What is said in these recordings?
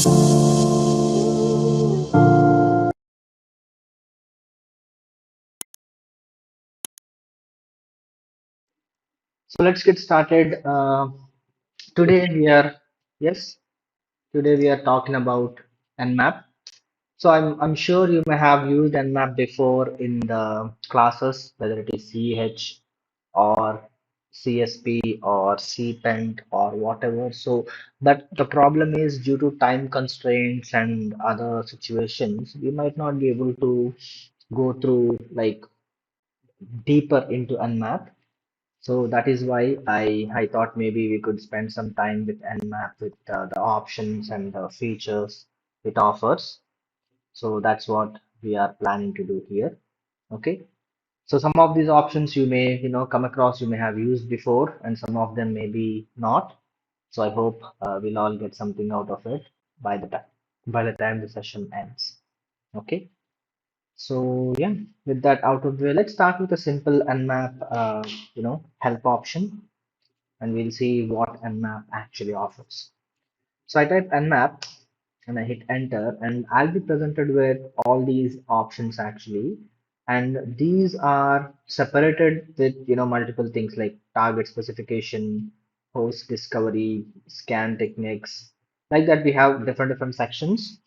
So let's get started. Today we are yes, today we are talking about Nmap. So I'm sure you may have used Nmap before in the classes, whether it is CH or CSP or CPENT or whatever. So that the problem is due to time constraints and other situations, we might not be able to go through like deeper into Nmap. So that is why I thought maybe we could spend some time with Nmap with the options and the features it offers. So that's what we are planning to do here. Okay. So some of these options you may come across, you may have used before, and some of them maybe not. So I hope we'll all get something out of it by the time the session ends. Okay. So yeah, with that out of the way, let's start with a simple Nmap help option, and we'll see what Nmap actually offers. So I type Nmap and I hit enter, and I'll be presented with all these options actually. And these are separated with multiple things like target specification, host discovery, scan techniques, like that. We have different sections,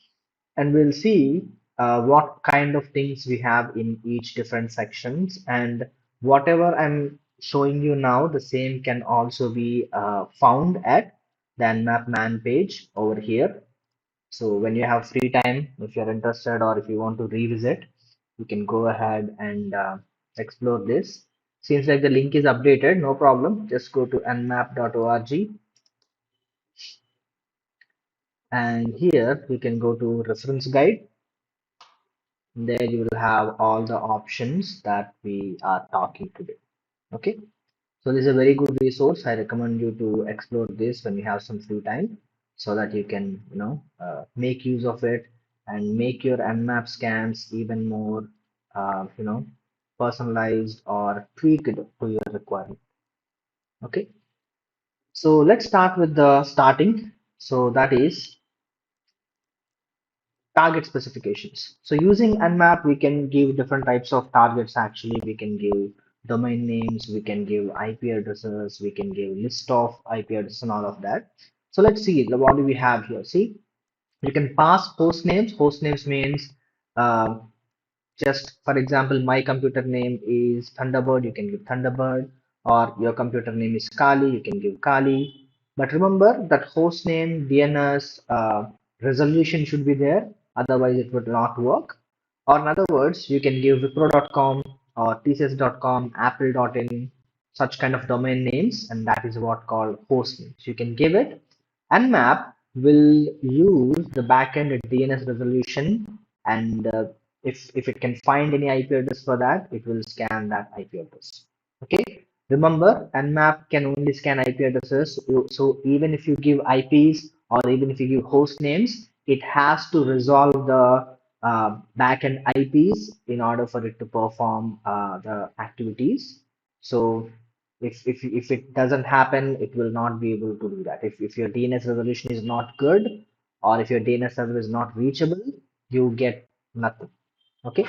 and we'll see what kind of things we have in each different sections, and whatever I'm showing you now, the same can also be found at the Nmap man page over here. So when you have free time, if you're interested or if you want to revisit, you can go ahead and explore this. Seems like the link is updated, no problem. Just go to nmap.org, and here you can go to reference guide. There you will have all the options that we are talking today. Okay, so this is a very good resource. I recommend you to explore this when you have some free time, so that you can make use of it and make your Nmap scans even more personalized or tweaked to your requirement. Okay, so let's start with the starting. So that is target specifications. So using Nmap, we can give different types of targets. Actually, we can give domain names, we can give IP addresses, we can give list of IP addresses and all of that. So let's see what do we have here. See, you can pass host names. Host names means uh, just for example, my computer name is Thunderbird, you can give Thunderbird, or your computer name is Kali, you can give Kali. But remember that host name, DNS, resolution should be there, otherwise it would not work. Or in other words, you can give Wipro.com or TCS.com, Apple.in, such kind of domain names, and that is what called host names. You can give it. Nmap will use the backend DNS resolution, and if it can find any IP address for that, it will scan that IP address. Okay. Remember, Nmap can only scan IP addresses. So even if you give IPs or even if you give host names, it has to resolve the backend IPs in order for it to perform the activities. So if it doesn't happen, it will not be able to do that. If your DNS resolution is not good, or if your DNS server is not reachable, you get nothing. Okay.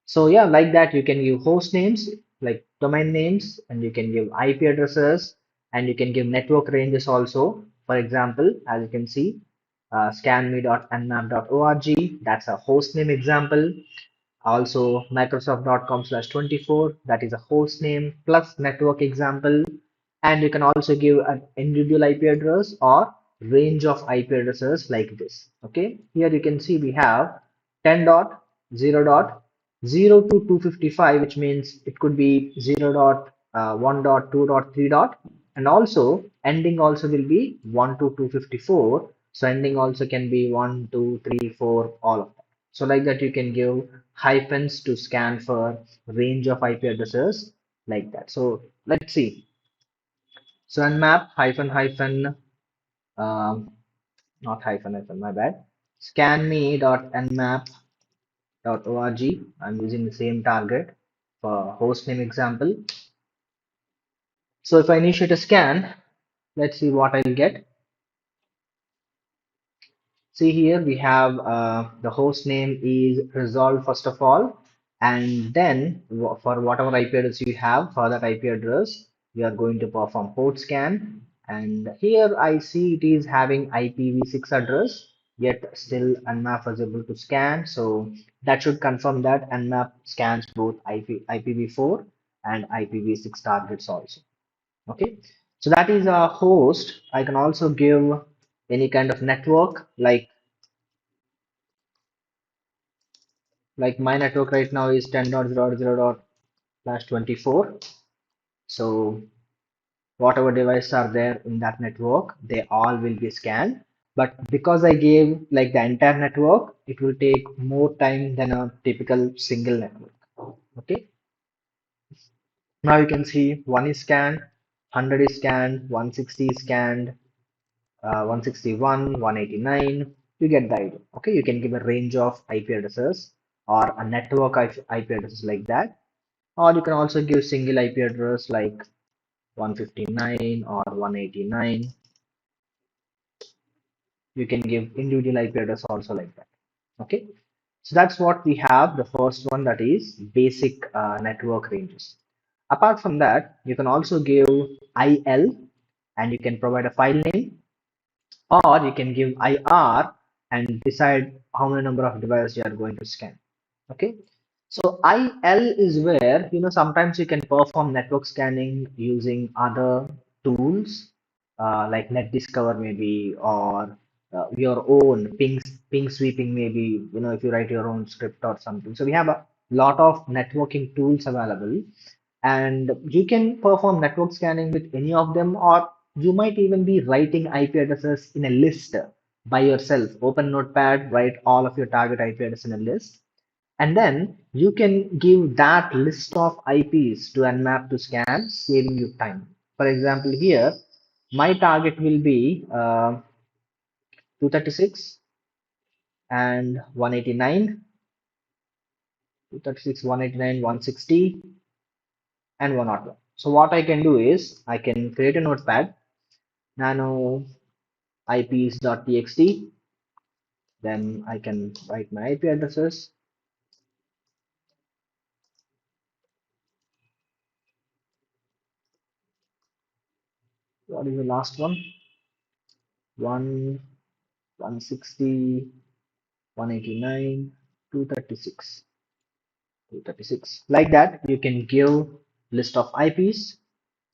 So yeah, like that, you can give host names like domain names, and you can give IP addresses, and you can give network ranges also. For example, as you can see, scanme.nmap.org, that's a host name example. Also, Microsoft.com/24, that is a host name plus network example. And you can also give an individual IP address or range of IP addresses like this. Okay, here you can see we have 10.0.0 to 255, which means it could be 0.1.2.3. And also ending also will be 1 to 254. So ending also can be 1, 2, 3, 4, all of that. So like that, you can give hyphens to scan for range of IP addresses like that. So let's see. So nmap hyphen hyphen not hyphen hyphen, my bad. Scanme.nmap.org. I'm using the same target for hostname example. So if I initiate a scan, let's see what I'll get. See here we have the host name is resolved first of all, and then for whatever IP address you have for that IP address, we are going to perform port scan. And here I see it is having IPv6 address, yet still Nmap was able to scan. So that should confirm that Nmap scans both IPv4 and IPv6 targets also. Okay, so that is a host. I can also give any kind of network like my network right now is 10.0.0./24. So whatever devices are there in that network, they all will be scanned. But because I gave like the entire network, it will take more time than a typical single network. Okay. Now you can see one is scanned, 100 is scanned, 160 is scanned, 161, 189. You get the idea. Okay. You can give a range of IP addresses or a network IP addresses like that. Or you can also give single IP address like 159 or 189. You can give individual IP address also like that. Okay. So that's what we have. The first one, that is basic network ranges. Apart from that, you can also give IL, and you can provide a file name, or you can give IR and decide how many number of devices you are going to scan. Okay. So IL is where, sometimes you can perform network scanning using other tools, like net discover maybe, or your own ping sweeping maybe, if you write your own script or something. So we have a lot of networking tools available, and you can perform network scanning with any of them, or you might even be writing IP addresses in a list by yourself. Open notepad, write all of your target IP address in a list, and then you can give that list of IPs to Nmap to scan, saving you time. For example, here my target will be 236 and 189, 236, 189, 160, and 101. So what I can do is I can create a notepad, nano ips.txt, then I can write my IP addresses. What is the last one? 1, 160, 189, 236, 236. Like that, you can give list of IPs,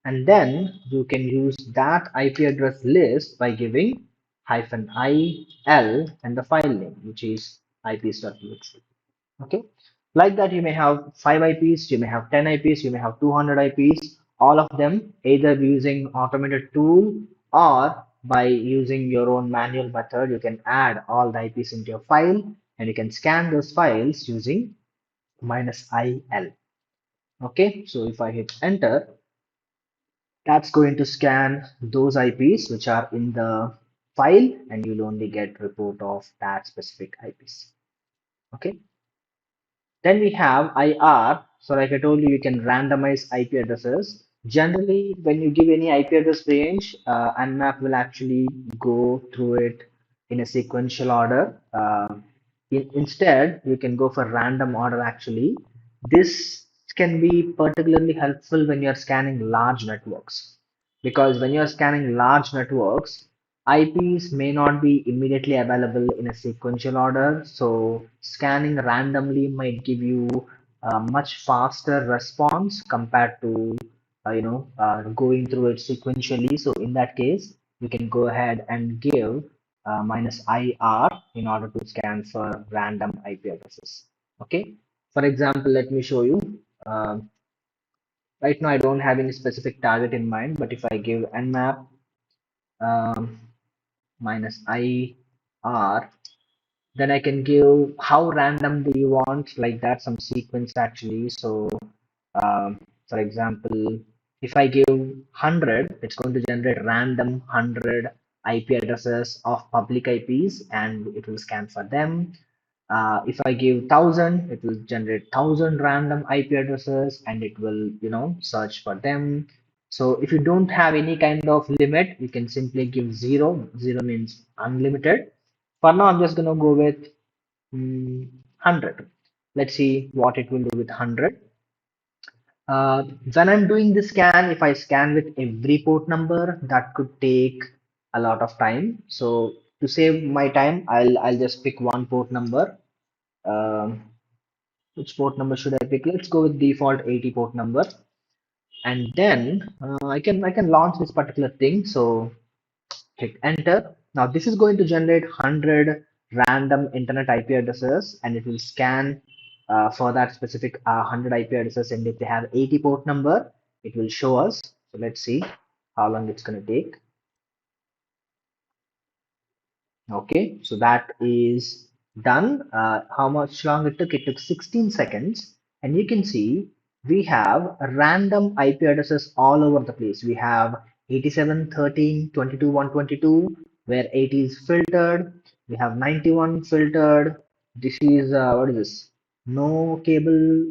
and then you can use that IP address list by giving -IL and the file name, which is ips.txt. Okay, like that you may have 5 IPs, you may have 10 IPs, you may have 200 IPs, all of them either using automated tool or by using your own manual method. You can add all the IPs into your file, and you can scan those files using -IL. Okay, so if I hit enter, that's going to scan those IPs which are in the file, and you'll only get report of that specific IPs. Okay. Then we have IR. So like I told you, you can randomize IP addresses. Generally, when you give any IP address range, Nmap will actually go through it in a sequential order. Instead, you can go for random order actually. This can be particularly helpful when you're scanning large networks, because when you're scanning large networks, IPs may not be immediately available in a sequential order, so scanning randomly might give you a much faster response compared to going through it sequentially. So in that case, you can go ahead and give -IR in order to scan for random IP addresses. Okay. For example, let me show you. Right now, I don't have any specific target in mind, but if I give Nmap um, -IR, then I can give how random do you want, like that, some sequence actually. So for example, if I give 100, it's going to generate random 100 IP addresses of public IPs, and it will scan for them. If I give 1,000, it will generate 1,000 random IP addresses, and it will, search for them. So if you don't have any kind of limit, you can simply give 0. 0 means unlimited. For now, I'm just gonna go with 100. Let's see what it will do with 100. When I'm doing the scan, if I scan with every port number, that could take a lot of time. So to save my time, I'll just pick one port number. Um, which port number should I pick? Let's go with default 80 port number, and then I can launch this particular thing. So hit enter. Now this is going to generate 100 random internet IP addresses, and it will scan for that specific 100 IP addresses. And if they have 80 port number, it will show us. So let's see how long it's going to take. Okay, so that is done. How much long it took? It took 16 seconds. And you can see we have random IP addresses all over the place. We have 87, 13, 22, 122, where 80 is filtered. We have 91 filtered. This is, what is this? No cable,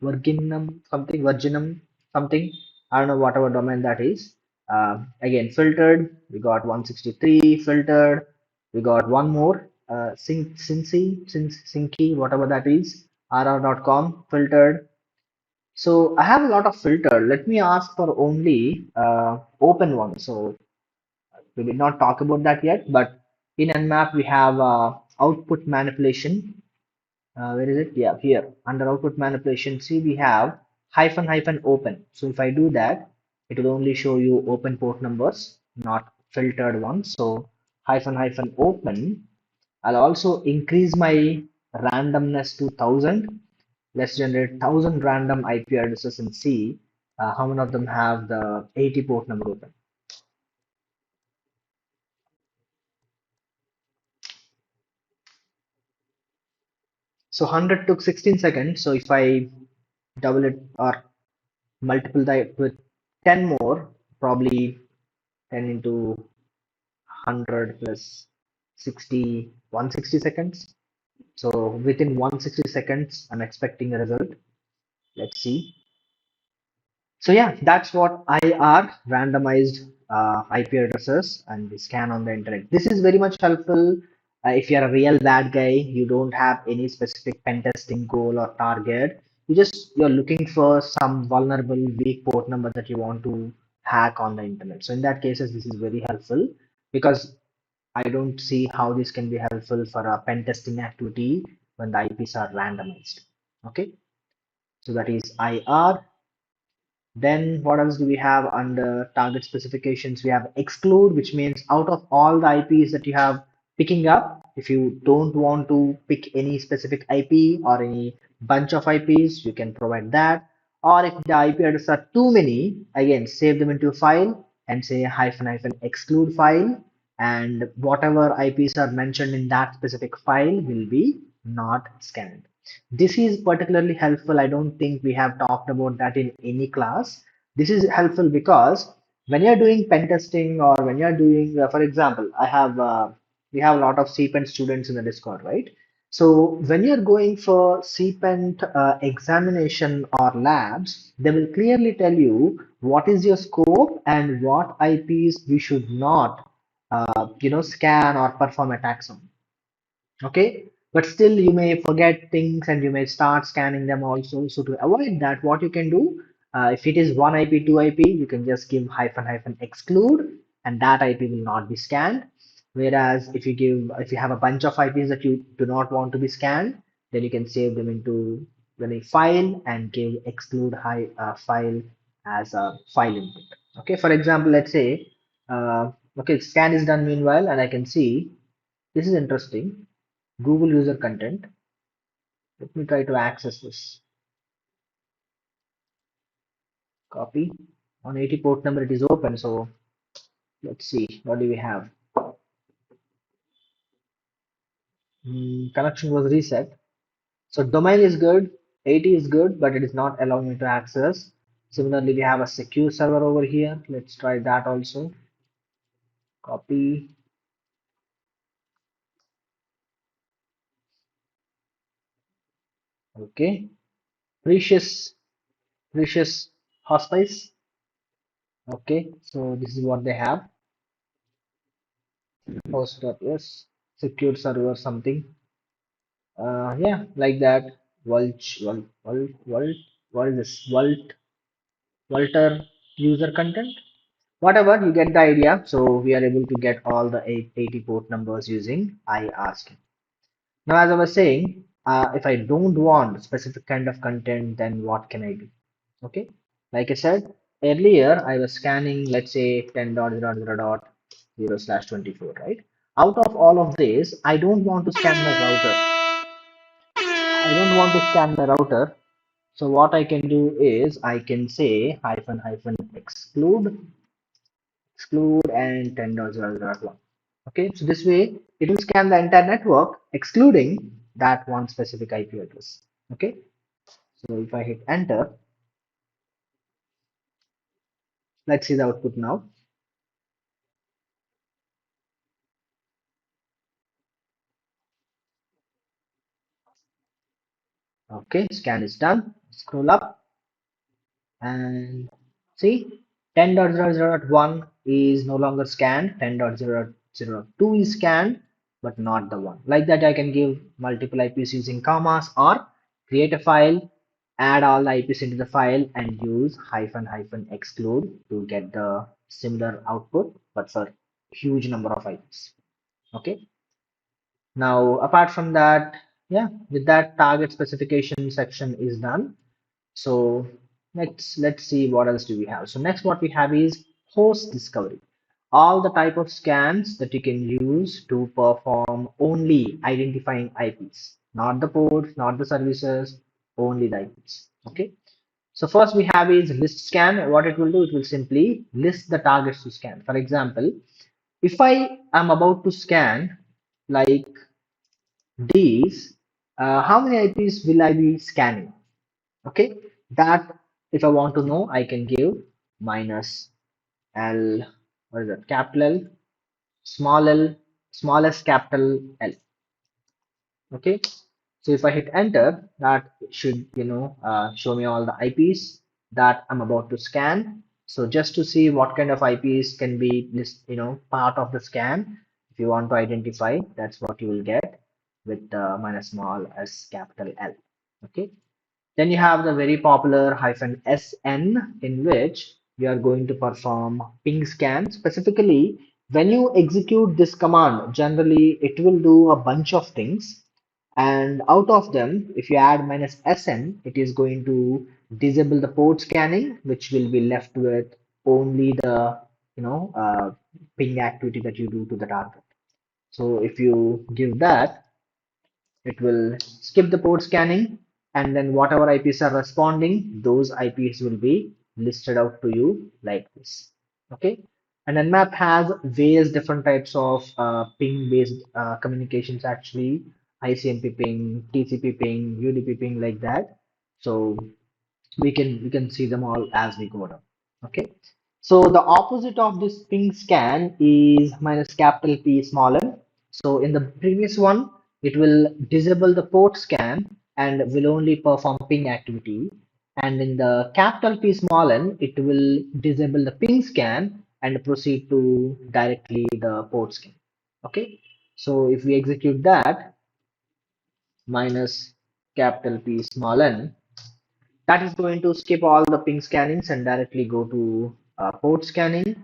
virginum, something. I don't know, whatever domain that is. Again, filtered. We got 163 filtered. We got one more, Sinky, whatever that is, rr.com filtered. So I have a lot of filtered. Let me ask for only open one. So we did not talk about that yet, but in Nmap we have output manipulation. Where is it? Yeah, here under output manipulation. See, we have hyphen hyphen open. So if I do that, it will only show you open port numbers, not filtered ones. So hyphen hyphen open. I'll also increase my randomness to 1000. Let's generate 1000 random IP addresses and see how many of them have the 80 port number open. So 100 took 16 seconds. So if I double it or multiple that with 10 more, probably 10 into 100 plus 60, 160 seconds. So within 160 seconds, I'm expecting a result. Let's see. So yeah, that's what IR randomized IP addresses and the scan on the internet. This is very much helpful if you're a real bad guy. You don't have any specific pen testing goal or target. You're looking for some vulnerable weak port number that you want to hack on the internet. So in that cases, this is very helpful because I don't see how this can be helpful for a pen testing activity when the IPs are randomized. Okay, so that is IR. Then what else do we have under target specifications? We have exclude, which means out of all the IPs that you have picking up, if you don't want to pick any specific IP or any bunch of IPs, you can provide that. Or if the IP addresses are too many, again, save them into a file and say hyphen hyphen exclude file, and whatever IPs are mentioned in that specific file will be not scanned. This is particularly helpful. I don't think we have talked about that in any class. This is helpful because when you're doing pen testing or when you're doing, for example, we have a lot of CPENT students in the Discord, right? So when you're going for CPENT examination or labs, they will clearly tell you what is your scope and what IPs we should not, scan or perform attacks on. Okay, but still you may forget things and you may start scanning them also. So to avoid that, what you can do, if it is one IP, two IP, you can just give hyphen hyphen exclude, and that IP will not be scanned. Whereas if you have a bunch of IPs that you do not want to be scanned, then you can save them into a file and give exclude file as a file input. Okay, for example, let's say, okay, scan is done meanwhile, and I can see this is interesting. Google user content. Let me try to access this. Copy. On 80 port number, it is open. So let's see. What do we have? Connection was reset. So domain is good. 80 is good, but it is not allowing me to access. Similarly, we have a secure server over here. Let's try that also. Copy. Okay. Precious, precious hospice. Okay. So this is what they have. Host.yes. secure server something. Yeah, like that. Vulch, what is this? Vulter user content. Whatever, you get the idea. So we are able to get all the 80 port numbers using IRScan. Now, as I was saying, if I don't want specific kind of content, then what can I do? Okay, like I said earlier, I was scanning, let's say 10.0.0.0/24, right? Out of all of this, I don't want to scan my router. I don't want to scan my router. So what I can do is I can say hyphen hyphen exclude and 10.0.0.1. Okay, so this way it will scan the entire network excluding that one specific IP address. Okay, so if I hit enter, let's see the output now. Okay, scan is done. Scroll up and see 10.0.0.1 is no longer scanned, 10.0.0.2 is scanned, but not the one. Like that, I can give multiple IPs using commas or create a file, add all the IPs into the file and use hyphen hyphen exclude to get the similar output, but for huge number of IPs. Okay. Now, apart from that, yeah, with that target specification section is done. So let's see what else do we have. So next what we have is host discovery. All the type of scans that you can use to perform only identifying IPs, not the ports, not the services, only the IPs. Okay. So first we have is list scan. What it will do, it will simply list the targets to scan. For example, if I am about to scan like these, how many IPs will I be scanning? Okay, that if I want to know, I can give minus L, what is that, capital L, small l, smallest capital L. Okay, so if I hit enter, that should, show me all the IPs that I'm about to scan. So just to see what kind of IPs can be this, part of the scan, if you want to identify, that's what you will get with minus small s capital L. Okay. Then you have the very popular hyphen SN, in which we are going to perform ping scan. Specifically, when you execute this command, generally it will do a bunch of things. And out of them, if you add minus SN, it is going to disable the port scanning, which will be left with only the ping activity that you do to the target. So if you give that, it will skip the port scanning, and then whatever IPs are responding, those IPs will be listed out to you like this. Okay. And Nmap has various different types of ping based communications, actually ICMP ping, TCP ping, UDP ping, like that. So we can see them all as we go down. Okay, so the opposite of this ping scan is minus capital P small n. So in the previous one, it will disable the port scan and will only perform ping activity, and in the capital P small n, it will disable the ping scan and proceed to directly the port scan. Okay, so if we execute that, minus capital P small n, that is going to skip all the ping scannings and directly go to port scanning.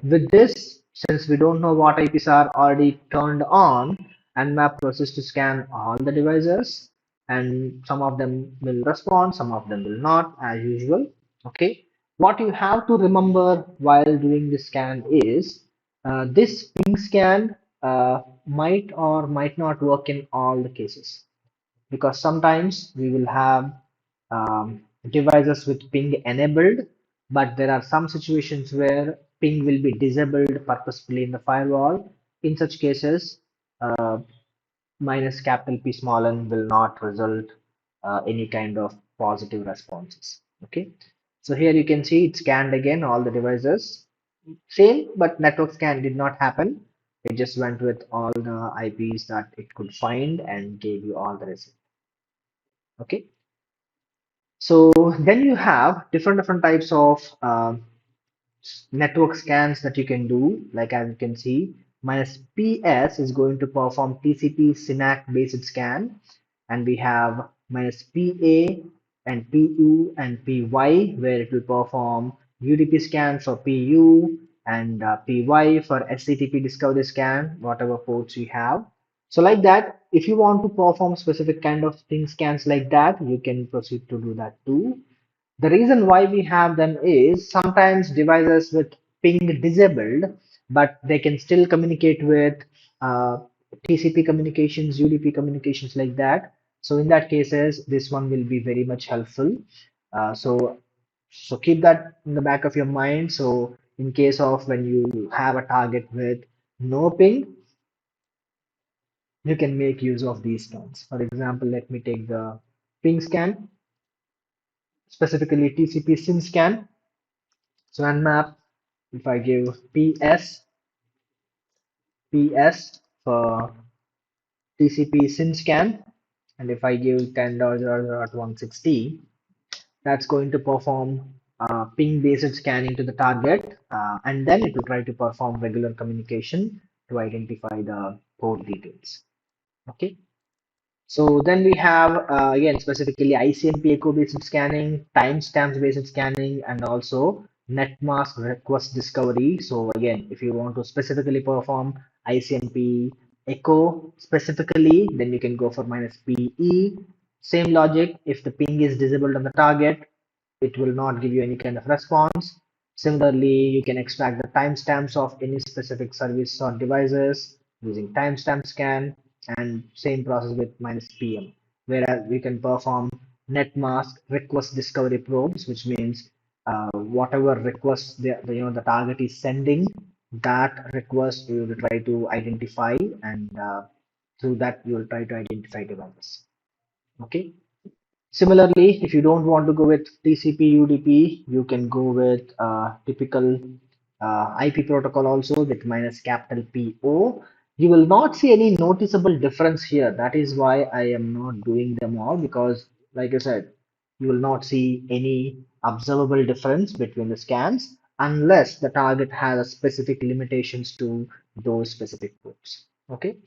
With this, since we don't know what IPs are already turned on, Nmap process to scan all the devices, and some of them will respond, some of them will not, as usual. Okay. What you have to remember while doing this scan is this ping scan might or might not work in all the cases, because sometimes we will have devices with ping enabled, but there are some situations where ping will be disabled purposefully in the firewall. In such cases, uh, minus capital P small n will not result any kind of positive responses. Okay, so here you can see it scanned again all the devices, same, but network scan did not happen. It just went with all the IPs that it could find and gave you all the results. Okay. So then you have different types of network scans that you can do, like as you can see, minus PS is going to perform TCP SYNAC based scan, and we have minus PA and PU and PY where it will perform UDP scan for PU and PY for SCTP discovery scan, whatever ports you have. So like that, if you want to perform specific kind of thing scans like that, you can proceed to do that too. The reason why we have them is sometimes devices with ping disabled, but they can still communicate with uh, TCP communications, UDP communications like that. So in that cases, this one will be very much helpful. So keep that in the back of your mind. So in case of when you have a target with no ping, you can make use of these scans. For example, let me take the ping scan, specifically TCP SYN scan. So Nmap, if I give PS for TCP SYN scan, and if I give 10.0.160, that's going to perform ping based scanning to the target, and then it will try to perform regular communication to identify the port details. Okay. So then we have again specifically ICMP echo based scanning, timestamps based scanning, and also net mask request discovery. So again, if you want to specifically perform ICMP echo specifically, then you can go for minus PE. Same logic, if the ping is disabled on the target, it will not give you any kind of response. Similarly, you can extract the timestamps of any specific service or devices using timestamp scan, and same process with minus PM, whereas we can perform net mask request discovery probes, which means whatever request the target is sending, that request you will try to identify, and through that you will try to identify devices. Okay. Similarly, if you don't want to go with TCP UDP, you can go with typical IP protocol also with minus capital PO. You will not see any noticeable difference here. That is why I am not doing them all, because like I said, you will not see any observable difference between the scans unless the target has a specific limitations to those specific ports. Okay.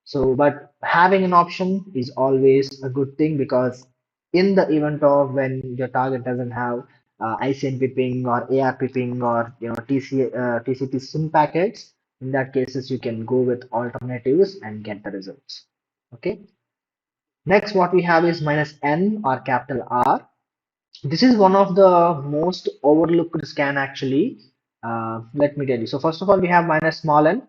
So, but having an option is always a good thing, because in the event of when your target doesn't have ICMP ping or ARP ping or TCP SYN packets, in that cases you can go with alternatives and get the results. Okay. Next, what we have is minus N or capital R. This is one of the most overlooked scan actually. Let me tell you. So first of all, we have minus small n.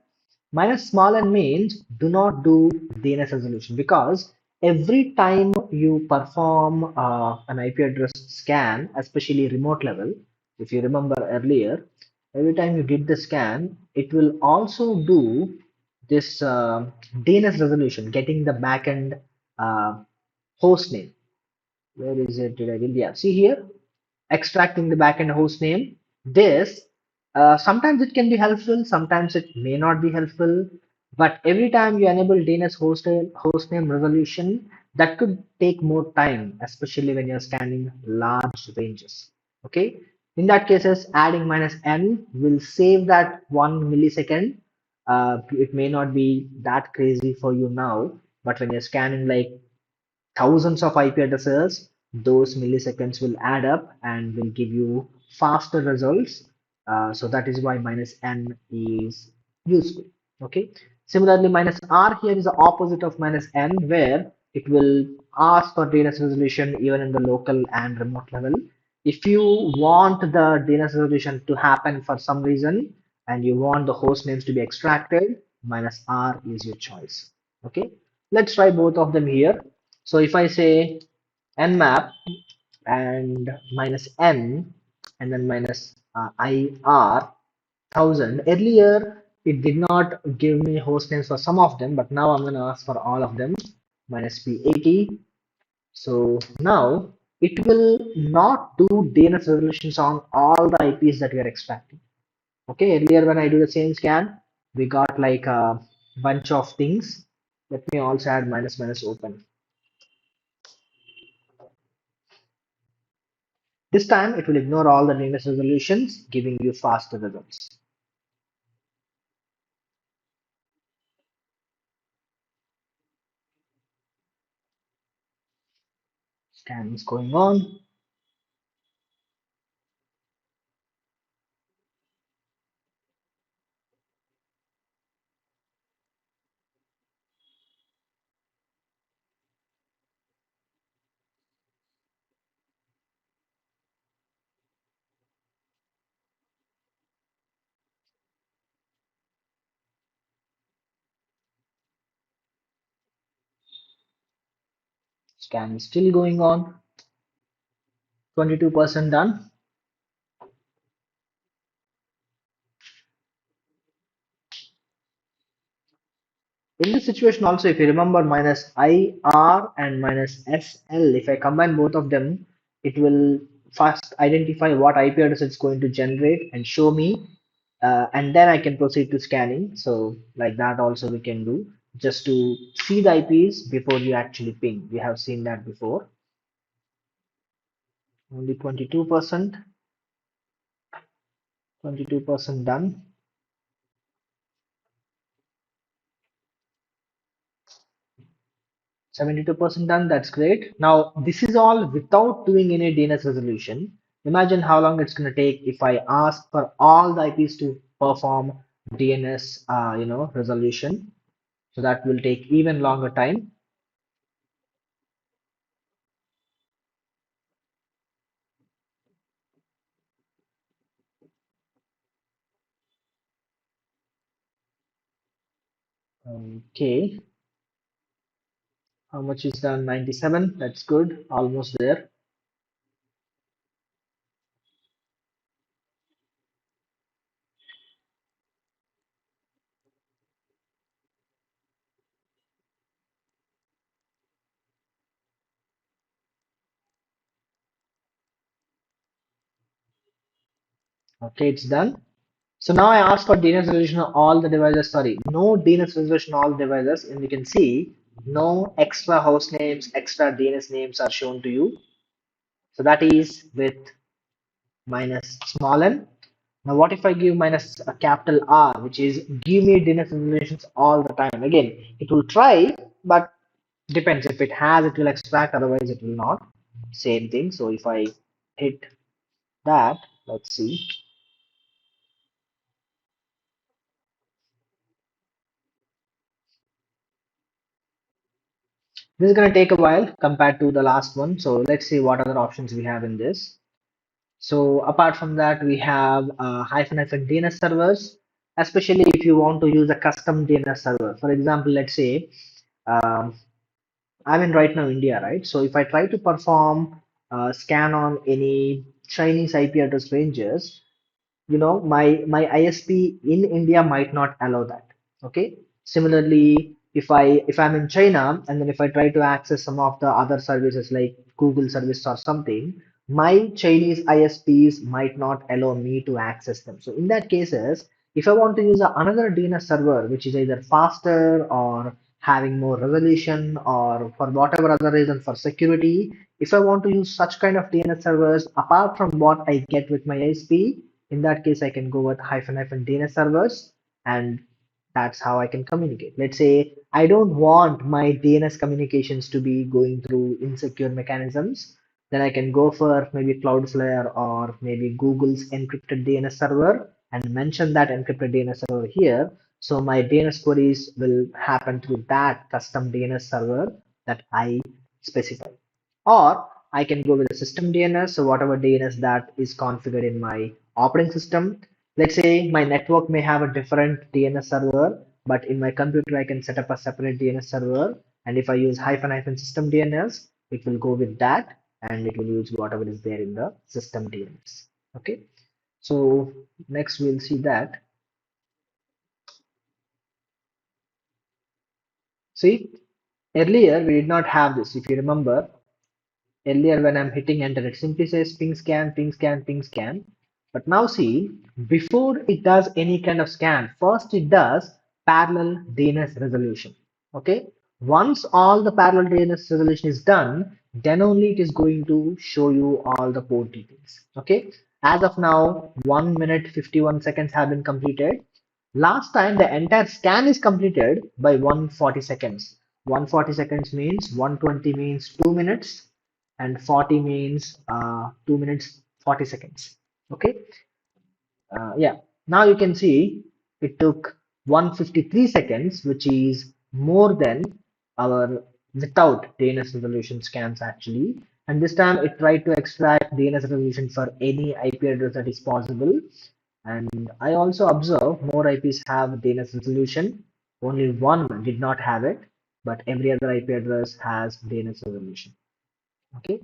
Minus small n means do not do DNS resolution, because every time you perform an IP address scan, especially remote level, if you remember earlier, every time you did the scan, it will also do this DNS resolution, getting the backend uh, host name. Where is it? Did I did? Yeah, see here, extracting the backend host name. This sometimes it can be helpful, sometimes it may not be helpful. But every time you enable DNS host name resolution, that could take more time, especially when you're scanning large ranges. Okay. In that cases, adding minus n will save that 1 millisecond. It may not be that crazy for you now, but when you're scanning like thousands of IP addresses, those milliseconds will add up and will give you faster results. So that is why minus n is useful. Okay. Similarly, minus r here is the opposite of minus n, where it will ask for DNS resolution even in the local and remote level. If you want the DNS resolution to happen for some reason and you want the host names to be extracted, minus r is your choice. Okay. Let's try both of them here. So if I say nmap and minus n and then minus IR 1000, earlier it did not give me host names for some of them, but now I'm going to ask for all of them, minus P80. So now it will not do DNS resolutions on all the IPs that we are extracting. Okay, earlier when I do the same scan, we got like a bunch of things. Let me also add minus minus open. This time it will ignore all the DNS resolutions, giving you faster results. Scan is going on. Scan is still going on. 22% done. In this situation also, if you remember minus IR and minus SL, if I combine both of them, it will first identify what IP address it's going to generate and show me, and then I can proceed to scanning. So like that also we can do just to see the IPs before you actually ping. We have seen that before. Only 22%, 22% done. 72% done, that's great. Now, this is all without doing any DNS resolution. Imagine how long it's going to take if I ask for all the IPs to perform DNS, resolution. So that will take even longer time. Okay, how much is done? 97. That's good, almost there. Okay, it's done. So now I ask for DNS resolution on all the devices. Sorry, no DNS resolution on all devices, and you can see no extra host names, extra DNS names are shown to you. So that is with minus small n. Now what if I give minus a capital R, which is give me DNS resolutions all the time? Again, it will try, but depends. If it has, it will extract, otherwise it will not. Same thing. So if I hit that, let's see. This is going to take a while compared to the last one. So let's see what other options we have in this. So apart from that, we have hyphen DNS servers, especially if you want to use a custom DNS server. For example, let's say um, I'm in right now India, right? So if I try to perform scan on any Chinese IP address ranges, my ISP in India might not allow that. Okay. Similarly, if I'm in China and then if I try to access some of the other services like Google service or something, my Chinese ISPs might not allow me to access them. So in that cases, if I want to use another DNS server which is either faster or having more resolution or for whatever other reason for security, if I want to use such kind of DNS servers apart from what I get with my ISP, in that case, I can go with hyphen DNS servers, and that's how I can communicate. Let's say I don't want my DNS communications to be going through insecure mechanisms. Then I can go for maybe Cloudflare or maybe Google's encrypted DNS server and mention that encrypted DNS server here. So my DNS queries will happen through that custom DNS server that I specify. Or I can go with a system DNS, so whatever DNS that is configured in my operating system. Let's say my network may have a different DNS server, but in my computer I can set up a separate DNS server. And if I use hyphen system DNS, it will go with that and it will use whatever is there in the system DNS. Okay. So next we'll see that. See, earlier we did not have this. If you remember, earlier when I'm hitting enter, it simply says ping scan, ping scan, ping scan. But now see, before it does any kind of scan, first it does parallel DNS resolution. Okay. Once all the parallel DNS resolution is done, then only it is going to show you all the port details. Okay. As of now, 1 minute 51 seconds have been completed. Last time the entire scan is completed by 140 seconds. 140 seconds means 120 means 2 minutes and 40 means 2 minutes 40 seconds. Okay. Yeah, now you can see it took 153 seconds, which is more than our without DNS resolution scans actually. And this time it tried to extract DNS resolution for any IP address that is possible. And I also observe more IPs have DNS resolution. Only one did not have it, but every other IP address has DNS resolution. Okay.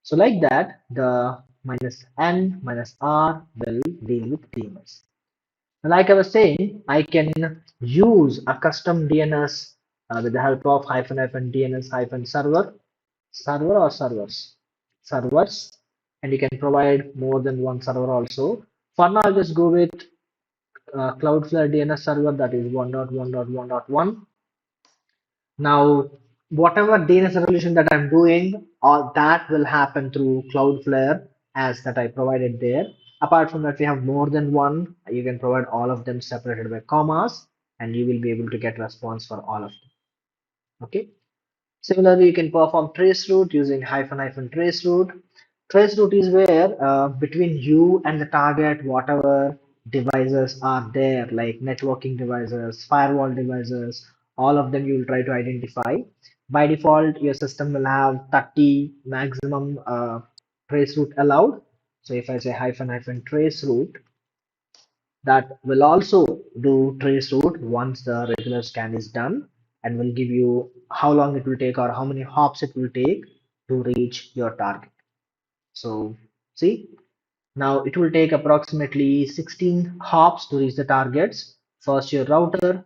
So like that, the minus N minus R will deal with DNS. Like I was saying, I can use a custom DNS with the help of hyphen hyphen DNS hyphen server or servers, and you can provide more than one server also. For now, I'll just go with Cloudflare DNS server, that is 1.1.1.1. Now, whatever DNS resolution that I'm doing, all that will happen through Cloudflare as that I provided there. Apart from that, we have more than one. You can provide all of them separated by commas, and you will be able to get response for all of them. Okay. Similarly, you can perform traceroute using hyphen hyphen traceroute. Traceroute is where between you and the target, whatever devices are there, like networking devices, firewall devices, all of them you will try to identify. By default, your system will have 30 maximum traceroute allowed. So if I say hyphen hyphen traceroute, that will also do trace route once the regular scan is done and will give you how long it will take or how many hops it will take to reach your target. So see, now it will take approximately 16 hops to reach the targets. First your router,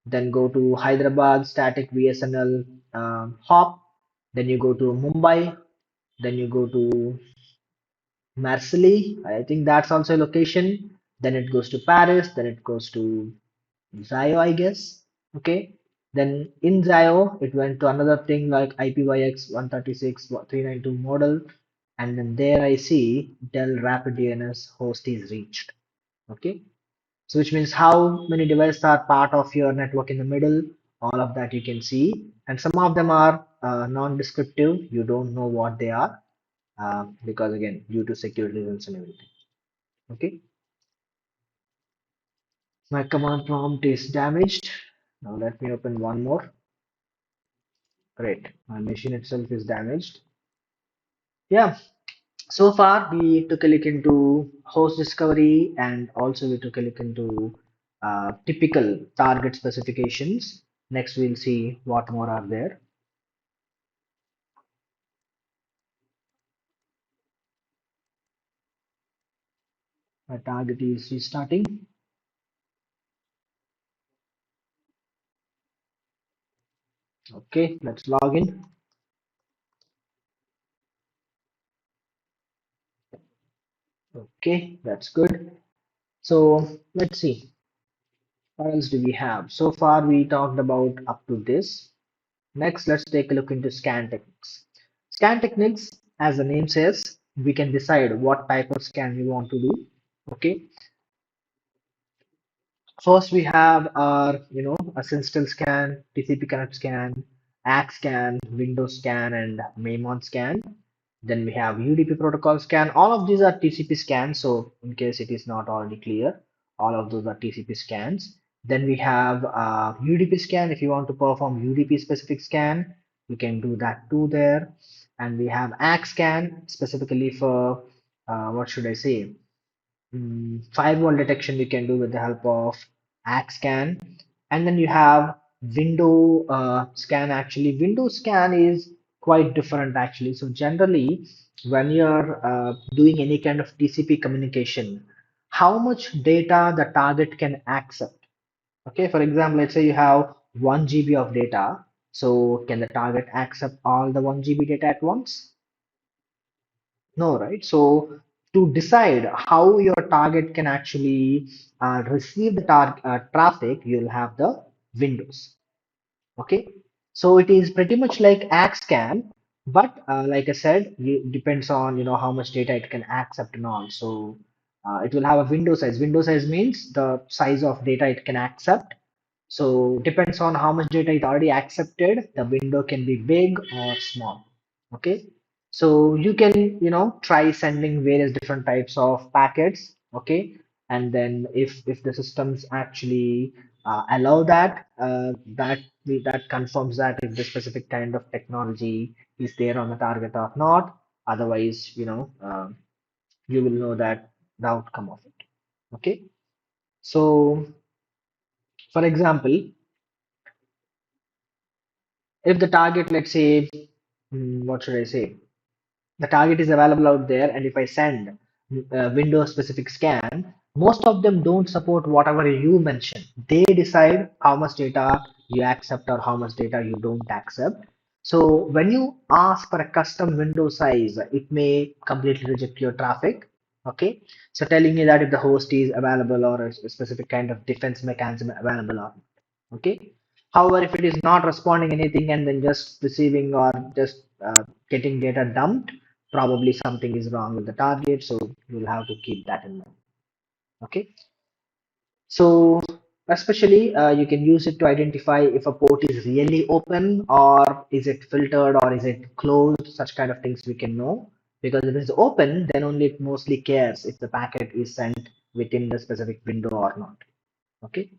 then go to Hyderabad static VSNL hop, then you go to Mumbai, then you go to Marseille, I think that's also a location. Then it goes to Paris, then it goes to Zio, I guess. Okay. Then in Zio, it went to another thing like IPYX 136.392 model. And then there I see Dell Rapid DNS host is reached. Okay. So which means how many devices are part of your network in the middle, all of that you can see. And some of them are non-descriptive. You don't know what they are because again, due to security reasons and everything. Okay. My command prompt is damaged. Now let me open one more. Great. My machine itself is damaged. Yeah. So far we took a look into host discovery and also we took a look into typical target specifications. Next we'll see what more are there. My target is restarting. Okay, let's log in. Okay, that's good. So let's see. What else do we have? So far we talked about up to this. Next, let's take a look into scan techniques. Scan techniques, as the name says, we can decide what type of scan we want to do. Okay. First, we have our, a System scan, TCP connect scan, ACK scan, Windows scan, and Maimon scan. Then we have UDP protocol scan. All of these are TCP scans. So in case it is not already clear, all of those are TCP scans. Then we have UDP scan. If you want to perform UDP specific scan, you can do that too there. And we have ACK scan specifically for what should I say? Firewall detection you can do with the help of ACK scan. And then you have window scan. Actually, window scan is quite different actually. So generally, when you're doing any kind of TCP communication, how much data the target can accept? Okay, for example, let's say you have 1 GB of data. So can the target accept all the 1 GB data at once? No, right? So to decide how your target can actually receive the traffic, you'll have the windows. Okay, so it is pretty much like ACK but like I said, it depends on how much data it can accept and all. So it will have a window size. Window size means the size of data it can accept. So depends on how much data it already accepted. The window can be big or small. Okay. So you can, try sending various different types of packets, okay? And then if the systems actually allow that, that confirms that if the specific kind of technology is there on the target or not. Otherwise, you will know that the outcome of it. Okay. So, for example, if the target, let's say, what should I say? The target is available out there, and if I send a Windows specific scan, most of them don't support whatever you mention. They decide how much data you accept or how much data you don't accept. So when you ask for a custom window size, it may completely reject your traffic. Okay, so telling you that if the host is available or a specific kind of defense mechanism available or not. Okay. However, if it is not responding anything and then just receiving or just getting data dumped, probably something is wrong with the target. So you'll have to keep that in mind. Okay. So especially you can use it to identify if a port is really open or is it filtered or is it closed. Such kind of things we can know, because if it's open, then only it mostly cares if the packet is sent within the specific window or not. Okay.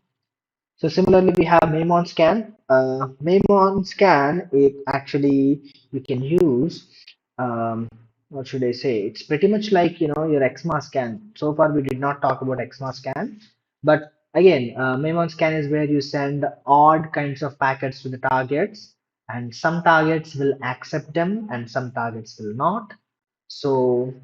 So similarly, we have Memon scan. Memon scan, it actually you can use. What should I say? It's pretty much like your XMA scan. So far, we did not talk about XMA scan, but again, Memon scan is where you send odd kinds of packets to the targets, and some targets will accept them, and some targets will not. So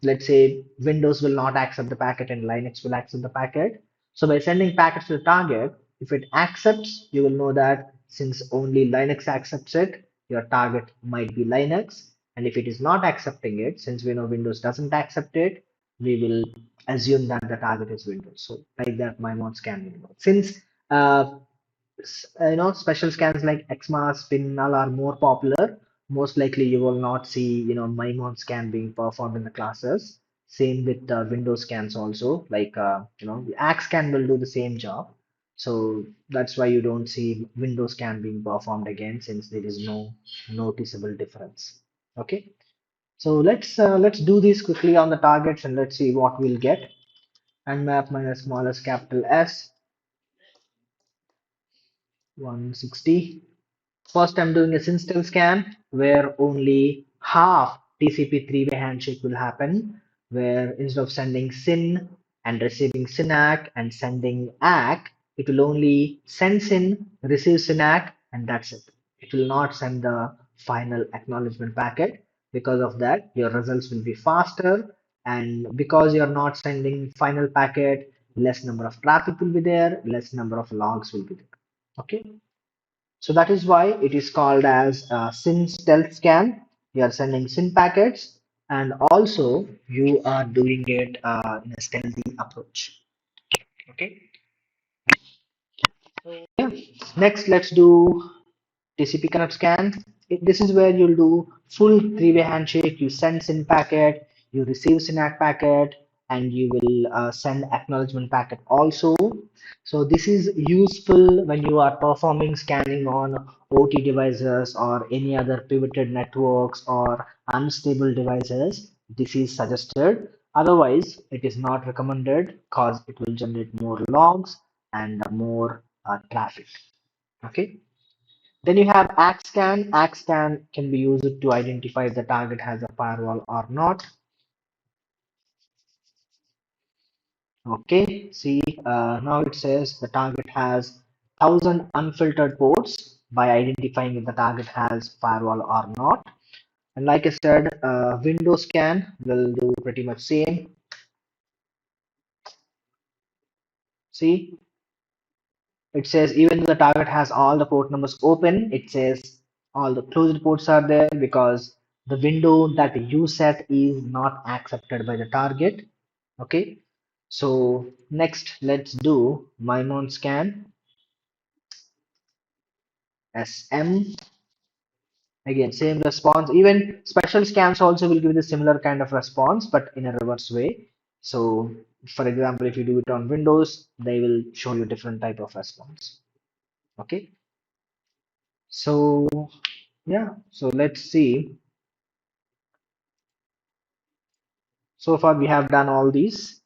let's say Windows will not accept the packet and Linux will accept the packet. So by sending packets to the target, if it accepts, you will know that since only Linux accepts it, your target might be Linux. And if it is not accepting it, since we know Windows doesn't accept it, we will assume that the target is Windows. So like that, my mod scan will work. Since special scans like XMAS, Pinnal are more popular, most likely you will not see Maimon scan being performed in the classes. Same with Windows scans also, like Axe scan will do the same job. So that's why you don't see Windows scan being performed again, since there is no noticeable difference. Okay, so let's do this quickly on the targets and let's see what we'll get. Nmap minus smallest capital S 160. First, I'm doing a SYNSTIL scan where only half TCP three-way handshake will happen, where instead of sending SYN and receiving SYNAC and sending ACK, it will only send SYN, receive SYNAC, and that's it. It will not send the final acknowledgement packet. Because of that, your results will be faster, and because you're not sending final packet, less number of traffic will be there, less number of logs will be there. Okay. So that is why it is called as a SYN stealth scan. You are sending SYN packets, and also you are doing it in a stealthy approach. Okay. Yeah. Next, let's do TCP connect scan. This is where you'll do full three-way handshake. You send SYN packet, you receive SYNAC packet, and you will send acknowledgement packet also. So this is useful when you are performing scanning on OT devices or any other pivoted networks or unstable devices. This is suggested. Otherwise, it is not recommended because it will generate more logs and more traffic. Okay. Then you have ACK-scan. ACK-scan can be used to identify if the target has a firewall or not. Okay, see, now it says the target has 1,000 unfiltered ports by identifying if the target has firewall or not. And like I said, Windows scan will do pretty much same. See, it says even though the target has all the port numbers open, it says all the closed ports are there because the window that you set is not accepted by the target. Okay, so next let's do Mimon scan SM. Again, same response. Even special scans also will give the similar kind of response, but in a reverse way. So, for example, if you do it on Windows, they will show you different type of response. Okay. So, yeah. So let's see. So far we have done all these.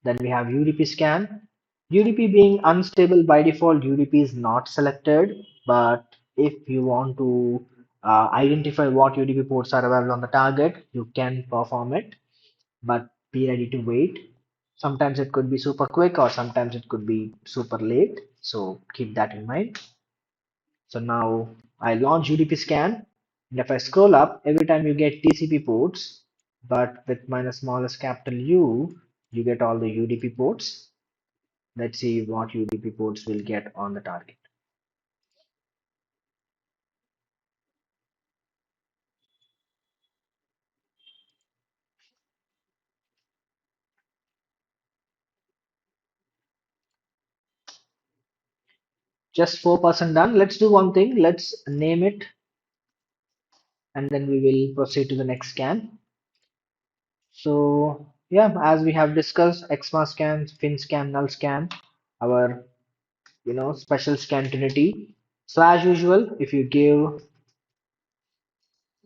Then we have UDP scan. UDP being unstable by default, UDP is not selected. But if you want to identify what UDP ports are available on the target, you can perform it. But be ready to wait. Sometimes it could be super quick or sometimes it could be super late. So keep that in mind. So now I launch UDP scan, and if I scroll up, every time you get TCP ports, but with minus smallest capital U, you get all the UDP ports. Let's see what UDP ports will get on the target. Just 4% done. Let's do one thing. Let's name it, and then we will proceed to the next scan. So yeah, as we have discussed, EXMA scan, fin scan, null scan, our special scan trinity. So as usual, if you give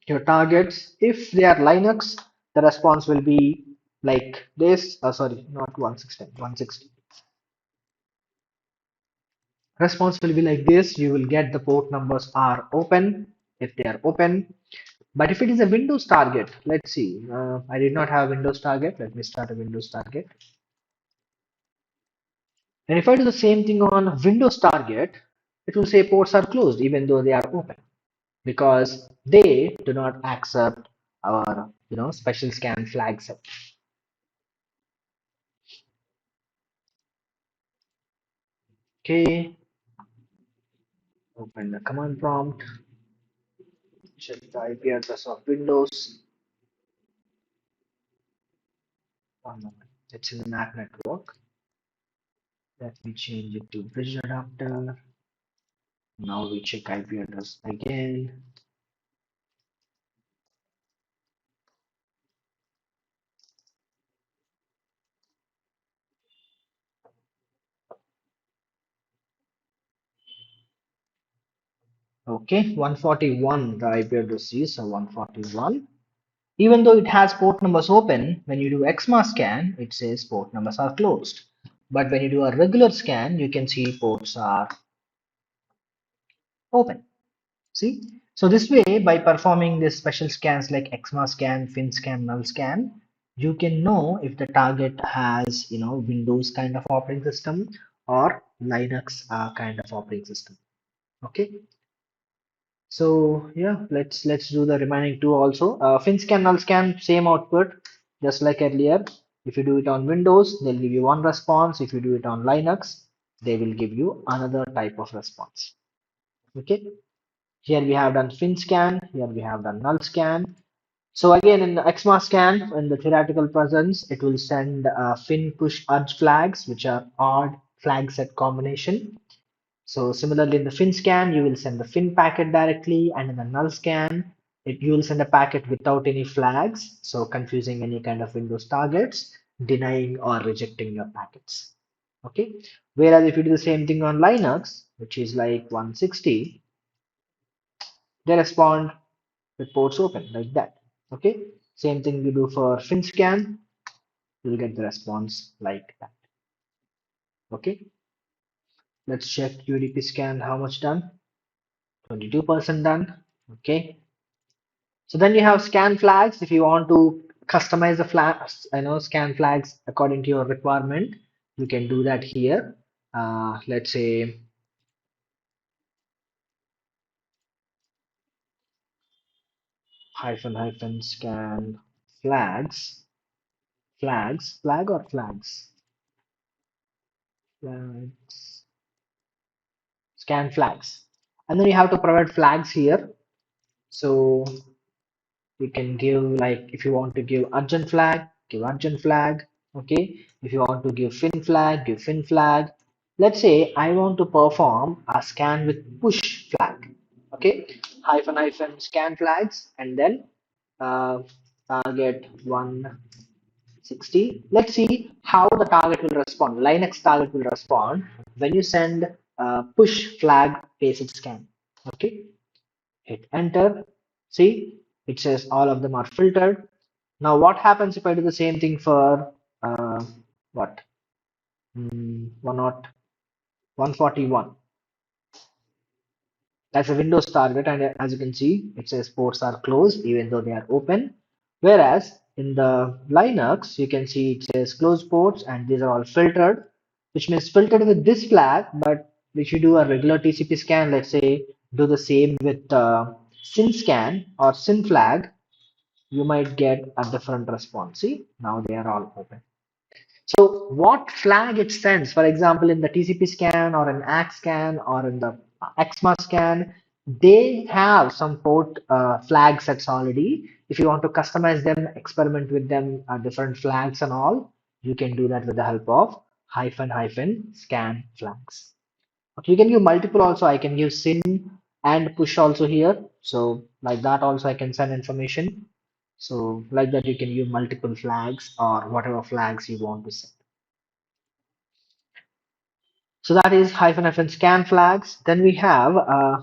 your targets, if they are Linux, the response will be like this. Sorry, not 160, 160. Response will be like this. You will get the port numbers are open if they are open. But if it is a Windows target, let's see. I did not have Windows target. Let me start a Windows target. And if I do the same thing on Windows target, it will say ports are closed even though they are open because they do not accept our special scan flag set. Okay, open the command prompt, check the IP address of Windows. One moment. It's in the MAC network. Let me change it to bridge adapter. Now we check IP address again. Okay, 141 the IP address is, so 141. Even though it has port numbers open, when you do EXMA scan, it says port numbers are closed. But when you do a regular scan, you can see ports are open. See? So this way, by performing these special scans like EXMA scan, fin scan, null scan, you can know if the target has, Windows kind of operating system or Linux kind of operating system. Okay. So yeah, let's do the remaining two also. Fin scan, null scan, same output, just like earlier. If you do it on Windows, they'll give you one response. If you do it on Linux, they will give you another type of response. Okay. Here we have done fin scan, here we have done null scan. So again in the EXMA scan, in the theoretical presence, it will send fin push urge flags, which are odd flag set combination. So similarly in the fin scan, you will send the fin packet directly, and in the null scan, you will send a packet without any flags, so confusing any kind of Windows targets, denying or rejecting your packets. Okay. Whereas if you do the same thing on Linux, which is like 160, they respond with ports open like that. Okay. Same thing you do for fin scan, you'll get the response like that. Okay. Let's check UDP scan how much done. 22% done. Okay. So then you have scan flags. If you want to customize the flags, scan flags according to your requirement, you can do that here. Let's say hyphen scan flags, flag or flags, scan flags. And then you have to provide flags here. So you can give, like, if you want to give urgent flag, give urgent flag. Okay. If you want to give fin flag, give fin flag. Let's say I want to perform a scan with push flag. Okay. Hyphen scan flags, and then uh, target 160. Let's see how the target will respond. Linux target will respond when you send push flag basic scan. Okay. Hit enter. See, it says all of them are filtered. Now, what happens if I do the same thing for what? 141. That's a Windows target, and as you can see, it says ports are closed even though they are open. Whereas in the Linux, you can see it says closed ports, and these are all filtered, which means filtered with this flag. But if you do a regular TCP scan, let's say do the same with SYN scan or SYN flag, you might get a different response. See, now they are all open. So what flag it sends, for example, in the TCP scan or an ACK scan or in the XMA scan, they have some port flag sets already. If you want to customize them, experiment with them, different flags and all, you can do that with the help of hyphen hyphen scan flags. Okay, you can give multiple also. I can give SYN and push also here. So like that also I can send information. So like that you can use multiple flags or whatever flags you want to send. So that is hyphen hyphen scan flags. Then we have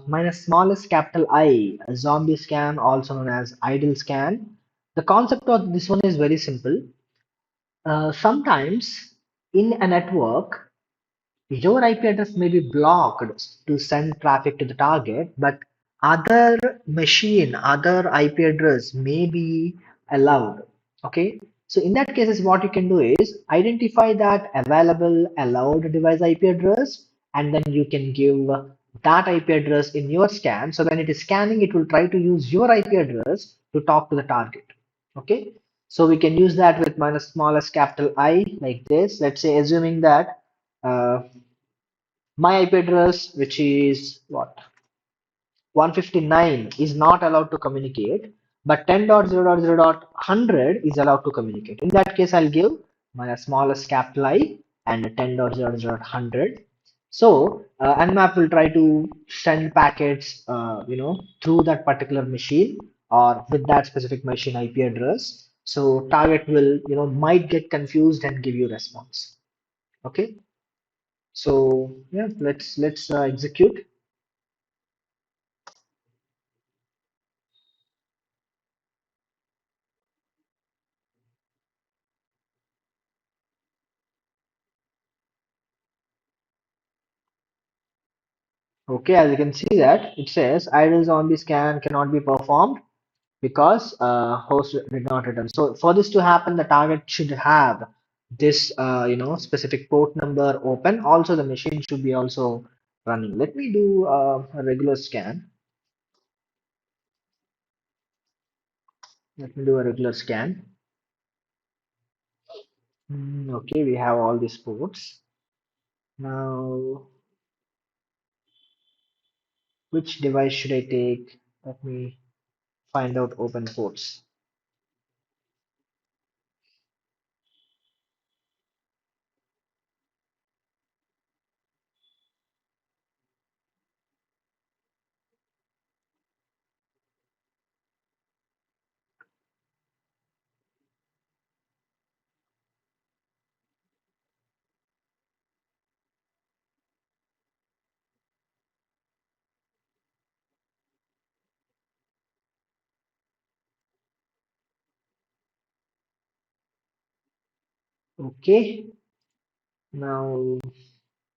minus smallest capital I, a zombie scan, also known as idle scan. The concept of this one is very simple. Sometimes in a network, your IP address may be blocked to send traffic to the target, but other machine, other IP address may be allowed. Okay. So in that cases, what you can do is identify that available allowed device IP address, and then you can give that IP address in your scan. So when it is scanning, it will try to use your IP address to talk to the target. Okay. So we can use that with minus smallest capital I like this. Let's say assuming that uh, my IP address, which is what 159, is not allowed to communicate, but 10.0.0.100 is allowed to communicate. In that case, I'll give my smallest capital I and 10.0.0.100. So Nmap will try to send packets, through that particular machine or with that specific machine IP address. So target will, might get confused and give you response. Okay. So yeah, let's execute. Okay, as you can see that it says idle zombie scan cannot be performed because host did not return. So for this to happen, the target should have this specific port number open. Also, the machine should be also running. Let me do a regular scan. Let me do a regular scan. Okay, we have all these ports. Now, which device should I take? Let me find out open ports. Okay, now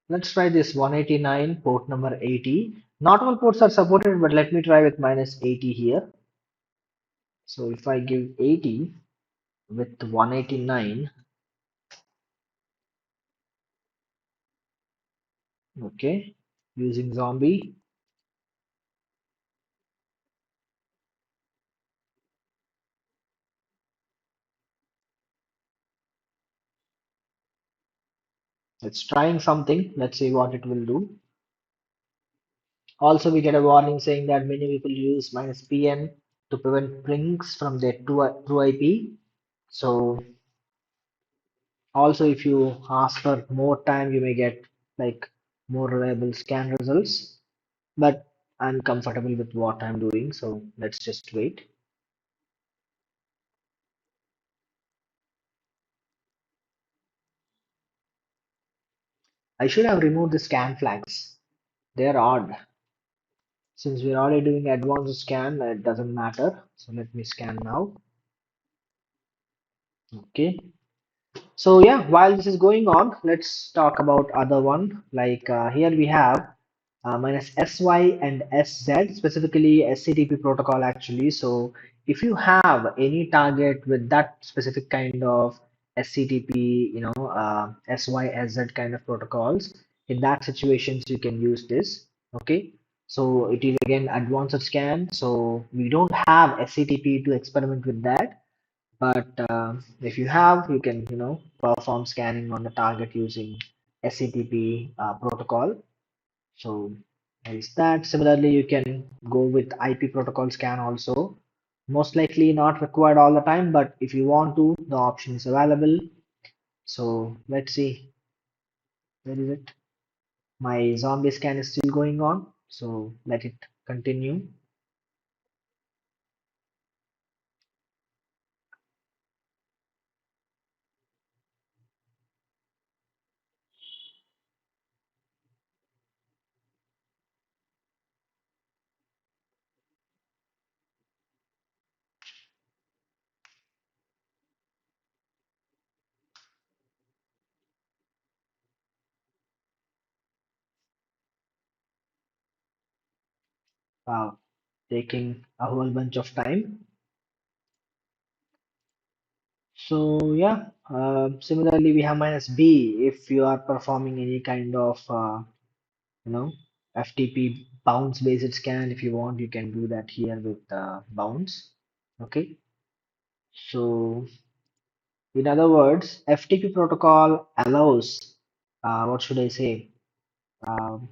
let's try this 189 port number 80. Not all ports are supported, but let me try with minus 80 here. So if I give 80 with 189, okay, using zombie, it's trying something. Let's see what it will do. Also, we get a warning saying that many people use minus PN to prevent pings from their true IP. So also, if you ask for more time, you may get like more reliable scan results. But I'm comfortable with what I'm doing, so let's just wait. I should have removed the scan flags. They're odd. Since we're already doing advanced scan, it doesn't matter. So let me scan now. Okay. So yeah, while this is going on, let's talk about other one. Like here we have minus SY and SZ, specifically SCTP protocol actually. So if you have any target with that specific kind of SCTP, SY, SZ kind of protocols, in that situations you can use this. Okay. So it is again advanced scan. So we don't have SCTP to experiment with that, but if you have, you can, perform scanning on the target using SCTP protocol. So there is that. Similarly, you can go with IP protocol scan also. Most likely not required all the time, but if you want to, the option is available. So let's see, where is it? My zombie scan is still going on. So let it continue. Wow, taking a whole bunch of time. So yeah, similarly we have minus B if you are performing any kind of you know FTP bounce based scan. If you want, you can do that here with bounce. Okay. So in other words, FTP protocol allows what should I say? Um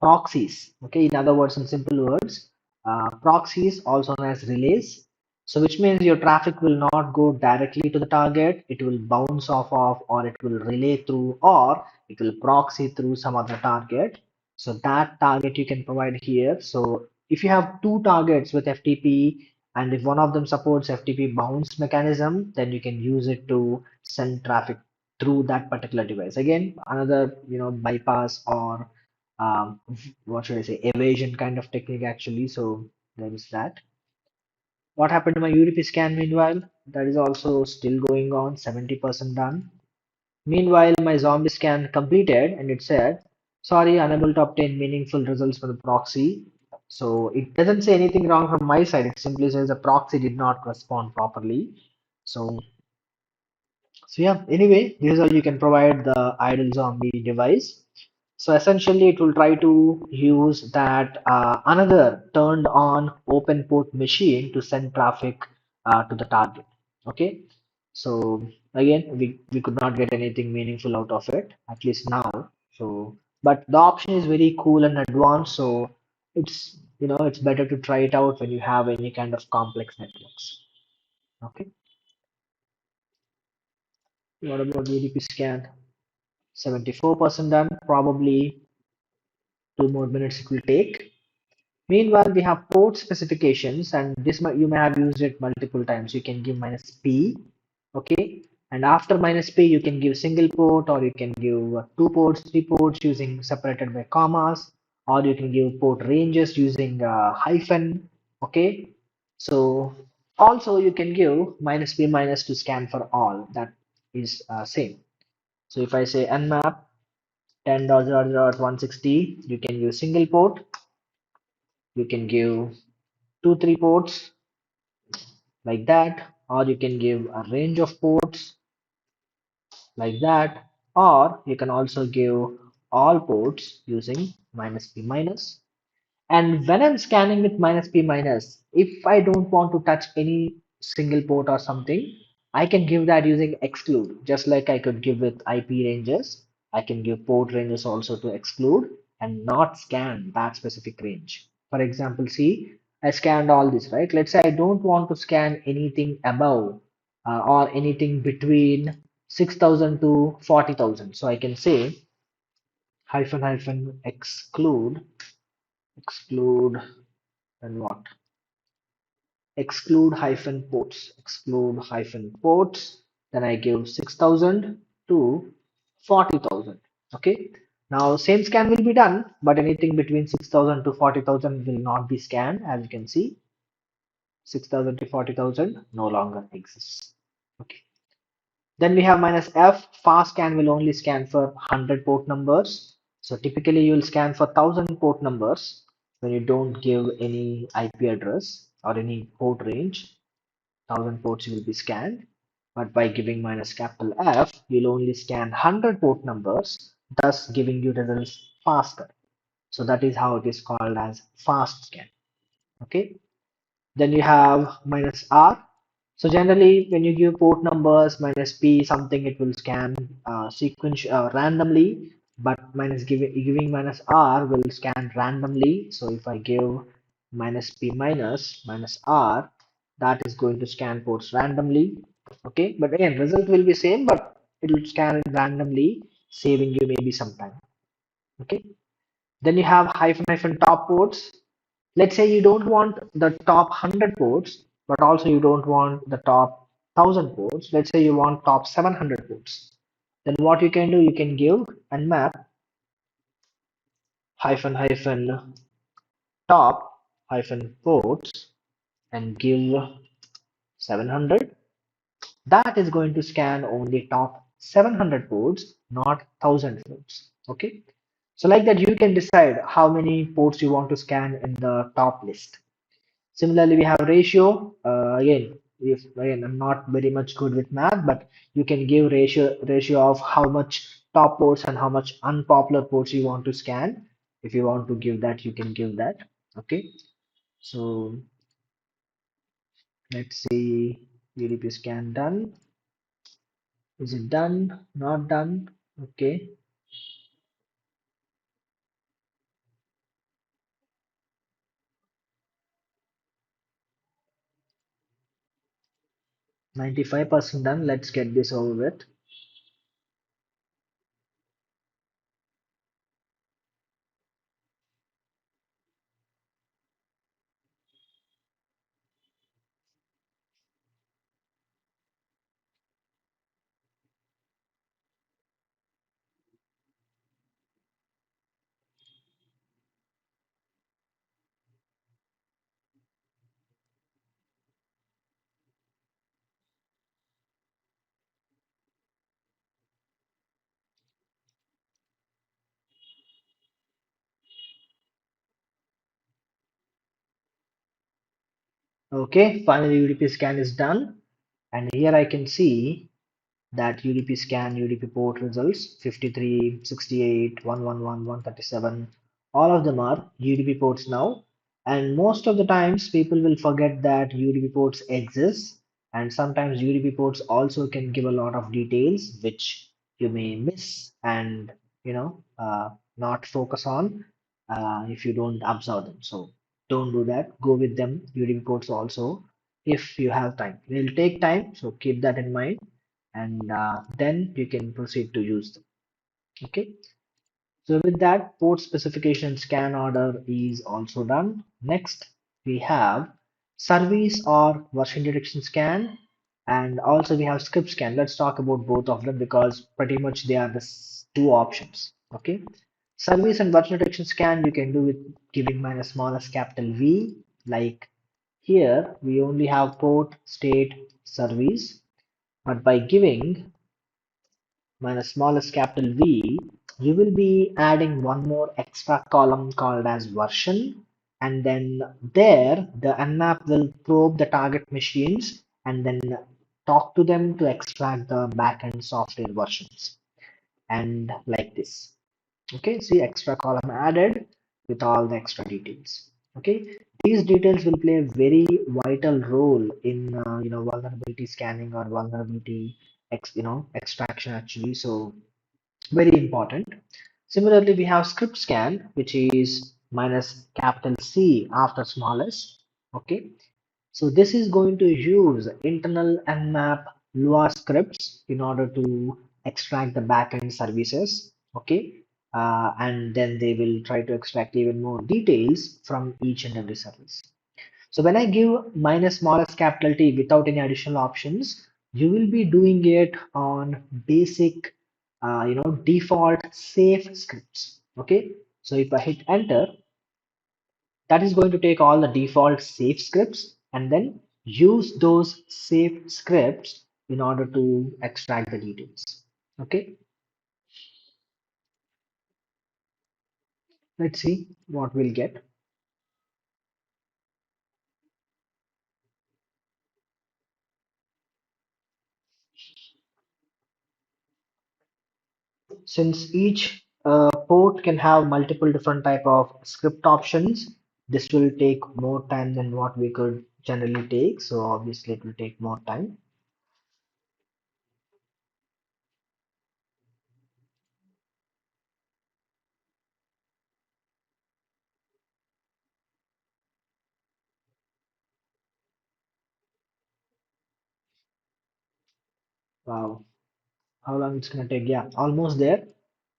proxies. Okay, in other words, in simple words, proxies also known as relays. So which means your traffic will not go directly to the target, it will bounce off or it will relay through, or it will proxy through some other target. So that target you can provide here. So if you have two targets with FTP, and if one of them supports FTP bounce mechanism, then you can use it to send traffic through that particular device. Again, another bypass or what should I say, evasion kind of technique actually. So there is that. What happened to my UDP scan meanwhile? That is also still going on, 70% done. Meanwhile, my zombie scan completed and it said, sorry, unable to obtain meaningful results from the proxy. So it doesn't say anything wrong from my side. It simply says the proxy did not respond properly. So So yeah, anyway, this is how you can provide the idle zombie device. So essentially, it will try to use that another turned on open port machine to send traffic to the target. Okay. So again, we could not get anything meaningful out of it, at least now. So, but the option is very cool and advanced. So it's better to try it out when you have any kind of complex networks. Okay. What about UDP scan? 74% done, probably 2 more minutes it will take. Meanwhile, we have port specifications, and this you may have used it multiple times. You can give minus P, okay, and after minus P, you can give single port, or you can give two ports, three ports using separated by commas, or you can give port ranges using hyphen, okay. So also you can give minus P minus to scan for all. That is same. So if I say nmap 10.0.0.160, you can use single port, you can give two three ports like that, or you can give a range of ports like that, or you can also give all ports using minus p minus. And when I'm scanning with minus P minus, if I don't want to touch any single port or something, I can give that using exclude, just like I could give with IP ranges. I can give port ranges also to exclude and not scan that specific range. For example, see, I scanned all this, right? Let's say I don't want to scan anything above or anything between 6,000 to 40,000. So I can say hyphen hyphen exclude and what? Exclude hyphen ports, then I give 6,000 to 40,000. Okay, now same scan will be done, but anything between 6,000 to 40,000 will not be scanned. As you can see, 6,000 to 40,000 no longer exists. Okay. Then we have minus F, fast scan will only scan for 100 port numbers. So typically you will scan for 1000 port numbers when you don't give any IP address or any port range. 1000 ports will be scanned, but by giving minus capital F, you'll only scan 100 port numbers, thus giving you results faster. So that is how it is called as fast scan. Okay. Then you have minus R. So generally, when you give port numbers minus P something, it will scan randomly, but giving minus R will scan randomly. So if I give minus P minus R, that is going to scan ports randomly. Okay, but again, result will be same, but it will scan randomly, saving you maybe some time. Okay. Then you have hyphen top ports. Let's say you don't want the top 100 ports, but also you don't want the top 1000 ports. Let's say you want top 700 ports. Then what you can do, you can give nmap hyphen top hyphen ports and give 700. That is going to scan only top 700 ports, not 1000 ports. Okay. So like that, you can decide how many ports you want to scan in the top list. Similarly, we have ratio. Again, I'm not very much good with math, but you can give ratio of how much top ports and how much unpopular ports you want to scan. If you want to give that, you can give that. Okay. So let's see, UDP scan done. Is it done? Not done. Okay. 95% done. Let's get this over with. Okay. Finally, UDP scan is done. And here I can see that UDP scan, UDP port results 53, 68, 111, 137. All of them are UDP ports now. And most of the times people will forget that UDP ports exist. And sometimes UDP ports also can give a lot of details which you may miss and not focus on if you don't observe them. So don't do that. Go with them. UDP ports also if you have time. It will take time. So keep that in mind and then you can proceed to use them. Okay, so with that, port specification scan order is also done. Next we have service or version detection scan, and also we have script scan. Let's talk about both of them because pretty much they are the two options. Okay, service and version detection scan you can do with giving minus smallest capital V. Like here we only have port state service, but by giving minus smallest capital V, you will be adding one more extra column called as version. And then there, the Nmap will probe the target machines and then talk to them to extract the backend software versions. And like this. Okay, see extra column added with all the extra details. Okay, these details will play a very vital role in vulnerability scanning or vulnerability extraction actually. So very important. Similarly, we have script scan, which is minus capital C after smallest. Okay, so this is going to use internal Nmap Lua scripts in order to extract the backend services. Okay, and then they will try to extract even more details from each and every service. So when I give minus smallest capital T without any additional options, you will be doing it on basic, default safe scripts. Okay. So if I hit enter, that is going to take all the default safe scripts and then use those safe scripts in order to extract the details. Okay, let's see what we'll get. Since each port can have multiple different type of script options, this will take more time than what we could generally take. So obviously it will take more time. Wow, how long it's gonna take? Yeah, almost there.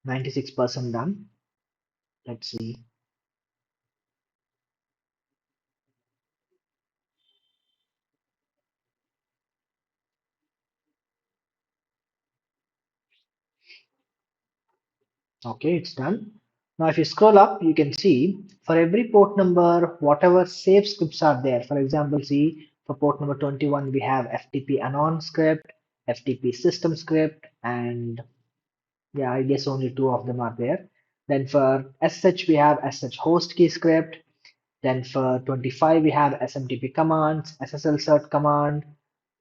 96% done. Let's see. Okay, it's done. Now, if you scroll up, you can see for every port number, whatever safe scripts are there. For example, see for port number 21, we have FTP anon script, FTP system script, and yeah, I guess only two of them are there. Then for SH, we have SH host key script. Then for 25, we have SMTP commands, SSL cert command,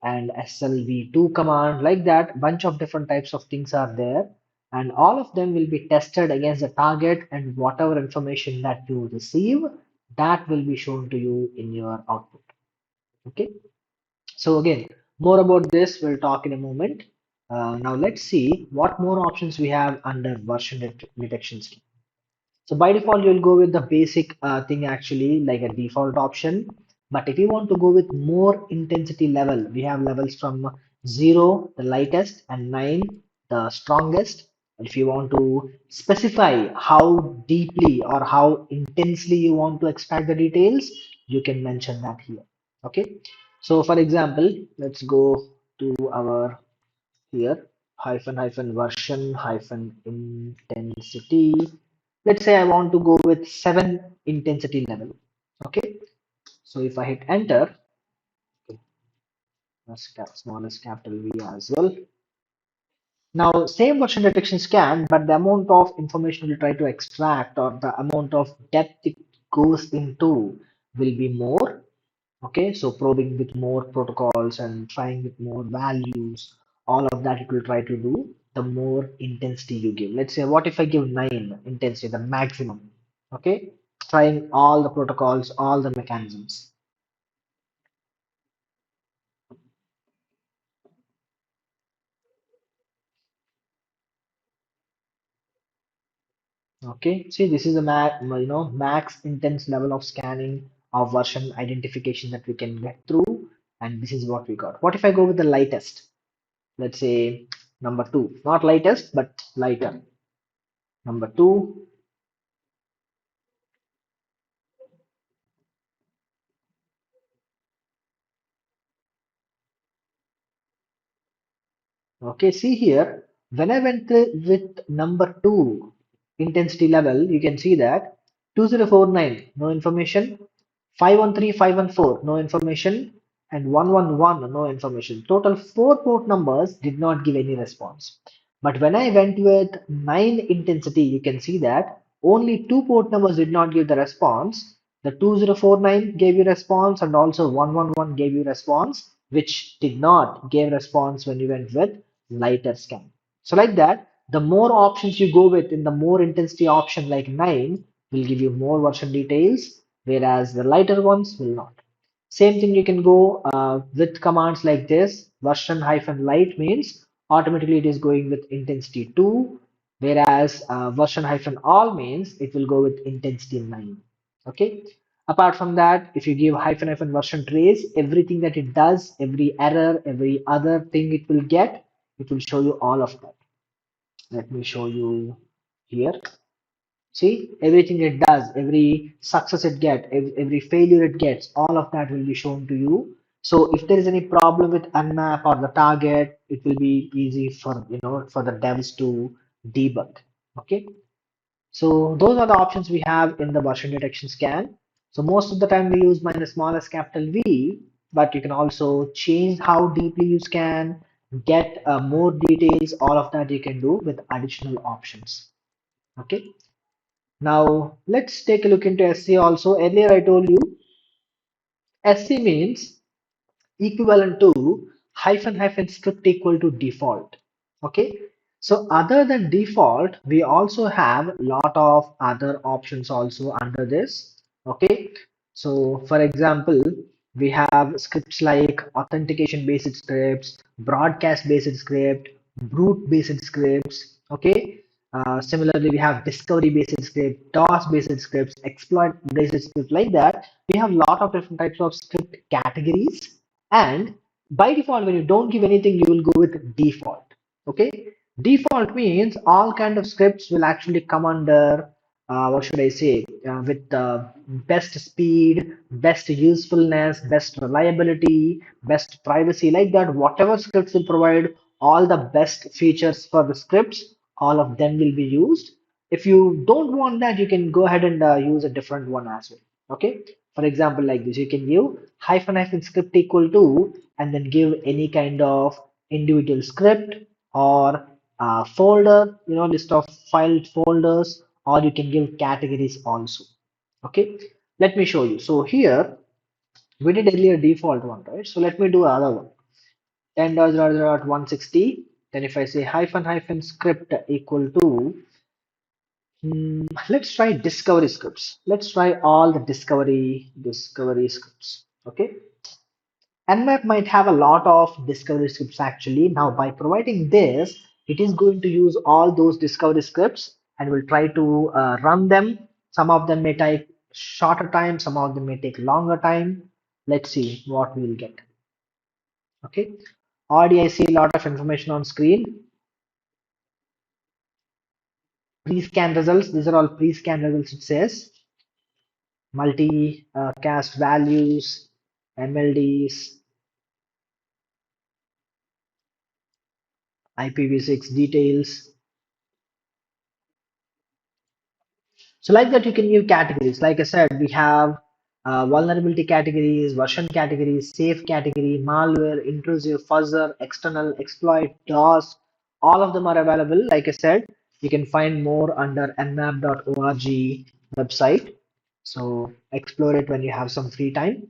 and SLV2 command. Like that, bunch of different types of things are there. And all of them will be tested against the target, and whatever information that you receive, that will be shown to you in your output. Okay. So again, more about this we'll talk in a moment. Now let's see what more options we have under version detection scheme. So by default, you'll go with the basic thing actually like a default option. But if you want to go with more intensity level, we have levels from 0, the lightest, and 9, the strongest. And if you want to specify how deeply or how intensely you want to extract the details, you can mention that here. Okay. So for example, let's go to our here hyphen version hyphen intensity. Let's say I want to go with 7 intensity level. Okay, so if I hit enter, smallest capital V as well. Now same version detection scan, but the amount of information we try to extract or the amount of depth it goes into will be more. Okay, so probing with more protocols and trying with more values, all of that it will try to do the more intensity you give. Let's say, what if I give 9 intensity, the maximum? Okay, trying all the protocols, all the mechanisms. Okay, see, this is a max intense level of scanning of version identification that we can get through, and this is what we got. What if I go with the lightest? Let's say number 2, not lightest, but lighter. Number 2. Okay, see here, when I went with number 2 intensity level, you can see that 2049, no information, 513, 514, no information, and 111, no information. Total 4 port numbers did not give any response. But when I went with 9 intensity, you can see that only 2 port numbers did not give the response. The 2049 gave you response and also 111 gave you response, which did not give response when you went with lighter scan. So like that, the more options you go with in the more intensity option like 9 will give you more version details, whereas the lighter ones will not. Same thing you can go with commands like this. Version hyphen light means automatically it is going with intensity 2, whereas version hyphen all means it will go with intensity 9. Okay. Apart from that, if you give hyphen version trace, everything that it does, every error, every other thing it will get, it will show you all of that. Let me show you here. See, everything it does, every success it gets, every failure it gets, all of that will be shown to you. So if there is any problem with Nmap or the target, it will be easy for for the devs to debug. Okay. So those are the options we have in the version detection scan. So most of the time we use minus smallest capital V, but you can also change how deeply you scan. get more details, all of that you can do with additional options. Okay. Now let's take a look into SC also. Earlier I told you SC means equivalent to hyphen hyphen script equal to default. Okay. So other than default, we also have a lot of other options also under this. Okay. So for example, we have scripts like authentication based scripts, broadcast based script, brute based scripts. Okay. Similarly, we have discovery based script, DOS based scripts, exploit based scripts, like that. We have a lot of different types of script categories, and by default, when you don't give anything, you will go with default. Okay. Default means all kind of scripts will actually come under what should I say, with best speed, best usefulness, best reliability, best privacy, like that. Whatever scripts will provide all the best features for the scripts, all of them will be used. If you don't want that, you can go ahead and use a different one as well. Okay. For example, like this, you can give hyphen hyphen script equal to, and then give any kind of individual script or folder, list of file folders, or you can give categories also. Okay, let me show you. So here we did earlier default one, right? So let me do another one. 10.160. Then if I say hyphen hyphen script equal to, let's try discovery scripts. Let's try all the discovery scripts. Okay. Nmap might have a lot of discovery scripts actually. Now, by providing this, it is going to use all those discovery scripts and will try to run them. Some of them may take shorter time, some of them may take longer time. Let's see what we will get. Okay. Already I see a lot of information on screen. Pre-scan results. These are all pre-scan results, it says. Multi-cast values, MLDs, IPv6 details. So like that, you can give categories. Like I said, we have vulnerability categories, version categories, safe category, malware, intrusive, fuzzer, external, exploit, DOS. All of them are available. Like I said, you can find more under nmap.org website. So explore it when you have some free time.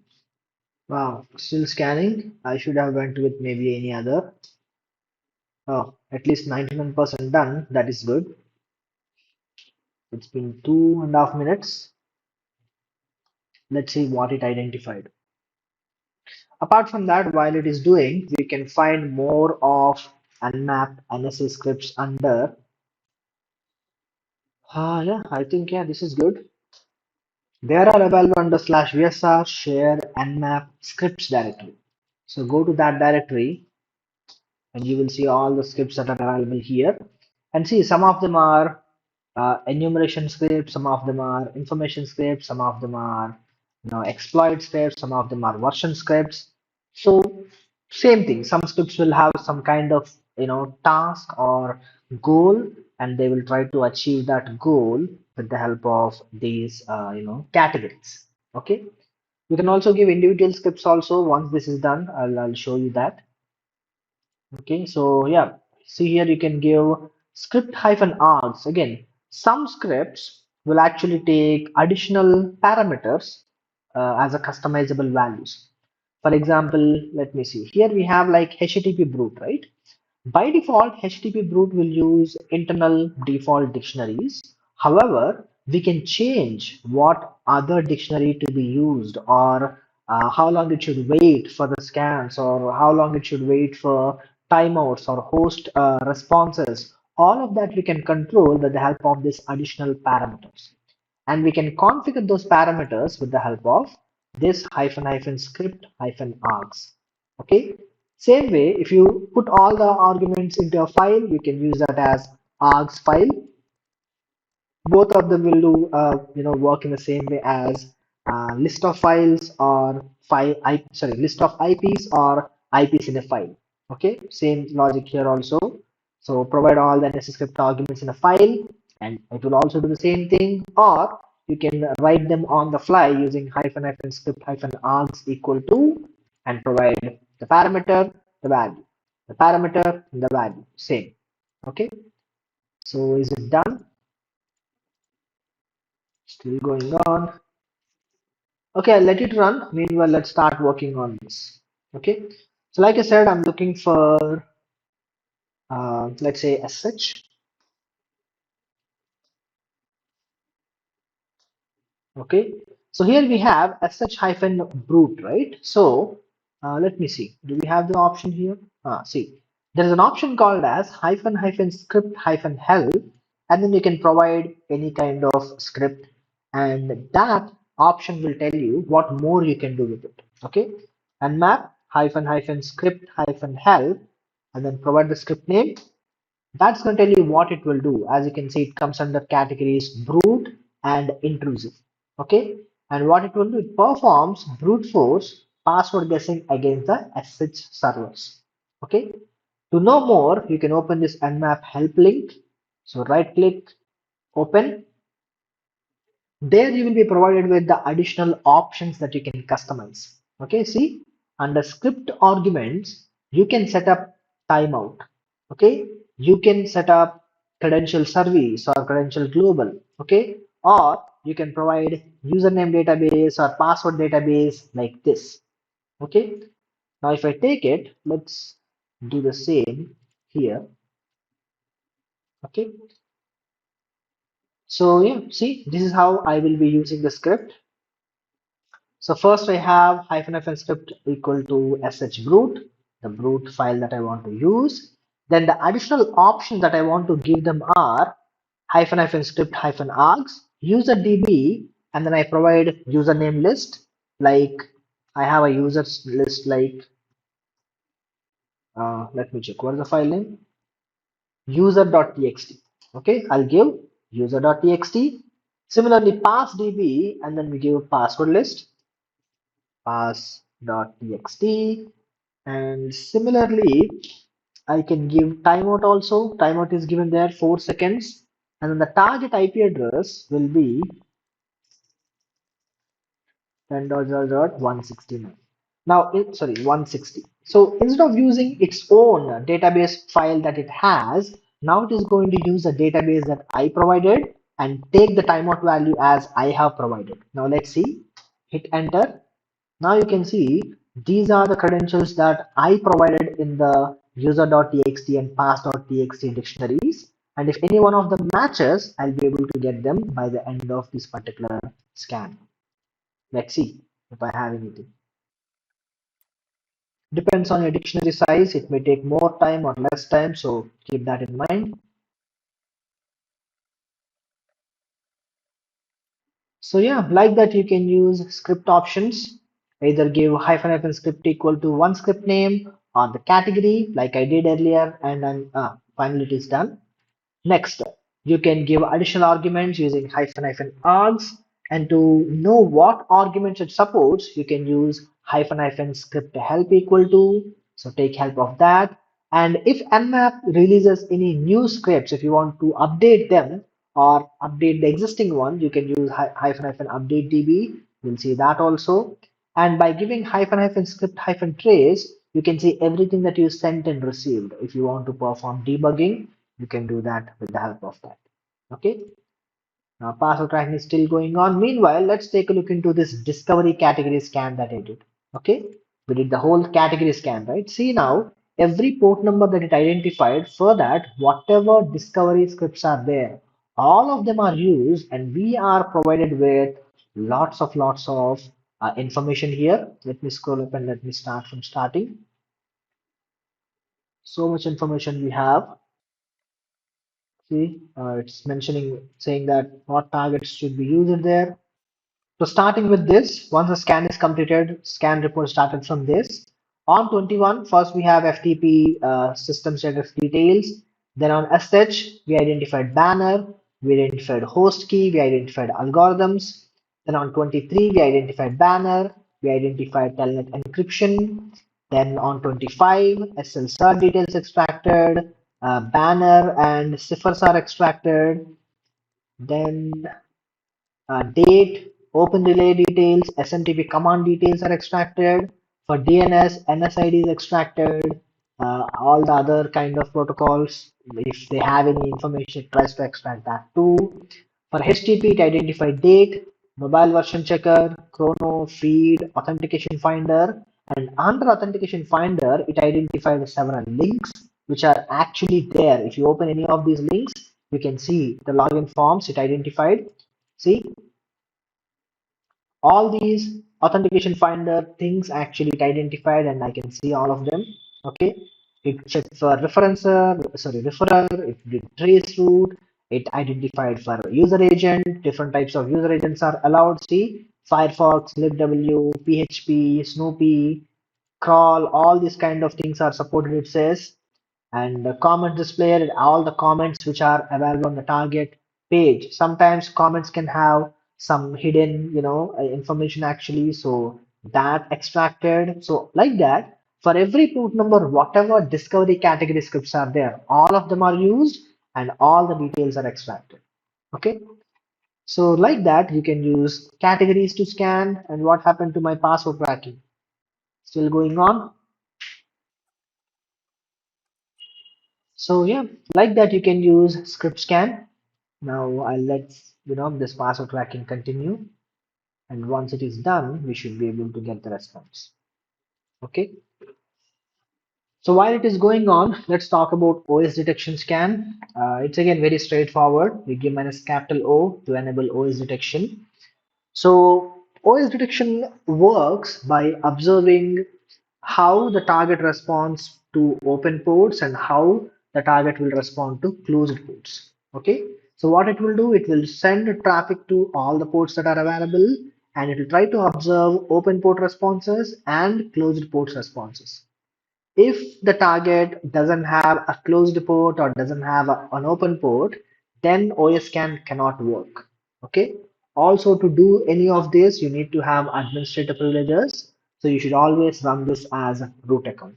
Wow, still scanning. I should have went with maybe any other. Oh, at least 99% done. That is good. It's been 2.5 minutes. Let's see what it identified. Apart from that, while it is doing, we can find more of Nmap NSA scripts under. Yeah, I think yeah, this is good. They are available under /vsr share Nmap scripts directory. So go to that directory and you will see all the scripts that are available here. And see, some of them are enumeration scripts, some of them are information scripts, some of them are exploit scripts, some of them are version scripts. So same thing, some scripts will have some kind of task or goal, and they will try to achieve that goal with the help of these categories. Okay, you can also give individual scripts also. Once this is done, I'll show you that. Okay, so yeah, see here you can give script hyphen args. Again, some scripts will actually take additional parameters as a customizable values. For example, let me see. Here we have like HTTP brute, right? By default, HTTP brute will use internal default dictionaries. However, we can change what other dictionary to be used, or how long it should wait for the scans, or how long it should wait for timeouts or host responses. All of that we can control with the help of these additional parameters. And we can configure those parameters with the help of this hyphen hyphen script hyphen args. Okay. Same way, if you put all the arguments into a file, you can use that as args file. Both of them will do work in the same way as list of files or list of IPs or IPs in a file. Okay, same logic here also. So provide all the necessary script arguments in a file, and it will also do the same thing. Or you can write them on the fly using hyphen hyphen script hyphen args equal to, and provide the parameter, the value. the parameter, and the value, same. Okay, so is it done? Still going on. Okay, I'll let it run. Meanwhile, let's start working on this. Okay, so like I said, I'm looking for, let's say SH. Okay, so here we have sh hyphen brute, right? So let me see, do we have the option here? See, there is an option called as hyphen hyphen script hyphen help, and then you can provide any kind of script, and that option will tell you what more you can do with it. Okay, and map hyphen hyphen script hyphen help, and then provide the script name. That's going to tell you what it will do. As you can see, it comes under categories brute and intrusive. Okay. And what it will do, it performs brute force password guessing against the SH servers. Okay. To know more, you can open this Nmap help link. So right click, open. There you will be provided with the additional options that you can customize. Okay, see, under script arguments, you can set up timeout. Okay, you can set up credential service or credential global. Okay, or you can provide username database or password database like this. Okay, now if I take it, let's do the same here. Okay, so yeah, see, this is how I will be using the script. So first I have hyphen hyphen script equal to sh brute, the brute file that I want to use. Then the additional options that I want to give them are hyphen hyphen script hyphen args, user db, and then I provide username list. Like I have a users list like, let me check what is the file name, user.txt. Okay, I'll give user.txt. Similarly, pass db, and then we give password list pass.txt, and similarly I can give timeout also. Timeout is given there 4 seconds, and then the target IP address will be 10.0.169. Now, sorry, 160. So instead of using its own database file that it has, now it is going to use a database that I provided and take the timeout value as I have provided. Now let's see, hit enter. Now you can see these are the credentials that I provided in the user.txt and pass.txt dictionaries. And if any one of them matches, I'll be able to get them by the end of this particular scan. Let's see if I have anything. Depends on your dictionary size. It may take more time or less time. So keep that in mind. So yeah, like that you can use script options. Either give hyphen hyphen script equal to one script name or the category like I did earlier, and then finally it is done. Next, you can give additional arguments using hyphen hyphen args, and to know what arguments it supports, you can use hyphen hyphen script help equal to. So take help of that. And if Nmap releases any new scripts, if you want to update them or update the existing one, you can use hyphen hyphen update db. You'll see that also. And by giving hyphen hyphen script hyphen trace, you can see everything that you sent and received. If you want to perform debugging, you can do that with the help of that. Okay, now password tracking is still going on. Meanwhile, let's take a look into this discovery category scan that I did. Okay, we did the whole category scan, right? See now, every port number that it identified, for that whatever discovery scripts are there, all of them are used, and we are provided with lots of information here. Let me scroll up and let me start from starting. So much information we have. See, it's mentioning, saying that what targets should be used there. So starting with this, once the scan is completed, scan report started from this. On 21, first we have FTP system status details. Then on SH, we identified banner, we identified host key, we identified algorithms. Then on 23, we identified banner, we identified telnet encryption. Then on 25, SLSR details extracted, banner and ciphers are extracted. Then date, open relay details, SMTP command details are extracted. For DNS, NSID is extracted. all the other kind of protocols, if they have any information, it tries to extract that too. For HTTP, it identified date, mobile version checker, chrono, feed, authentication finder, and under authentication finder, it identified several links which are actually there. If you open any of these links, you can see the login forms it identified. See, all these authentication finder things actually it identified, and I can see all of them. Okay, it checked for referrer, it did trace route, it identified for user agent, different types of user agents are allowed. See, Firefox, libw, php, snoopy, crawl, all these kind of things are supported, it says. And the comment display, all the comments which are available on the target page. Sometimes comments can have some hidden, information actually, so that extracted. So like that, for every port number, whatever discovery category scripts are there, all of them are used and all the details are extracted. Okay, so like that you can use categories to scan. And what happened to my password tracking? Still going on. So yeah, like that you can use script scan. Now I'll let this password tracking continue, and once it is done, we should be able to get the response. Okay. So while it is going on, let's talk about OS detection scan. It's again very straightforward. We give minus capital O to enable OS detection. So OS detection works by observing how the target responds to open ports and how the target will respond to closed ports. Okay, so what it will do, it will send traffic to all the ports that are available, and it will try to observe open port responses and closed ports responses. If the target doesn't have a closed port or doesn't have an open port, then OS scan cannot work. Okay. Also, to do any of this, you need to have administrator privileges. So you should always run this as a root account.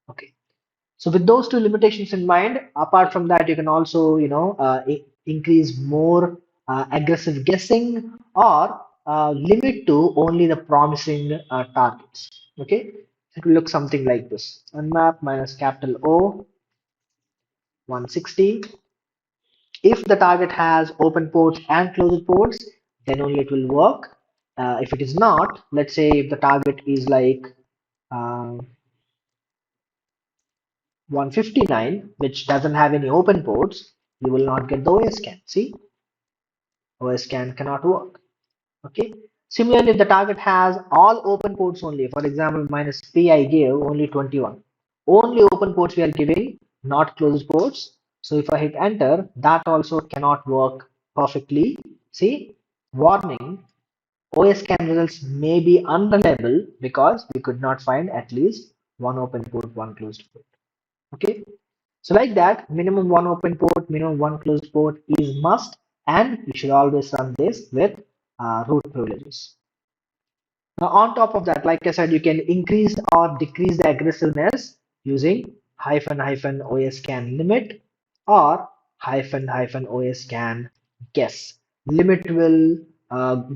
Okay. So with those two limitations in mind, apart from that, you can also, increase more aggressive guessing, or limit to only the promising targets. Okay, it will look something like this: Nmap minus capital O 160. If the target has open ports and closed ports, then only it will work. If it is not, let's say if the target is like uh, 159, which doesn't have any open ports, you will not get the OS scan. See, OS scan cannot work. Okay. Similarly, if the target has all open ports only, for example, minus P I gave only 21. Only open ports we are giving, not closed ports. So if I hit enter, that also cannot work perfectly. See, warning, OS scan results may be unreliable because we could not find at least one open port, one closed port. Okay. So like that, minimum one open port, minimum one closed port is must, and you should always run this with root privileges. Now on top of that, like I said, you can increase or decrease the aggressiveness using hyphen hyphen OS scan limit or hyphen hyphen OS scan guess. Limit will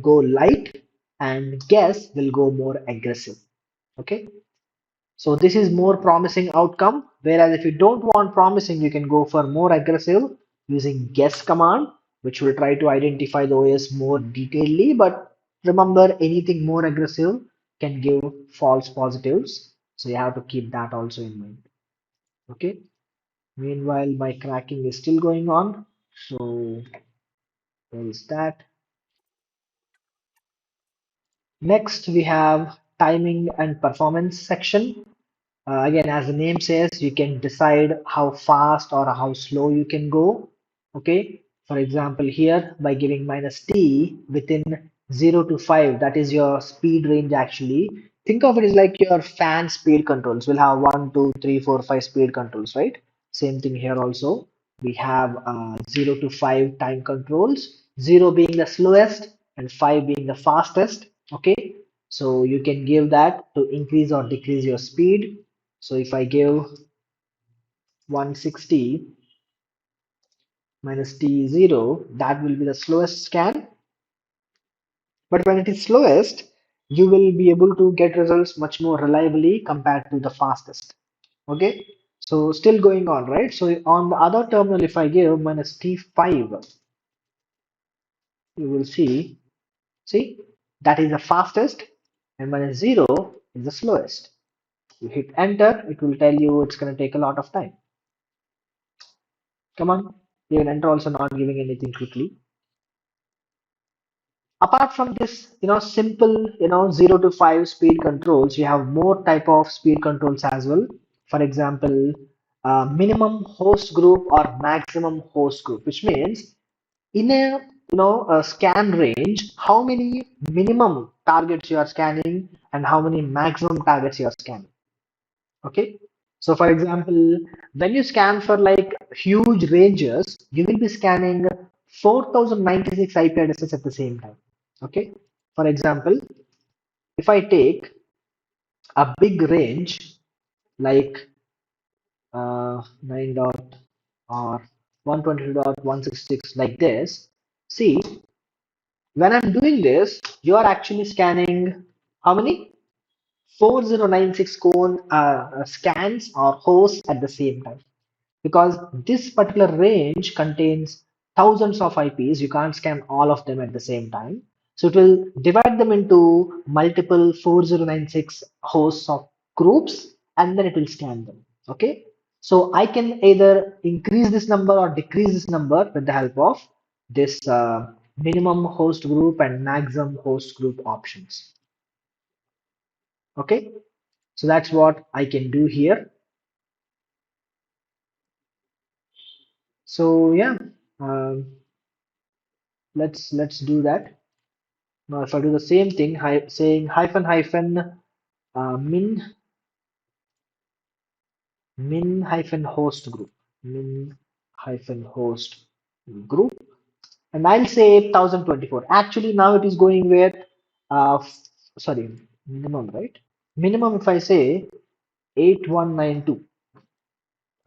go light and guess will go more aggressive. Okay. So this is more promising outcome, whereas if you don't want promising, you can go for more aggressive using guess command, which will try to identify the OS more detailedly. But remember, anything more aggressive can give false positives. So you have to keep that also in mind. Okay. Meanwhile, my cracking is still going on. So there is that. Next, we have timing and performance section. Again, as the name says, you can decide how fast or how slow you can go. Okay. For example, here by giving minus t within 0 to 5, that is your speed range actually. Think of it as like your fan speed controls. We'll have 1, 2, 3, 4, 5 speed controls, right? Same thing here also. We have 0 to 5 time controls, 0 being the slowest and 5 being the fastest. Okay. So you can give that to increase or decrease your speed. So if I give 160 minus t0, that will be the slowest scan. But when it is slowest, you will be able to get results much more reliably compared to the fastest. Okay. So still going on, right? So on the other terminal, if I give minus T5, you will see, that is the fastest and minus 0 is the slowest. You hit enter, it will tell you it's going to take a lot of time. Come on, even enter also not giving anything quickly. Apart from this, simple, 0 to 5 speed controls, you have more type of speed controls as well. For example, minimum host group or maximum host group, which means in a scan range, how many minimum targets you are scanning and how many maximum targets you are scanning. Okay. So for example, when you scan for like huge ranges, you will be scanning 4096 IP addresses at the same time. Okay. For example, if I take a big range like 9 dot or 122.166 like this, see, when I'm doing this, you are actually scanning how many? 4096 cone scans or hosts at the same time. Because this particular range contains thousands of IPs, you can't scan all of them at the same time. So it will divide them into multiple 4096 hosts of groups and then it will scan them. Okay. So I can either increase this number or decrease this number with the help of this minimum host group and maximum host group options. Okay. So that's what I can do here. So yeah, um, let's do that. Now if I do the same thing, saying hyphen hyphen min hyphen host group, min hyphen host group, and I'll say 1024. Actually, now it is going with sorry, minimum, right? Minimum, if I say 8192,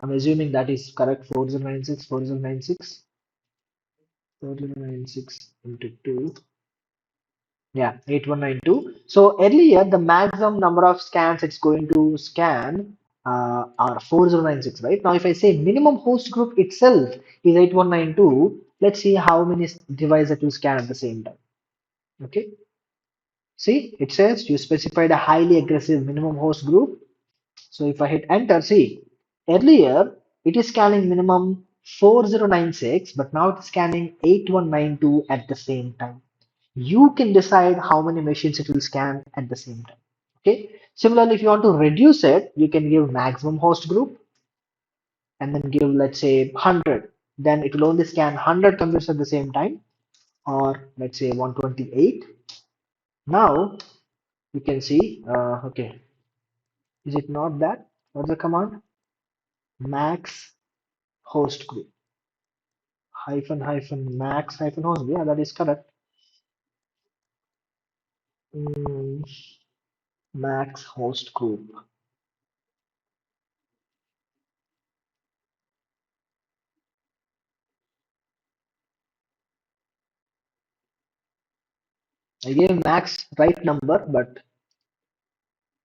I'm assuming that is correct. 4096, 4096, 4096 into 2. Yeah, 8192. So earlier, the maximum number of scans it's going to scan are 4096, right? Now, if I say minimum host group itself is 8192, let's see how many devices it will scan at the same time. Okay. See, it says you specified a highly aggressive minimum host group. So if I hit enter, see, earlier it is scanning minimum 4096, but now it's scanning 8192 at the same time. You can decide how many machines it will scan at the same time. Okay. Similarly, if you want to reduce it, you can give maximum host group and then give, let's say, 100. Then it will only scan 100 computers at the same time, or let's say 128. Now you can see, okay, is it not that? What's the command? Max host group hyphen hyphen max hyphen host. Yeah, that is correct. Mm, max host group. I gave max right number, but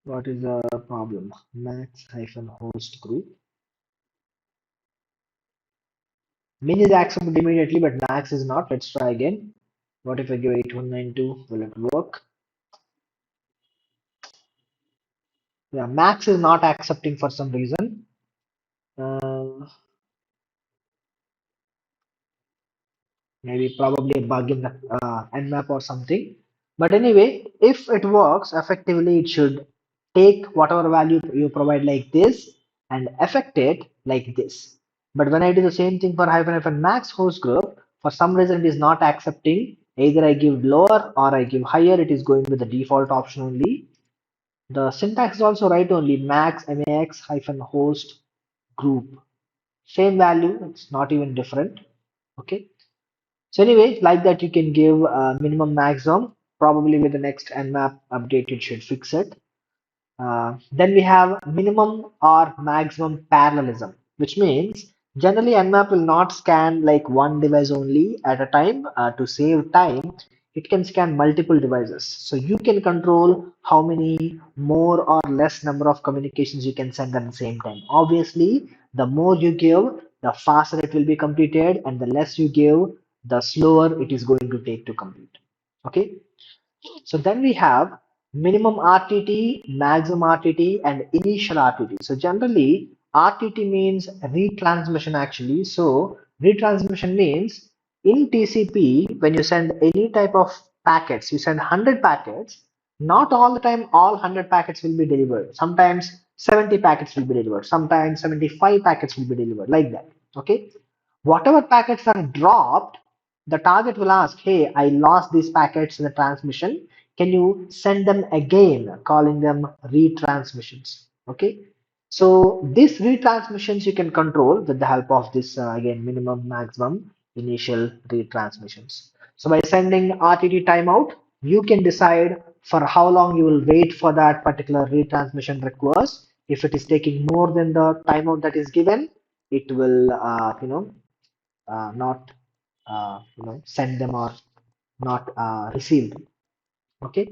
what is the problem? Max hyphen host group. Min is accepted immediately, but max is not. Let's try again. What if I give 8192? Will it work? Yeah, max is not accepting for some reason. Maybe probably a bug in the Nmap or something. But anyway, if it works effectively, it should take whatever value you provide like this and affect it like this. But when I do the same thing for hyphen hyphen max host group, for some reason it is not accepting. Either I give lower or I give higher, it is going with the default option only. The syntax is also right only, max max hyphen host group. Same value, it's not even different. Okay. So anyway, like that you can give minimum maximum. Probably with the next Nmap update, it should fix it. Then we have minimum or maximum parallelism, which means generally Nmap will not scan like one device only at a time to save time. it can scan multiple devices. So you can control how many more or less number of communications you can send at the same time. Obviously, the more you give, the faster it will be completed, and the less you give, the slower it is going to take to complete. Okay. So then we have minimum RTT, maximum RTT, and initial RTT. So generally, RTT means retransmission actually. So retransmission means in TCP, when you send any type of packets, you send 100 packets, not all the time all 100 packets will be delivered. Sometimes 70 packets will be delivered. Sometimes 75 packets will be delivered, like that. Okay. Whatever packets are dropped, the target will ask, hey, I lost these packets in the transmission. Can you send them again, calling them retransmissions? Okay. So these retransmissions you can control with the help of this, again, minimum, maximum, initial retransmissions. So by sending RTT timeout, you can decide for how long you will wait for that particular retransmission request. If it is taking more than the timeout that is given, it will, not send them or not receive them. Okay.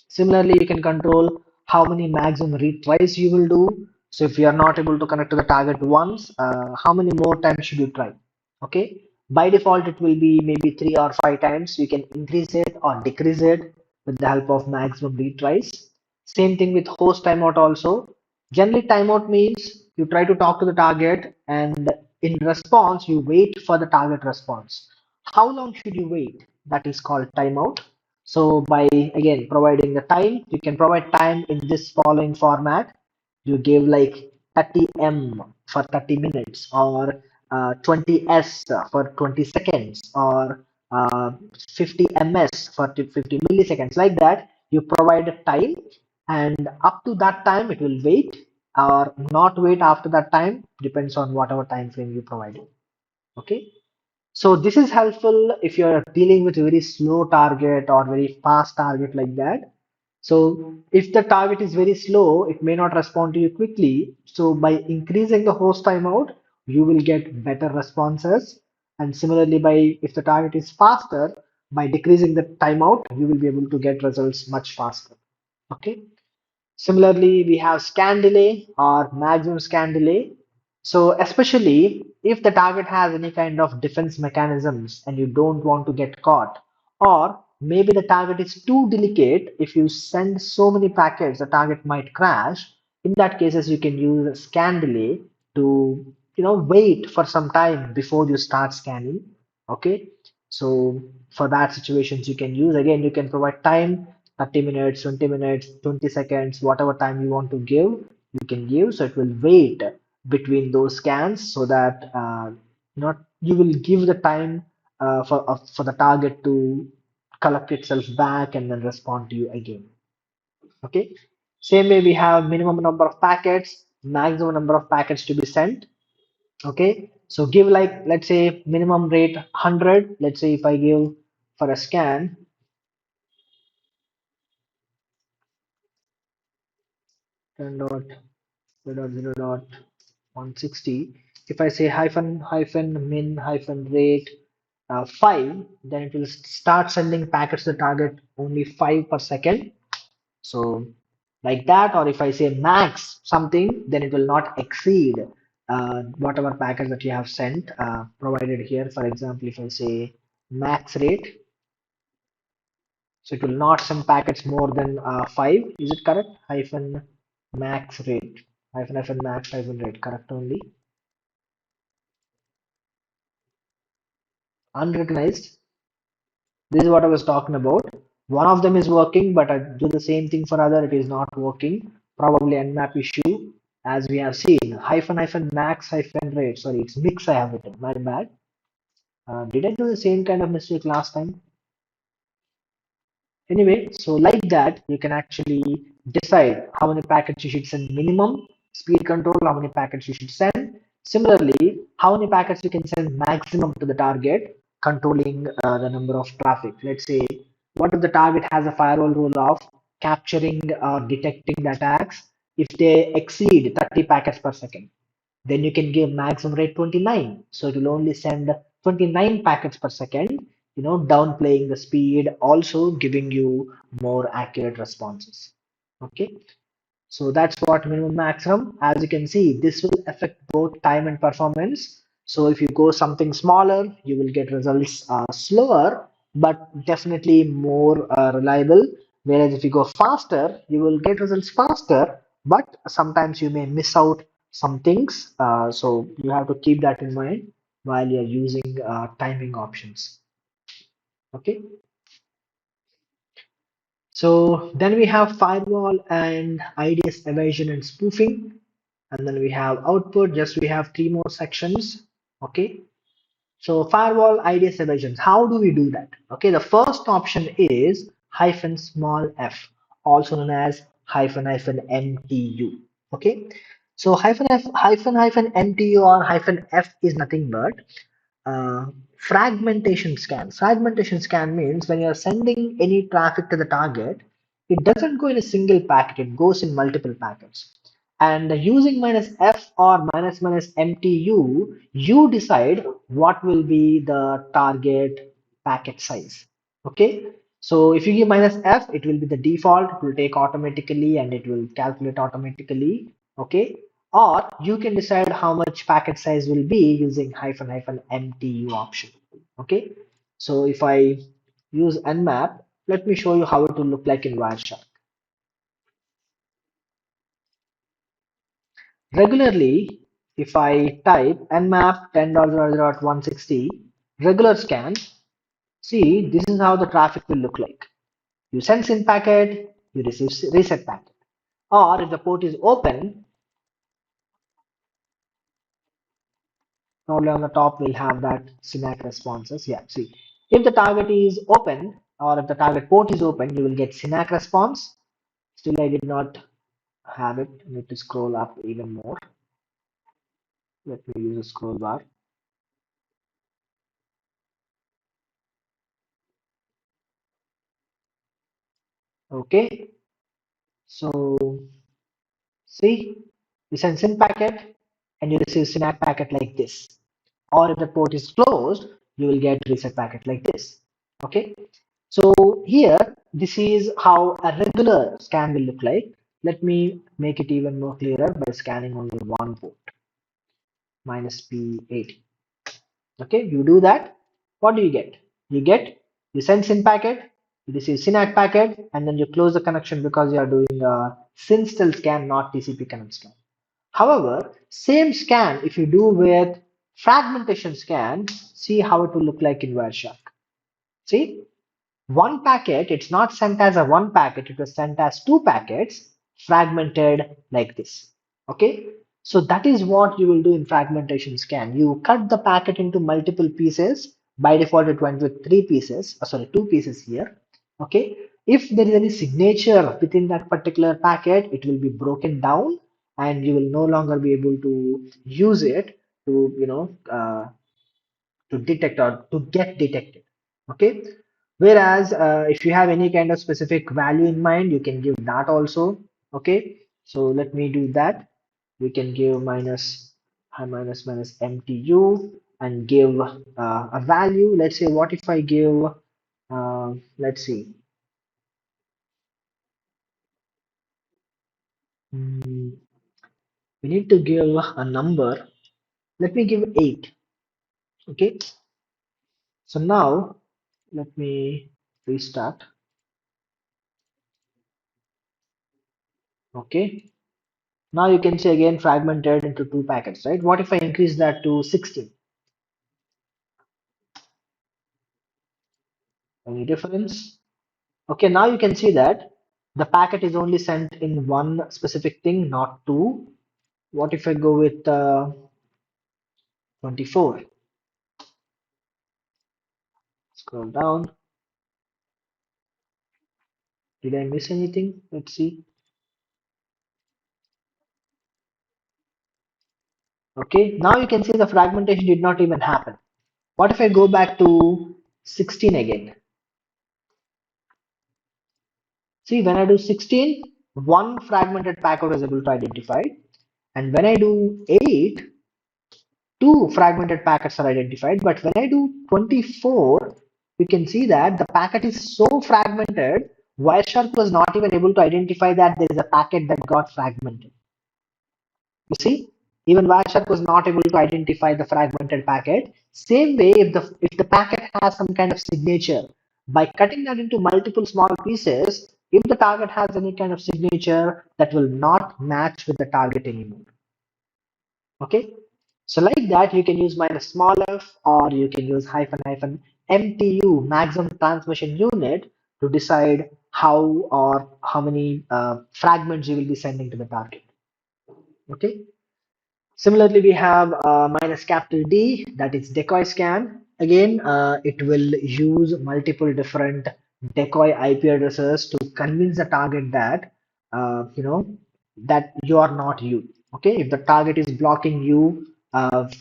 Similarly, you can control how many maximum retries you will do. So if you are not able to connect to the target once, how many more times should you try? Okay. By default, it will be maybe 3 or 5 times. You can increase it or decrease it with the help of maximum retries. Same thing with host timeout also. Generally, timeout means you try to talk to the target and in response, you wait for the target response. How long should you wait? That is called timeout. So by again providing the time, you can provide time in this following format. You give like 30 M for 30 minutes or 20 S for 20 seconds or 50 ms for 50 milliseconds, like that. You provide a time, and up to that time it will wait or not wait after that time, depends on whatever time frame you provide. Okay. So this is helpful if you're dealing with a very slow target or very fast target, like that. So if the target is very slow, it may not respond to you quickly. So by increasing the host timeout, you will get better responses. And similarly, by if the target is faster, by decreasing the timeout, you will be able to get results much faster. Okay. Similarly, we have scan delay or maximum scan delay. So especially if the target has any kind of defense mechanisms and you don't want to get caught, or maybe the target is too delicate, if you send so many packets, the target might crash. In that cases, you can use a scan delay to wait for some time before you start scanning. Okay, so for that situations you can use, again, you can provide time, 30 minutes, 20 minutes, 20 seconds, whatever time you want to give, you can give. So it will wait between those scans so that not you will give the time for the target to collect itself back and then respond to you again. Okay. Same way we have minimum number of packets, maximum number of packets to be sent. Okay. So give like, let's say minimum rate 100. Let's say if I give for a scan 10.0.160. If I say hyphen hyphen min hyphen rate 5, then it will start sending packets to the target only 5 per second. So like that, or if I say max something, then it will not exceed whatever packets that you have sent provided here. For example, if I say max rate, so it will not send packets more than 5. Is it correct? Hyphen max rate. Hyphen max hyphen rate. Correct only. Unrecognized. This is what I was talking about. One of them is working, but I do the same thing for other. It is not working. Probably Nmap issue, as we have seen. Hyphen max hyphen rate. Sorry, it's mix I have written. My bad. Did I do the same kind of mistake last time? Anyway, so like that, you can actually decide how many packets you should send minimum, speed control, how many packets you should send. Similarly, how many packets you can send maximum to the target, controlling the number of traffic. Let's say, what if the target has a firewall rule of capturing or detecting the attacks if they exceed 30 packets per second? Then you can give maximum rate 29. So it will only send 29 packets per second. downplaying the speed, also giving you more accurate responses. Okay, so that's what minimum maximum. As you can see, this will affect both time and performance. So if you go something smaller, you will get results slower, but definitely more reliable. Whereas if you go faster, you will get results faster, but sometimes you may miss out some things. So you have to keep that in mind while you're using timing options. Okay. So then we have firewall and IDS evasion and spoofing. And then we have output, just we have three more sections. Okay. So firewall IDS evasions, how do we do that? Okay. The first option is hyphen small f, also known as hyphen hyphen MTU. Okay. So hyphen MTU or hyphen F is nothing but uh, fragmentation scan. Fragmentation scan means when you're sending any traffic to the target, it doesn't go in a single packet, it goes in multiple packets. And using minus F or minus MTU, you decide what will be the target packet size. Okay. So if you give minus F, it will be the default, it will take automatically and it will calculate automatically. Okay, or you can decide how much packet size will be using hyphen hyphen MTU option. Okay, so if I use Nmap, let me show you how it will look like in Wireshark. Regularly, if I type Nmap 10.0.160 regular scan, see this is how the traffic will look like. You send SYN packet, you receive reset packet. Or if the port is open, probably on the top we'll have that SYNAC responses. Yeah, see, if the target is open or if the target port is open, you will get SYNAC response. Still, I did not have it. I need to scroll up even more. Let me use a scroll bar. Okay, so see, you send SYN packet and you receive SYNAC packet like this. Or if the port is closed, you will get reset packet like this. Okay, so here, this is how a regular scan will look like. Let me make it even more clearer by scanning only one port, minus P80. Okay, you do that. What do you get? You get, you send SYN packet, you receive SYNAC packet, and then you close the connection because you are doing a SYN still scan, not TCP connect scan. However, same scan, if you do with fragmentation scan, see how it will look like in Wireshark. See, one packet, it's not sent as a one packet, it was sent as two packets fragmented like this. Okay, so that is what you will do in fragmentation scan. You cut the packet into multiple pieces. By default it went with three pieces, sorry, two pieces here. Okay, if there is any signature within that particular packet, it will be broken down and you will no longer be able to use it to to detect or to get detected. Okay, whereas if you have any kind of specific value in mind, you can give that also. Okay, so let me do that. We can give minus MTU and give a value. Let's say, what if I give let's see, hmm, we need to give a number. Let me give 8. Okay, so now let me restart. Okay, now you can see again fragmented into two packets, right? What if I increase that to 16? Any difference? Okay, now you can see that the packet is only sent in one specific thing, not two. What if I go with 24? Scroll down. Did I miss anything? Let's see. Okay, now you can see the fragmentation did not even happen. What if I go back to 16 again? See, when I do 16, one fragmented packet was able to identify. And when I do 8, two fragmented packets are identified. But when I do 24, we can see that the packet is so fragmented, Wireshark was not even able to identify that there is a packet that got fragmented. You see, even Wireshark was not able to identify the fragmented packet. Same way, if the packet has some kind of signature, by cutting that into multiple small pieces, if the target has any kind of signature, that will not match with the target anymore. Okay, so like that, you can use minus small f, or you can use hyphen hyphen MTU, maximum transmission unit, to decide how or how many fragments you will be sending to the target. Okay. Similarly, we have minus capital D, that is decoy scan. Again, it will use multiple different decoy IP addresses to convince the target that that you are not you. Okay, if the target is blocking you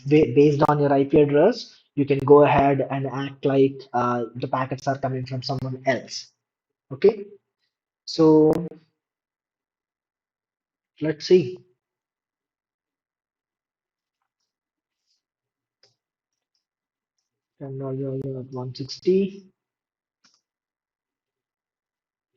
based on your IP address, you can go ahead and act like the packets are coming from someone else. Okay, so let's see. 160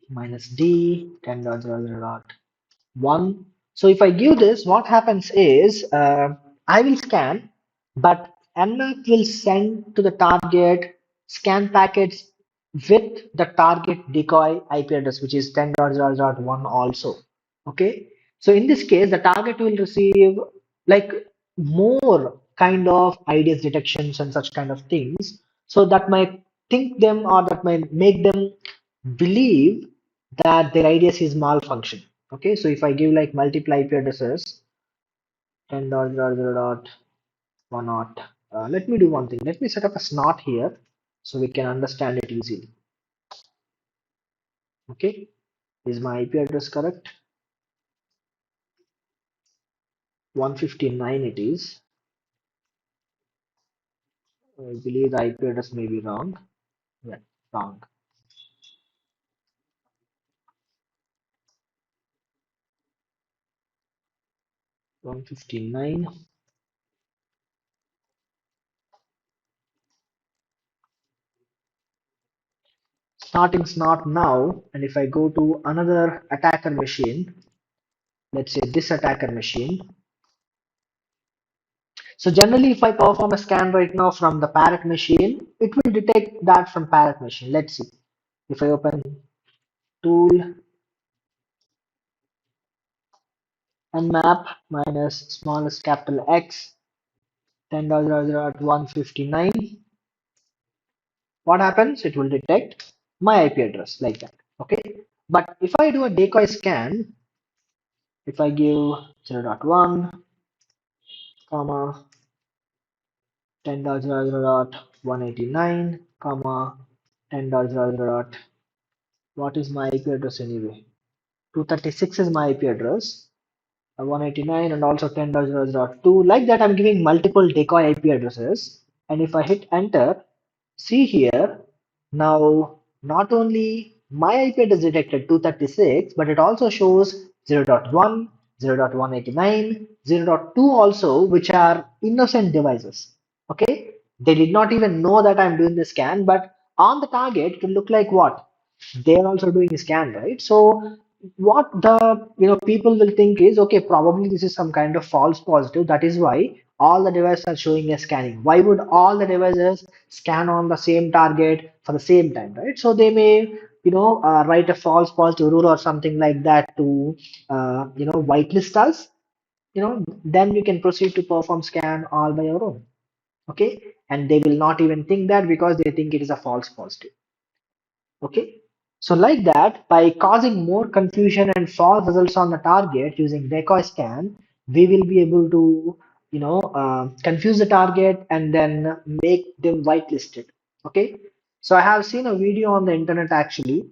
minus D 10.0.1. So if I give this, what happens is I will scan, but Nmap will send to the target scan packets with the target decoy IP address, which is 10.0.1 also. Okay. So in this case, the target will receive like more kind of IDS detections and such kind of things. So that might think them, or that might make them believe that their IDS is malfunction. Okay, so if I give like multiple IP addresses, 10.0.0.1 naught, let me do one thing. Let me set up a snot here so we can understand it easily. Okay, is my IP address correct? 159 it is. I believe the IP address may be wrong. Yeah, wrong. 159. Starting snot now, and if I go to another attacker machine, let's say this attacker machine. So generally, if I perform a scan right now from the parrot machine, it will detect that from parrot machine. Let's see. If I open tool and map minus smallest capital X 10.0.159, what happens? It will detect my IP address like that. Okay. But if I do a decoy scan, if I give 0.1, comma 10.0.189, comma 10.0. What is my IP address anyway? 236 is my IP address, 189 and also 10.0.2. Like that, I'm giving multiple decoy IP addresses. And if I hit enter, see here, now not only my IP address detected 236, but it also shows 0.1, 0.189, 0.2 also, which are innocent devices. Okay, they did not even know that I'm doing the scan, but on the target, it will look like what? They're also doing a scan, right? So what the people will think is, okay, probably this is some kind of false positive. That is why all the devices are showing a scanning. Why would all the devices scan on the same target for the same time, right? So they may write a false positive rule or something like that to whitelist us. Then you can proceed to perform scan all by your own. Okay, and they will not even think that because they think it is a false positive. Okay, so like that, by causing more confusion and false results on the target using decoy scan, we will be able to, confuse the target and then make them whitelisted. Okay, so I have seen a video on the internet actually.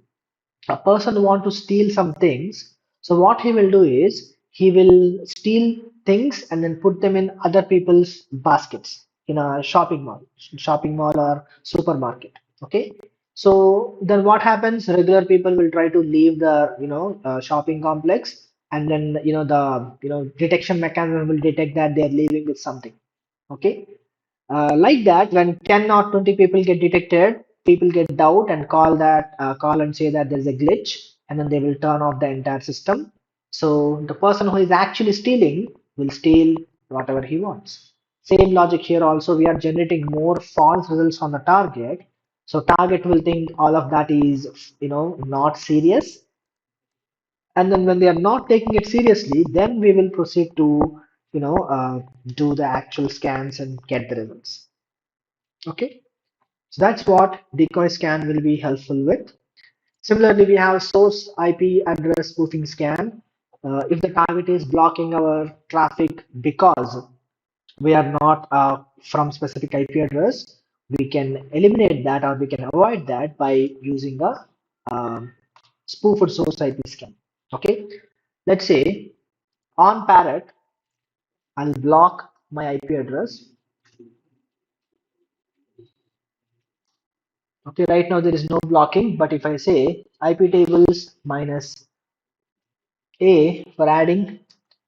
A person want to steal some things. So what he will do is he will steal things and then put them in other people's baskets in a shopping mall or supermarket. Okay. So then what happens? Regular people will try to leave the shopping complex, and then the detection mechanism will detect that they are leaving with something. Okay. Like that, when 10 or 20 people get detected, people get doubt and call and say that there's a glitch, and then they will turn off the entire system. So the person who is actually stealing will steal whatever he wants. Same logic here also, we are generating more false results on the target. So target will think all of that is, not serious. And then when they are not taking it seriously, then we will proceed to, do the actual scans and get the results. Okay. So that's what decoy scan will be helpful with. Similarly, we have source IP address spoofing scan. If the target is blocking our traffic because we are not from specific IP address, we can eliminate that or we can avoid that by using a spoofed source IP scan. Okay, let's say on Parrot, I'll block my IP address. Okay, right now there is no blocking, but if I say IP tables minus A for adding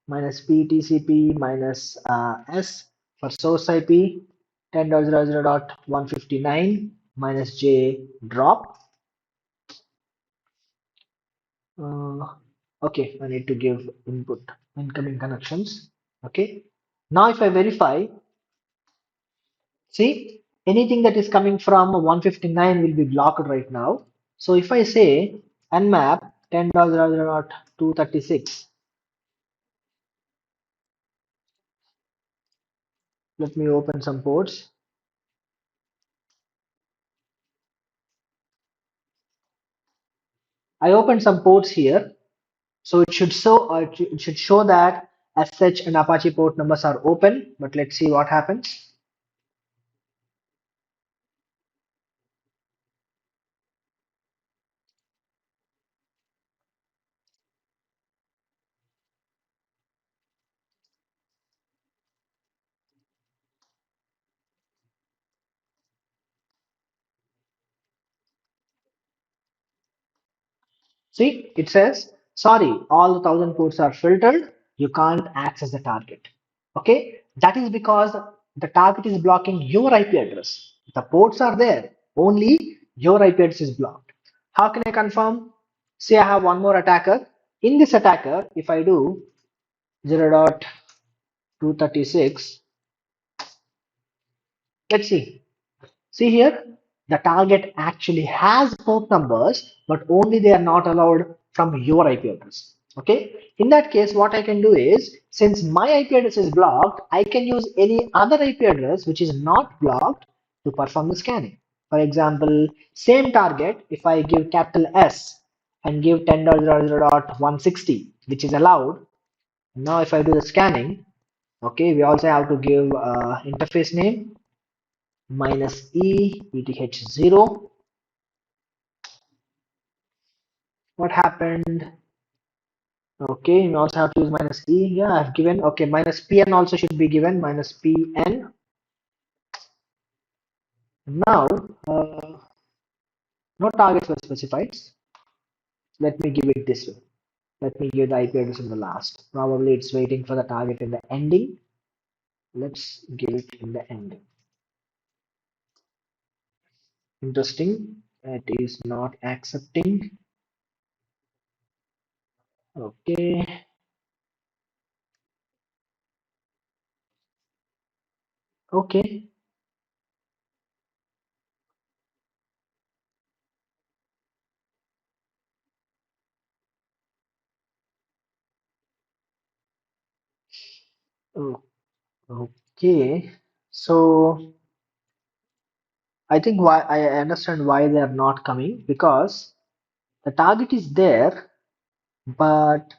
minus P TCP minus S for source IP 10.0.0.159 minus J drop. Okay, I need to give input incoming connections. Okay, now if I verify, see anything that is coming from 159 will be blocked right now. So if I say nmap 10.0.0.236, let me open some ports. I opened some ports here. So it should show that SH and Apache port numbers are open, but let's see what happens. See, it says, sorry, all the 1,000 ports are filtered. You can't access the target. Okay, that is because the target is blocking your IP address. The ports are there, only your IP address is blocked. How can I confirm? Say I have one more attacker. In this attacker, if I do 0.236, let's see. See here, the target actually has port numbers, but only they are not allowed from your IP address. Okay. In that case, what I can do is, since my IP address is blocked, I can use any other IP address which is not blocked to perform the scanning. For example, same target, if I give capital S and give 10.0.160, which is allowed. Now, if I do the scanning, okay, we also have to give interface name minus eth0. What happened? Okay, you also have to use minus e. Yeah, I've given. Okay, minus pn also should be given, minus pn. Now, no targets were specified. Let me give it this way. Let me give the IP address in the last. Probably it's waiting for the target in the ending. Let's give it in the ending. Interesting. It is not accepting. Okay. Okay. Oh, okay. So I think why I understand why they are not coming, because the target is there, but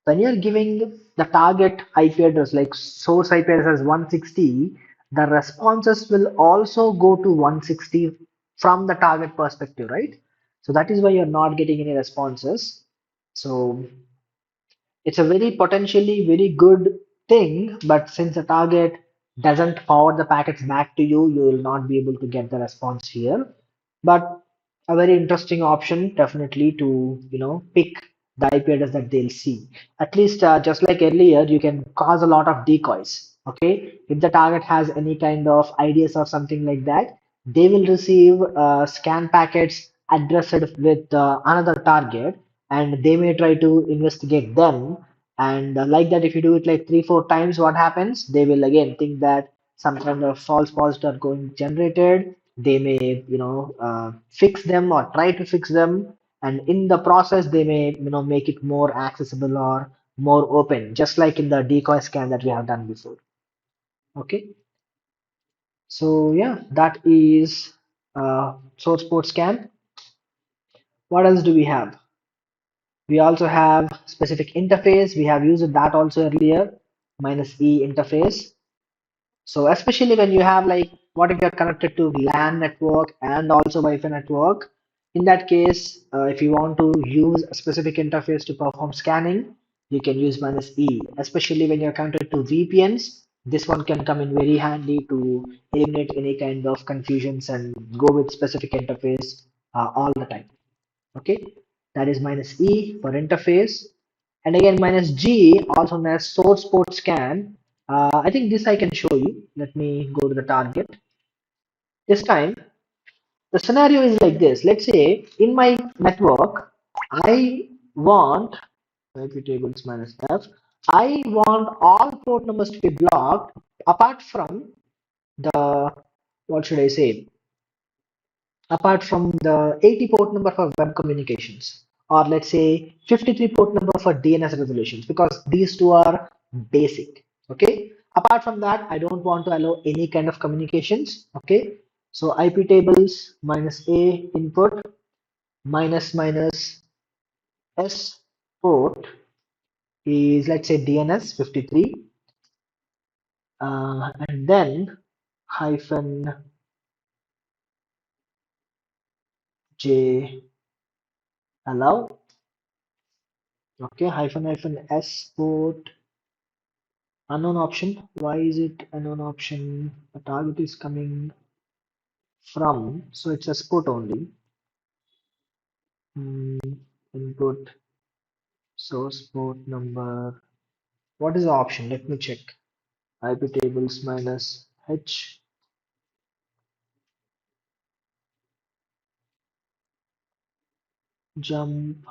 when you're giving the target IP address like source IP address as 160, the responses will also go to 160 from the target perspective, right? So that is why you're not getting any responses. So it's a very potentially very good thing, but since the target doesn't forward the packets back to you, you will not be able to get the response here. But a very interesting option, definitely, to pick the IP address that they'll see. At least just like earlier, you can cause a lot of decoys. Okay, if the target has any kind of IDs or something like that, they will receive scan packets addressed with another target, and they may try to investigate them. And like that, if you do it like 3 4 times, what happens? They will again think that some kind of false positive are going generated. They may, fix them or try to fix them, and in the process, they may, make it more accessible or more open, just like in the decoy scan that we have done before. Okay. So yeah, that is source port scan. What else do we have? We also have specific interface. We have used that also earlier, minus E interface. So especially when you have like, what if you're connected to LAN network and also Wi-Fi network? In that case, if you want to use a specific interface to perform scanning, you can use minus E. Especially when you're connected to VPNs, this one can come in very handy to eliminate any kind of confusions and go with specific interface all the time. Okay, that is minus E for interface. And again, minus G, also known as source port scan. I think this I can show you. Let me go to the target. This time, the scenario is like this. Let's say in my network, I want IP tables minus F. I want all port numbers to be blocked apart from the, what should I say, apart from the 80 port number for web communications, or let's say 53 port number for DNS resolutions, because these two are basic. Okay, apart from that, I don't want to allow any kind of communications. Okay, so IP tables minus A input minus minus S port is, let's say, DNS 53, and then hyphen J allow. Okay, hyphen hyphen S port unknown option. Why is it unknown option? The target is coming from, so it's a spot only. Input source port number. What is the option? Let me check. IP tables minus H jump.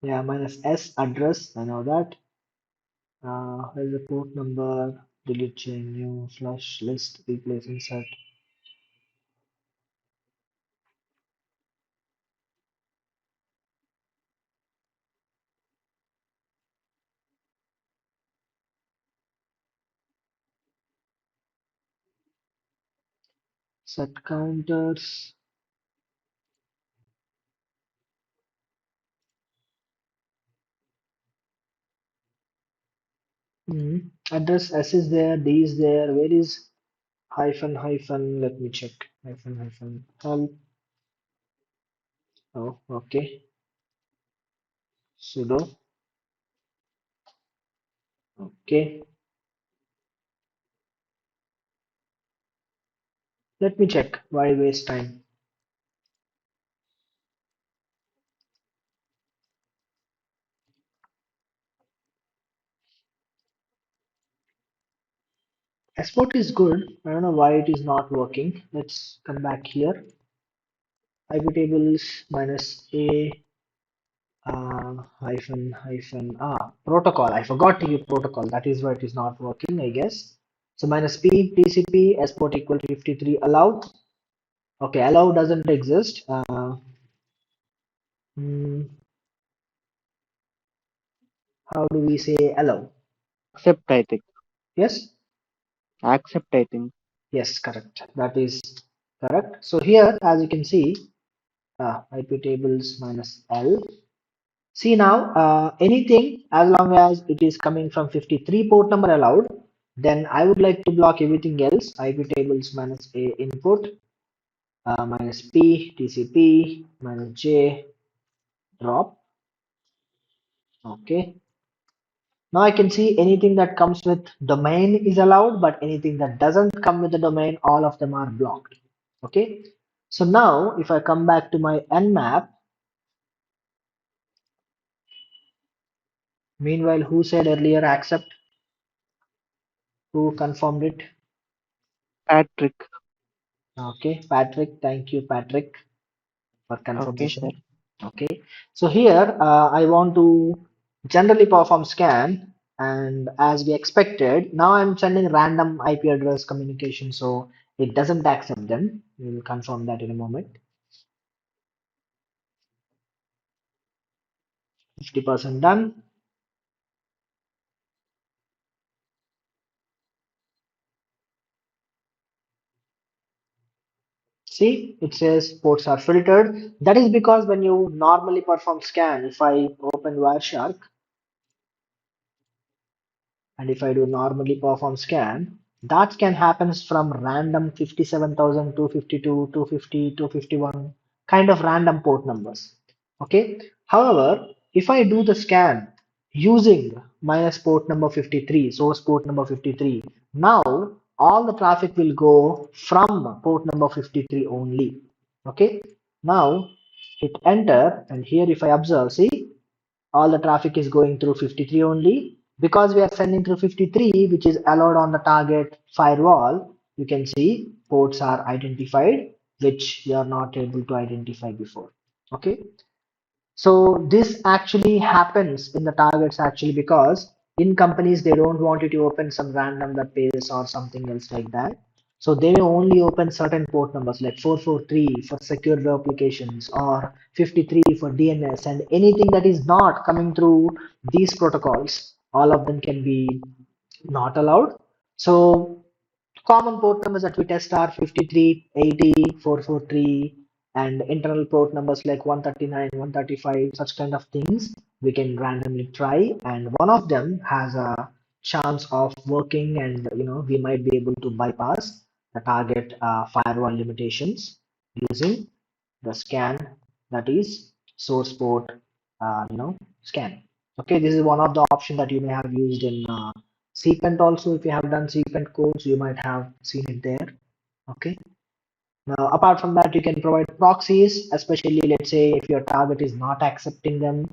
Yeah, minus S address. I know that. Where's the port number? Delete chain new flush list replace insert. Set counters. Address S is there, D is there. Where is hyphen hyphen? Let me check. Hyphen hyphen help. Oh, okay. Sudo. Okay. Let me check. Why waste time? Export is good. I don't know why it is not working. Let's come back here. IP tables minus A hyphen hyphen protocol. I forgot to give protocol. That is why it is not working, I guess. So minus P TCP export equal to 53 allowed. Okay, allow doesn't exist. Hmm, how do we say allow? Accept, I think. Yes, Accept, I think. yes, correct. That is correct. So here, as you can see, IP tables minus L. See now, anything as long as it is coming from 53 port number allowed, then I would like to block everything else. IP tables minus A input, minus P TCP minus J drop. Okay. Now I can see anything that comes with domain is allowed, but anything that doesn't come with the domain, all of them are blocked. Okay. So now if I come back to my Nmap, meanwhile, who said earlier accept? Who confirmed it? Patrick. Okay, Patrick, thank you, Patrick, for Okay, confirmation. sir. Okay, so here I want to generally perform scan, and as we expected, now I'm sending random IP address communication, so it doesn't accept them. We will confirm that in a moment. 50% done. See, it says ports are filtered. That is because when you normally perform scan, if I open Wireshark, and if I do normally perform scan, that scan happens from random 57,000, 252, 250, 251 kind of random port numbers. Okay. However, if I do the scan using minus port number 53, source port number 53, now all the traffic will go from port number 53 only. Okay. Now hit enter, and here if I observe, see, all the traffic is going through 53 only because we are sending through 53, which is allowed on the target firewall. You can see ports are identified, which you are not able to identify before. Okay, so this actually happens in the targets actually because in companies they don't want you to open some random web pages or something else like that. So they may only open certain port numbers like 443 for secure web applications or 53 for DNS, and anything that is not coming through these protocols, all of them can be not allowed. So common port numbers that we test are 53, 80, 443, and internal port numbers like 139, 135, such kind of things we can randomly try, and one of them has a chance of working, and we might be able to bypass the target firewall limitations using the scan, that is source port scan. Okay, this is one of the option that you may have used in cpent also. If you have done cpent codes, you might have seen it there. Okay, now, apart from that, you can provide proxies, especially let's say if your target is not accepting them,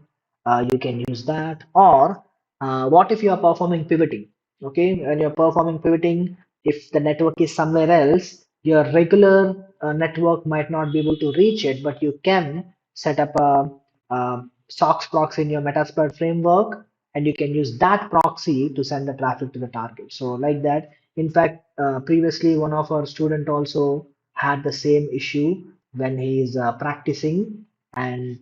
you can use that. Or what if you are performing pivoting? Okay, when you're performing pivoting, if the network is somewhere else, your regular network might not be able to reach it, but you can set up a SOX proxy in your Metasploit framework, and you can use that proxy to send the traffic to the target. So like that. In fact, previously one of our student also had the same issue when he is practicing, and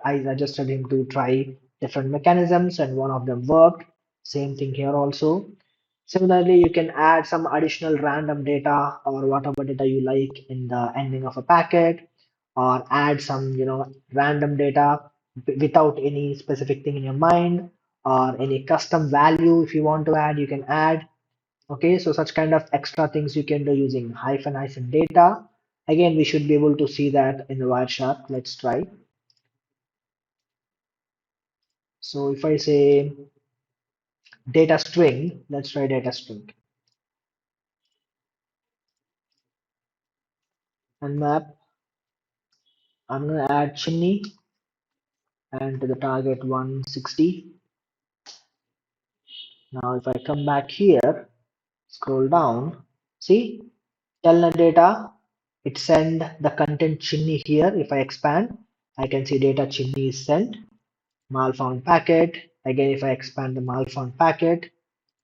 I suggested him to try different mechanisms, and one of them worked. Same thing here also. Similarly, you can add some additional random data or whatever data you like in the ending of a packet, or add some random data without any specific thing in your mind, or any custom value if you want to add, you can add. Okay, so such kind of extra things you can do using hyphen data. Again, we should be able to see that in the Wireshark. Let's try. So if I say data string, let's try data string. And map, I'm going to add Chinny and to the target 160. Now if I come back here, scroll down, see, telnet data, it send the content Chinny here. If I expand, I can see data Chinny is sent. Malfound packet. Again, if I expand the malfound packet,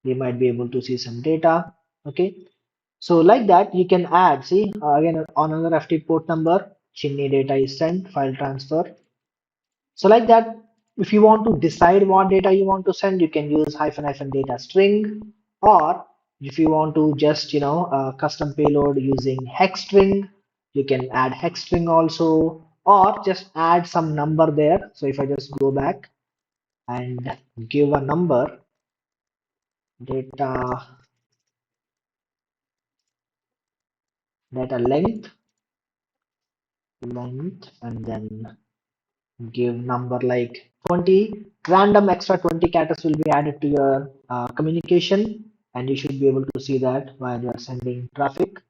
we might be able to see some data. Okay, so like that you can add. See, again on another FT port number, Chinny data is sent, file transfer. So like that, if you want to decide what data you want to send, you can use hyphen data string, or if you want to just custom payload using hex string, you can add hex string also, or just add some number there. So if I just go back and give a number, data length, and then give number like 20. Random extra 20 characters will be added to your communication, and you should be able to see that while you are sending traffic.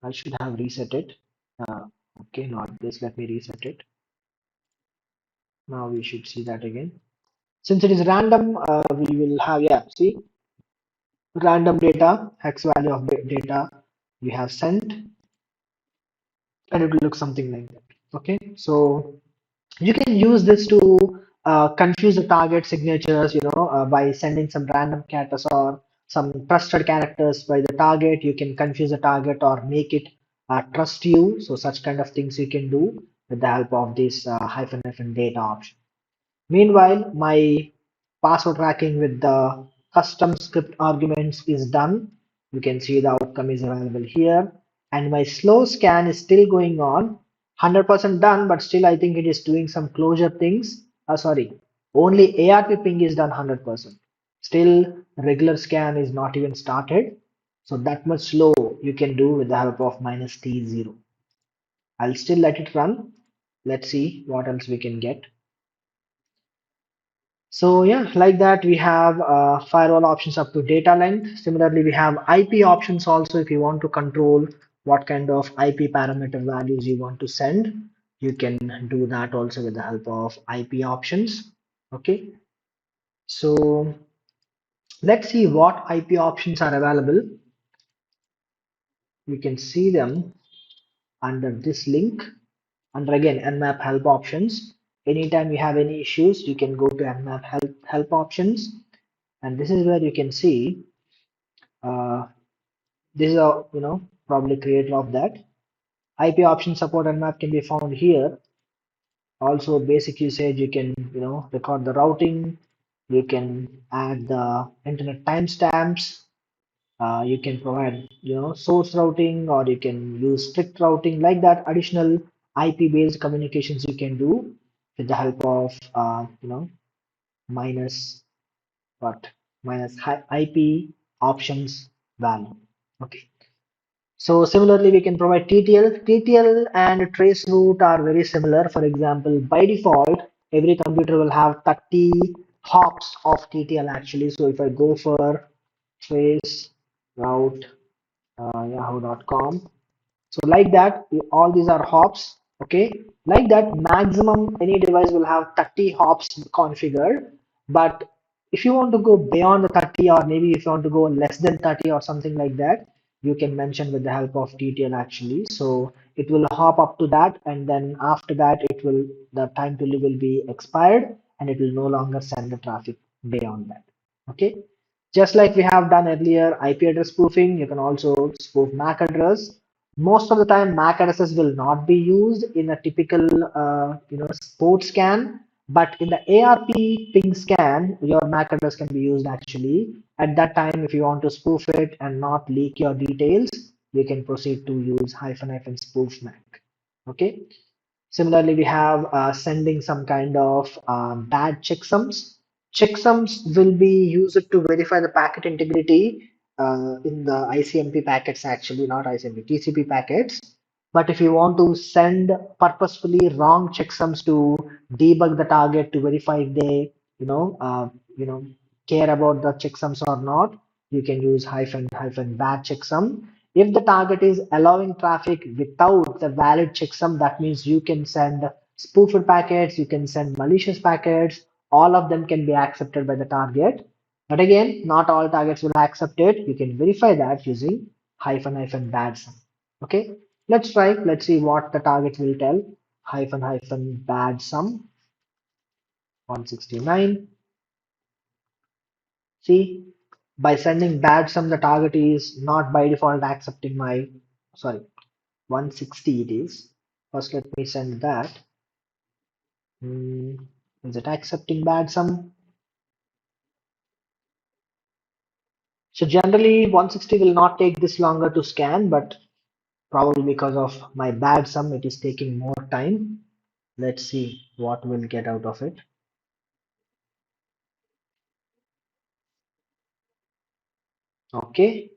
I should have reset it. Okay, not this. Let me reset it. Now we should see that again. Since it is random, we will have, yeah, see, random data, hex value of data we have sent. and it will look something like that. Okay, so you can use this to confuse the target signatures, by sending some random characters or some trusted characters by the target. You can confuse the target or make it trust you. So such kind of things you can do with the help of this hyphen data option. Meanwhile, my password tracking with the custom script arguments is done. You can see the outcome is available here. And my slow scan is still going on. 100% done, but still I think it is doing some closure things. Sorry, only ARP ping is done 100%. Still, regular scan is not even started. So that much slow you can do with the help of minus T0. I'll still let it run. Let's see what else we can get. So yeah, like that we have firewall options up to data length. Similarly, we have IP options also. If you want to control what kind of IP parameter values you want to send, you can do that also with the help of IP options. Okay, so let's see what IP options are available. You can see them under this link. Under again Nmap help options. Anytime you have any issues, you can go to Nmap help options, and this is where you can see. This is a probably creator of that. IP option support and map can be found here. Also basic usage, you can record the routing, you can add the internet timestamps, you can provide source routing, or you can use strict routing. Like that, additional IP based communications you can do with the help of minus what minus IP options value. Okay. So similarly, we can provide TTL. TTL and trace route are very similar. For example, by default, every computer will have 30 hops of TTL actually. So if I go for trace route yahoo.com, so like that, all these are hops. Okay, like that, maximum any device will have 30 hops configured. But if you want to go beyond the 30, or maybe if you want to go less than 30 or something like that, you can mention with the help of TTL actually. So it will hop up to that, and then after that, the time to live will be expired, and it will no longer send the traffic beyond that. Okay. Just like we have done earlier, IP address spoofing, you can also spoof MAC address. Most of the time, MAC addresses will not be used in a typical, port scan, but in the ARP ping scan, your MAC address can be used actually. At that time, if you want to spoof it and not leak your details, you can proceed to use hyphen spoof MAC. Okay. Similarly, we have sending some kind of bad checksums. Checksums will be used to verify the packet integrity in the ICMP packets, actually, not ICMP, TCP packets. But if you want to send purposefully wrong checksums to debug the target to verify if they, care about the checksums or not, you can use hyphen bad checksum. If the target is allowing traffic without the valid checksum, that means you can send spoofed packets, you can send malicious packets, all of them can be accepted by the target. But again, not all targets will accept it. You can verify that using bad sum. Okay, let's try. Let's see what the target will tell. Bad sum 169. See, by sending bad sum, the target is not by default accepting my, sorry, 160 it is. First, let me send that. Is it accepting bad sum? So generally 160 will not take this longer to scan, but probably because of my bad sum, it is taking more time. Let's see what we'll get out of it. Okay,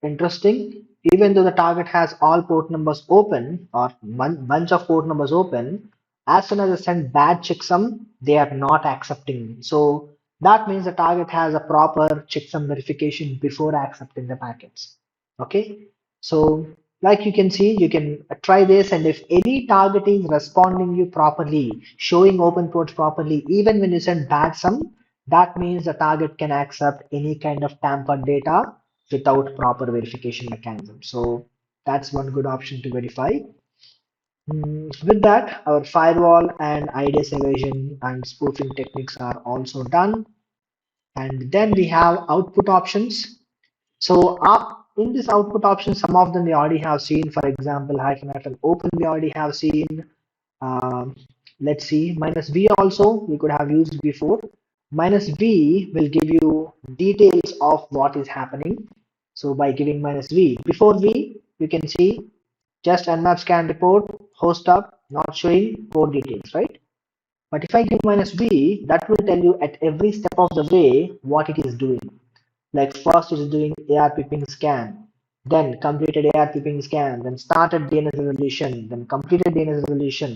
interesting. Even though the target has all port numbers open, or bunch of port numbers open, as soon as I send bad checksum, they are not accepting. So that means the target has a proper checksum verification before accepting the packets. Okay. So like you can see, you can try this, and if any target is responding you properly, showing open ports properly, even when you send bad sum, that means the target can accept any kind of tampered data without proper verification mechanism. So that's one good option to verify. With that, our firewall and IDS evasion and spoofing techniques are also done. And then we have output options. So in this output option, some of them we already have seen. For example, -hyphen open we already have seen. Um, let's see, -v also we could have used before. -v will give you details of what is happening. So by giving -v, before v, you can see just nmap scan report, host up, not showing core details, right? But if I give -v, that will tell you at every step of the way what it is doing. Like first it is doing ARP ping scan, then completed ARP ping scan, then started DNS resolution, then completed DNS resolution,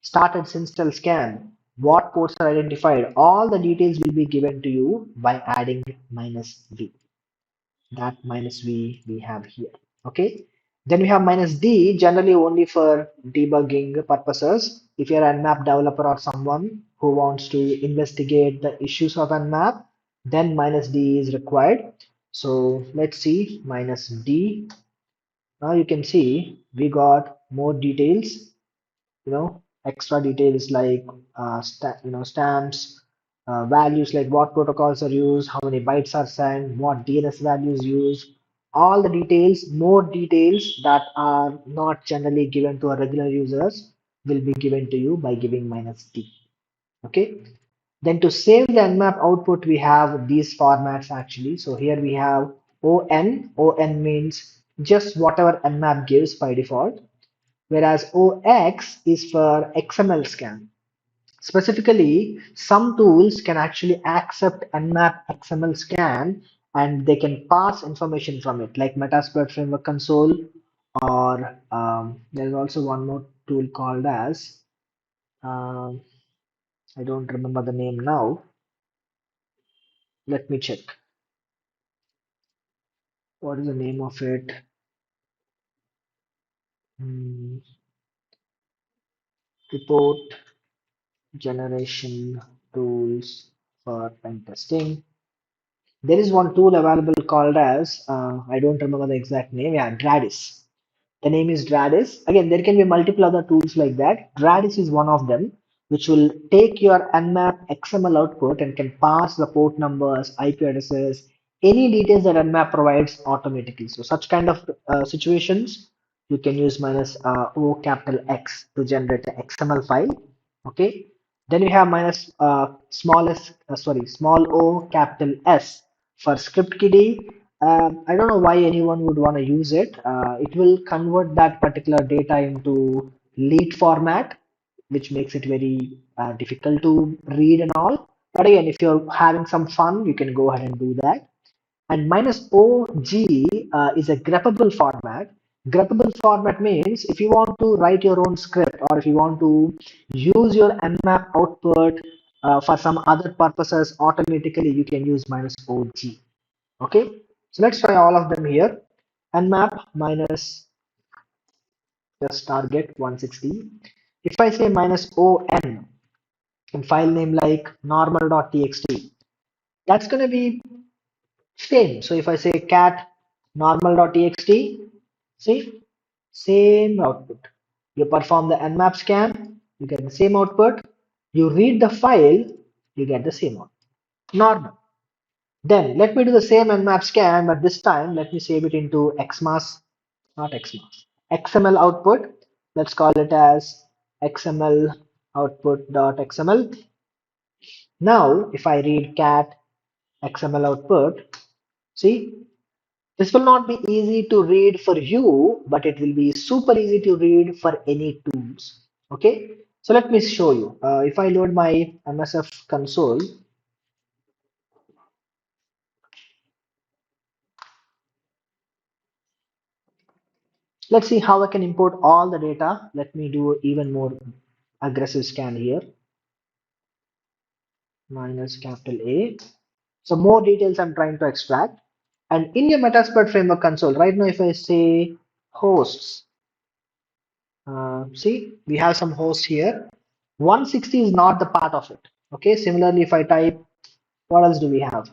started Synstel scan, what ports are identified, all the details will be given to you by adding -v. That -v we have here. Okay. Then we have -d, generally only for debugging purposes. If you're an Nmap developer or someone who wants to investigate the issues of Nmap, then -d is required. So let's see -d. Now you can see we got more details, extra details like stamps, values like what protocols are used, how many bytes are sent, what DNS values used, all the details, more details that are not generally given to our regular users will be given to you by giving -d. Okay. Then to save the Nmap output, we have these formats actually. So here we have ON. ON means just whatever Nmap gives by default, whereas OX is for XML scan. Specifically, some tools can actually accept Nmap XML scan and they can pass information from it, like Metasploit Framework Console, or there's also one more tool called as, um, I don't remember the name now. Let me check. What is the name of it? Hmm, report generation tools for pen testing. There is one tool available called as, I don't remember the exact name. Yeah, Dradis. The name is Dradis. Again, there can be multiple other tools like that. Dradis is one of them, which will take your Nmap XML output and can pass the port numbers, IP addresses, any details that Nmap provides automatically. So such kind of situations, you can use -o capital X to generate the XML file. Okay. Then you have small o capital S for script kiddie. I don't know why anyone would want to use it. It will convert that particular data into lead format, which makes it very difficult to read and all. But again, if you're having some fun, you can go ahead and do that. And -OG is a greppable format. Greppable format means if you want to write your own script or if you want to use your Nmap output for some other purposes automatically, you can use -OG. Okay, so let's try all of them here. Nmap minus just target 160. If I say -ON in file name like normal.txt, that's going to be same. So if I say cat normal.txt, see, same output. You perform the nmap scan, you get the same output. You read the file, you get the same output. Normal. Then let me do the same nmap scan, but this time let me save it into xmas, not xmas, XML output. Let's call it as XML output.xml. Now, if I read cat XML output, see, this will not be easy to read for you, but it will be super easy to read for any tools. Okay, so let me show you. If I load my MSF console, let's see how I can import all the data. Let me do even more aggressive scan here. Minus capital A. So more details I'm trying to extract. And in your Metasploit framework console, right now, if I say hosts, see, we have some hosts here. 160 is not the part of it. Okay, similarly, if I type, what else do we have?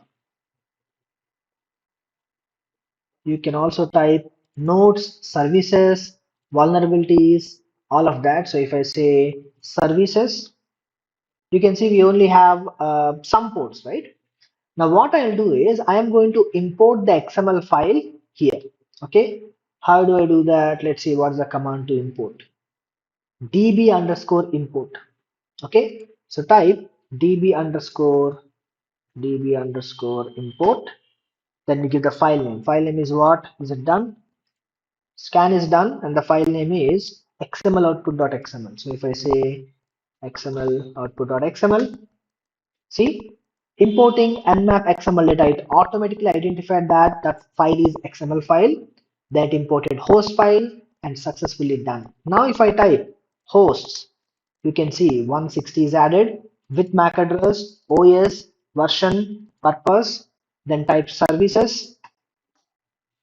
You can also type nodes, services, vulnerabilities, all of that. So if I say services, you can see we only have some ports, right? Now what I'll do is I am going to import the XML file here. Okay. How do I do that? Let's see what's the command to import. db underscore import. Okay. So type db underscore import. Then we give the file name. File name is what? Is it done? Scan is done and the file name is xml output.xml. So if I say xml output.xml, see, importing Nmap XML data, it automatically identified that that file is XML file, that imported host file and successfully done. Now if I type hosts, you can see 160 is added with MAC address, OS, version, purpose, then type services.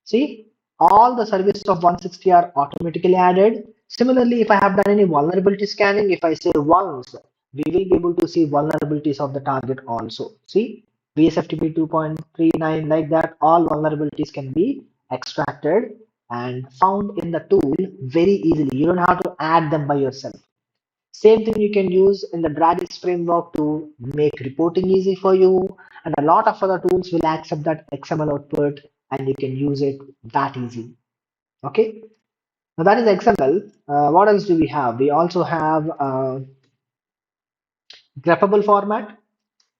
See, all the services of 160 are automatically added. Similarly, if I have done any vulnerability scanning, if I say once, we will be able to see vulnerabilities of the target also. See, VSFTP 2.39 like that, all vulnerabilities can be extracted and found in the tool very easily. You don't have to add them by yourself. Same thing you can use in the Dragis framework to make reporting easy for you, and a lot of other tools will accept that XML output and you can use it that easy. Okay, now that is XML. What else do we have? We also have greppable format.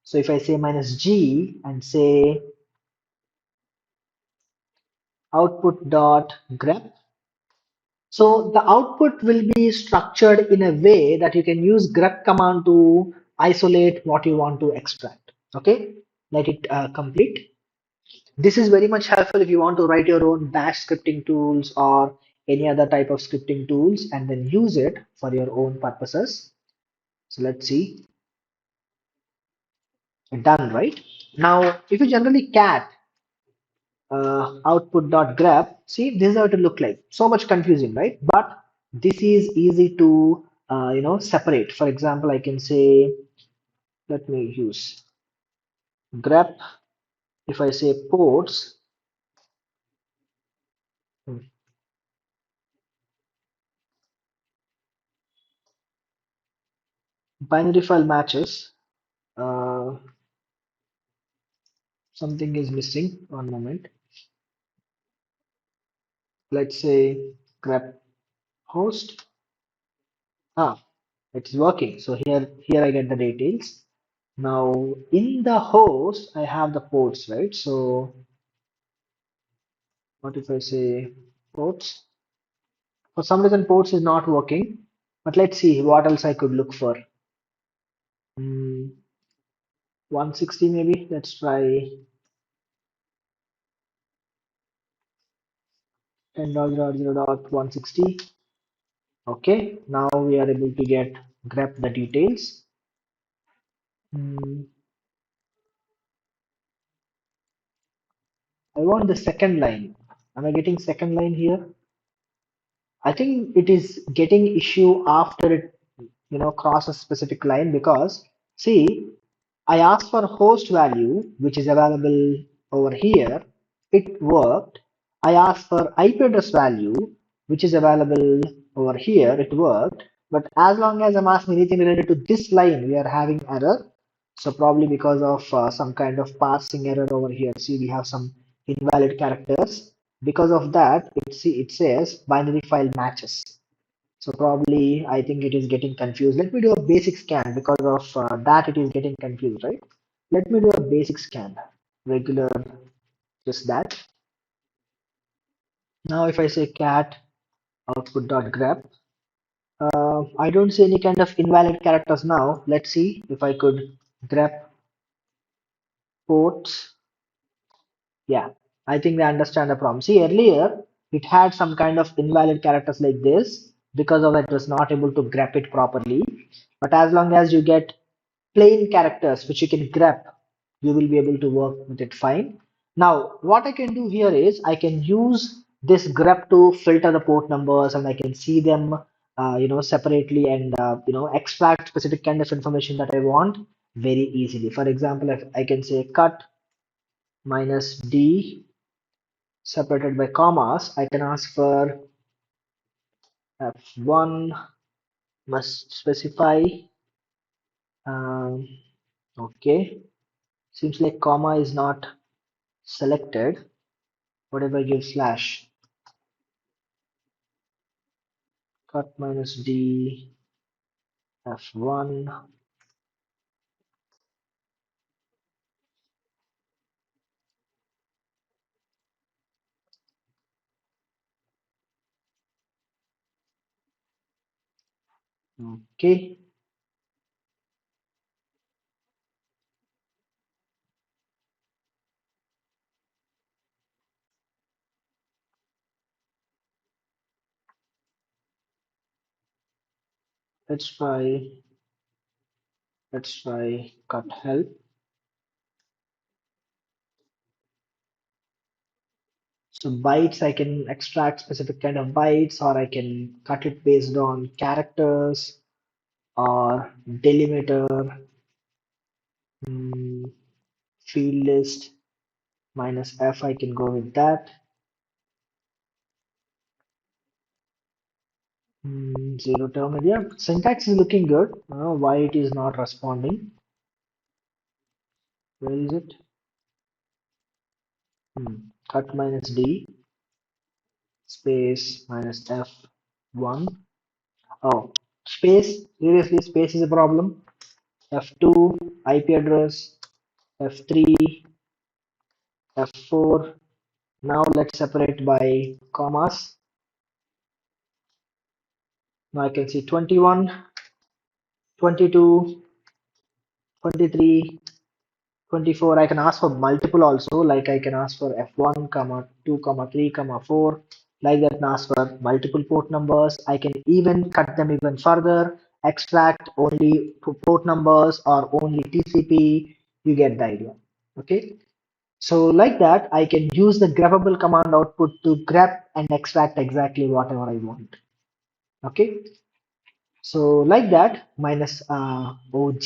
So if I say minus G and say output dot grep, so the output will be structured in a way that you can use grep command to isolate what you want to extract. Okay, let it complete. This is very much helpful if you want to write your own bash scripting tools or any other type of scripting tools and then use it for your own purposes. So let's see, done, right? Now, if you generally cat output.grep, see, this is how it will look like. So much confusing, right? But this is easy to separate. For example, I can say, let me use grep. If I say ports, hmm, binary file matches, uh, something is missing. One moment. Let's say grep host. Ah, it's working. So here I get the details. Now in the host, I have the ports, right? So what if I say ports? For some reason, ports is not working. But let's see what else I could look for. 160 maybe. Let's try 10.0.160. Okay, now we are able to get grab the details. Hmm, I want the second line. Am I getting second line here? I think it is getting issue after it, crosses specific line because see, I asked for host value, which is available over here. It worked. I asked for IP address value, which is available over here. It worked. But as long as I'm asking anything related to this line, we are having error. So probably because of some kind of parsing error over here. See, we have some invalid characters. Because of that, it says binary file matches. So probably I think it is getting confused. Let me do a basic scan because of that it is getting confused, right? Let me do a basic scan, regular, just that. Now if I say cat output.grep, I don't see any kind of invalid characters now. Let's see if I could grep ports. Yeah, I think they understand the problem. See, earlier it had some kind of invalid characters like this because of that it was not able to grep it properly. But as long as you get plain characters which you can grep, you will be able to work with it fine. Now, what I can do here is I can use this grep to filter the port numbers and I can see them, separately and, extract specific kind of information that I want very easily. For example, if I can say cut minus D separated by commas, I can ask for F1 must specify. Um, okay, seems like comma is not selected. Whatever give slash cut minus d f1. Okay, let's try cut help. So bytes, I can extract specific kind of bytes, or I can cut it based on characters or delimiter, mm, field list minus f. I can go with that. Zero term. Yeah, syntax is looking good. I don't know why it is not responding. Where is it? Cut minus d space minus f1. Oh, space. Seriously, space is a problem. F2 IP address, F3, F4. Now let's separate by commas. Now I can see 21, 22, 23, 24. I can ask for multiple also, like I can ask for F1, comma 2, comma 3, comma 4. Like that, and ask for multiple port numbers. I can even cut them even further, extract only port numbers or only TCP. You get the idea. Okay. So like that, I can use the grabbable command output to grab and extract exactly whatever I want. Okay. So like that, minus OG.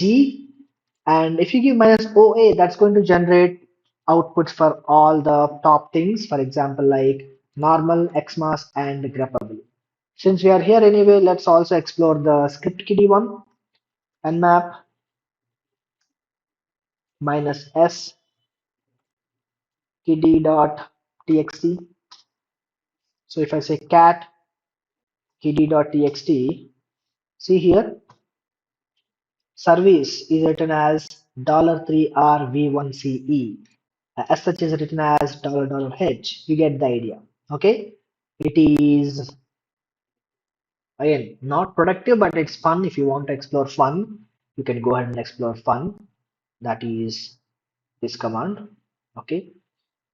And if you give minus OA, that's going to generate outputs for all the top things. For example, like normal, XMAS, and greppable. Since we are here anyway, let's also explore the script kiddie one. Nmap minus s kiddie.txt. So if I say cat kiddie.txt, see here, service is written as $3RV1CE. As such is written as $H. You get the idea. Okay. It is again not productive, but it's fun. If you want to explore fun, you can go ahead and explore fun. That is this command. Okay.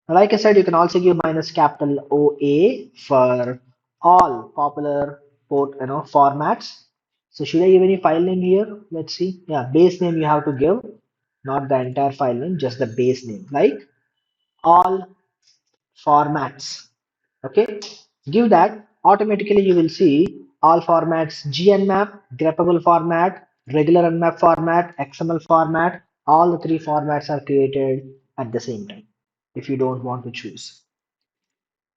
Like I said, you can also give minus capital OA for all popular port formats. So should I give any file name here? Let's see. Yeah, base name you have to give, not the entire file name, just the base name, like all formats. Okay, give that. Automatically you will see all formats: GNMap, greppable format, regular Nmap format, XML format. All the three formats are created at the same time if you don't want to choose.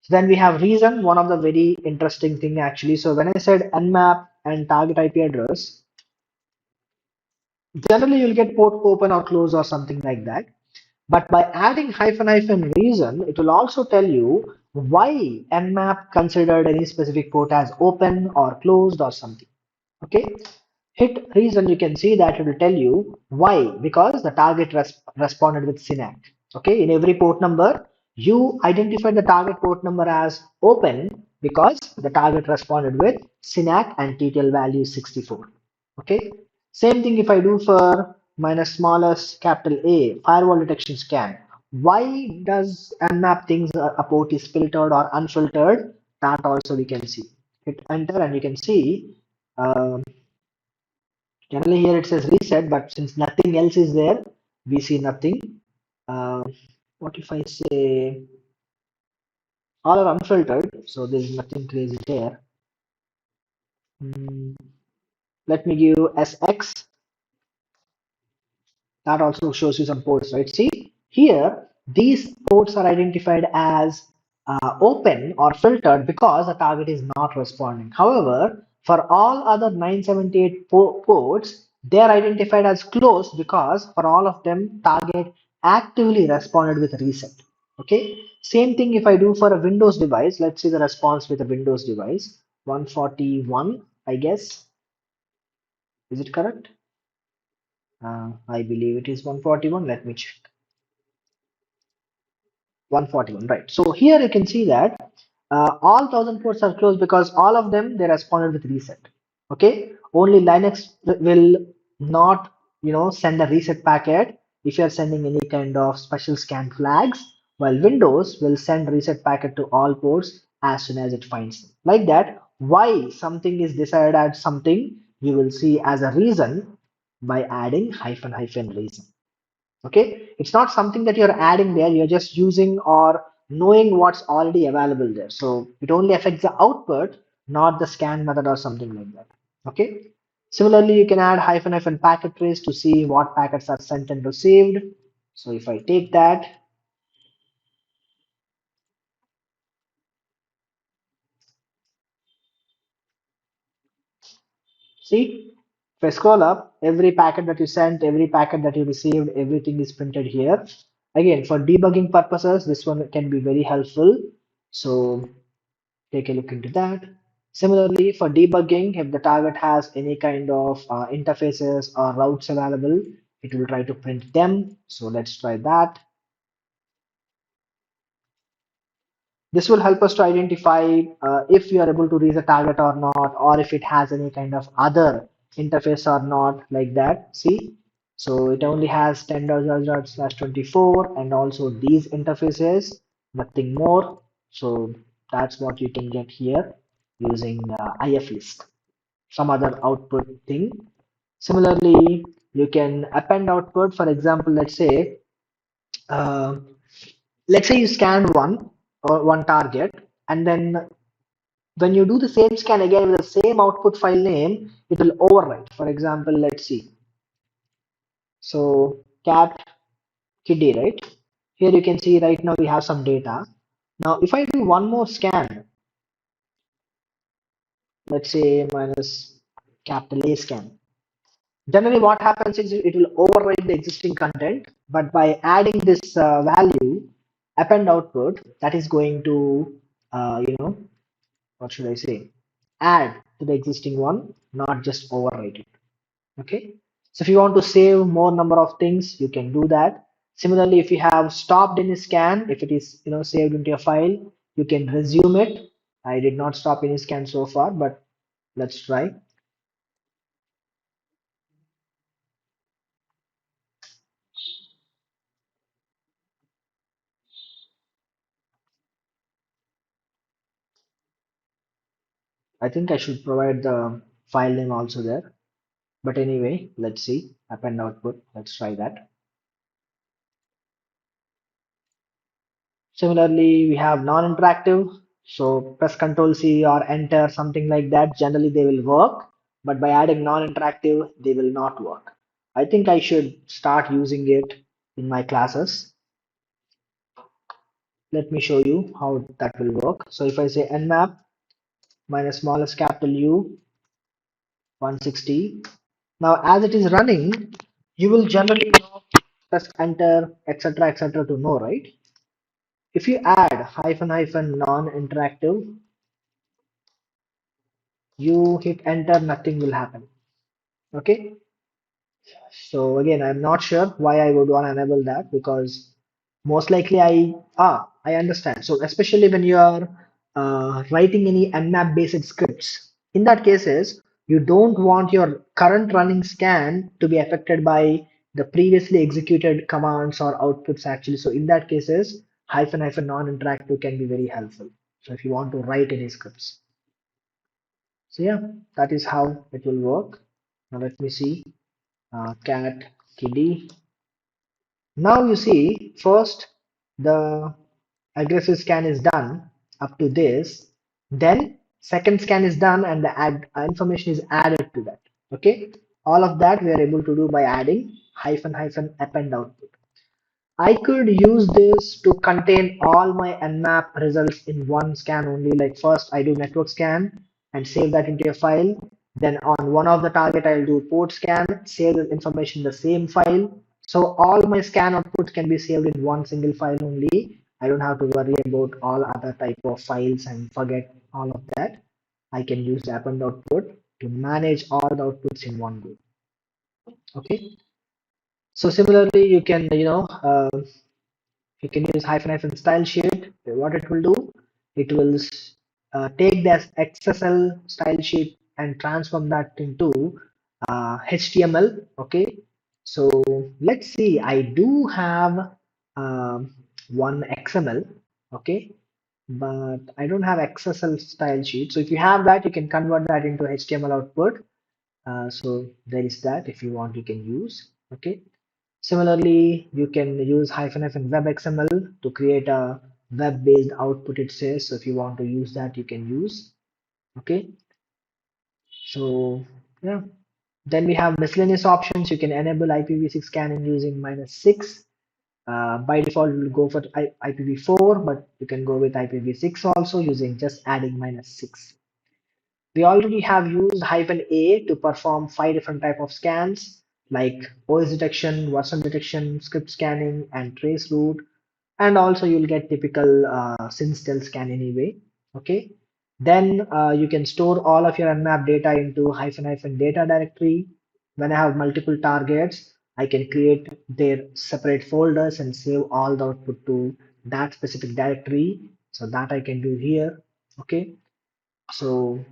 So then we have reason, one of the very interesting thing actually. So when I said Nmap and target IP address, generally you'll get port open or close or something like that. But by adding hyphen hyphen reason, it will also tell you why Nmap considered any specific port as open or closed or something. Okay. Hit reason, you can see that it will tell you why, because the target responded with SYNAC. Okay, in every port number, you identify the target port number as open because the target responded with SYNAC and TTL value 64. Okay, same thing if I do for minus smallest capital A firewall detection scan. Why does Nmap thinks a port is filtered or unfiltered? That also we can see. Hit enter and you can see. Generally here it says reset, but since nothing else is there, we see nothing. Uh, what if I say all are unfiltered? So there is nothing crazy there. Mm, let me give SX. That also shows you some ports, right? See here, these ports are identified as open or filtered because the target is not responding. However, For all other 978 ports, they are identified as closed because for all of them, target actively responded with reset. Okay. Same thing if I do for a Windows device. Let's see the response with a Windows device. 141, I guess. Is it correct? I believe it is 141. Let me check. 141, right. So here you can see that all 1000 ports are closed because all of them they responded with reset. Okay, only Linux will not send a reset packet if you are sending any kind of special scan flags, while Windows will send reset packet to all ports as soon as it finds them. Like that, why something is decided as something you will see as a reason by adding hyphen hyphen reason. Okay, it's not something that you're adding there, you're just using or knowing what's already available there, so it only affects the output, not the scan method or something like that. Okay, similarly you can add hyphen hyphen packet trace to see what packets are sent and received. So if I take that, see, if I scroll up, every packet that you sent, every packet that you received, everything is printed here. Again, for debugging purposes, this one can be very helpful, so take a look into that. Similarly, for debugging, if the target has any kind of interfaces or routes available, it will try to print them. So let's try that. This will help us to identify if you are able to reach the target or not, or if it has any kind of other interface or not, like that. See, so it only has 10.0/24 and also these interfaces, nothing more. So that's what you can get here using if list, some other output thing. Similarly, you can append output. For example, uh, let's say you scan one target, and then when you do the same scan again with the same output file name, it will overwrite. For example, let's see. So cat kiddie, right? Here you can see right now we have some data. Now, if I do one more scan, let's say minus capital A scan. Generally, what happens is it will override the existing content, but by adding this value, append output, that is going to, what should I say, add to the existing one, not just overwrite it. Okay. So if you want to save more number of things, you can do that. Similarly, if you have stopped any scan, if it is saved into a file, you can resume it. I did not stop any scan so far, but let's try. I think I should provide the file name also there. But anyway, let's see. Append output. Let's try that. Similarly, we have non-interactive. So press Ctrl C or enter, something like that. Generally, they will work. But by adding non-interactive, they will not work. I think I should start using it in my classes. Let me show you how that will work. So if I say Nmap minus smallest capital U 160. Now, as it is running, you will generally press enter, etc., to know, right? If you add hyphen hyphen non-interactive, you hit enter, nothing will happen. Okay. So again, I'm not sure why I would want to enable that, because most likely I understand. So especially when you are writing any Nmap based scripts, in that cases, you don't want your current running scan to be affected by the previously executed commands or outputs actually. So in that cases, hyphen hyphen non-interactive can be very helpful. So if you want to write any scripts. So yeah, that is how it will work. Now let me see. Cat kiddie. Now you see, first the aggressive scan is done up to this, then second scan is done and the information is added to that. Okay, all of that we are able to do by adding hyphen hyphen append output. I could use this to contain all my Nmap results in one scan only. Like first I do network scan, and save that into a file. Then on one of the target, I'll do port scan, save the information in the same file. So all my scan outputs can be saved in one single file only. I don't have to worry about all other type of files and forget all of that. I can use the append output to manage all the outputs in one go. Okay. So similarly, you can, you can use hyphen hyphen style sheet. What it will do, it will take the XSL style sheet and transform that into HTML. Okay, so let's see. I do have one XML. Okay, but I don't have XSL style sheet. So if you have that, you can convert that into HTML output. So there is that. If you want, you can use. Okay. Similarly, you can use hyphen hyphen web XML to create a web-based output, it says. So if you want to use that, you can use. Okay. So yeah. Then we have miscellaneous options. You can enable IPv6 scanning using -6. By default, we'll go for IPv4, but you can go with IPv6 also using just adding -6. We already have used -A to perform 5 different type of scans like OS detection, version detection, script scanning, and trace route. And also you'll get typical SYNSTEL scan anyway. Okay. Then you can store all of your Nmap data into hyphen hyphen data directory. When I have multiple targets, I can create their separate folders and save all the output to that specific directory. So that I can do here. Okay. So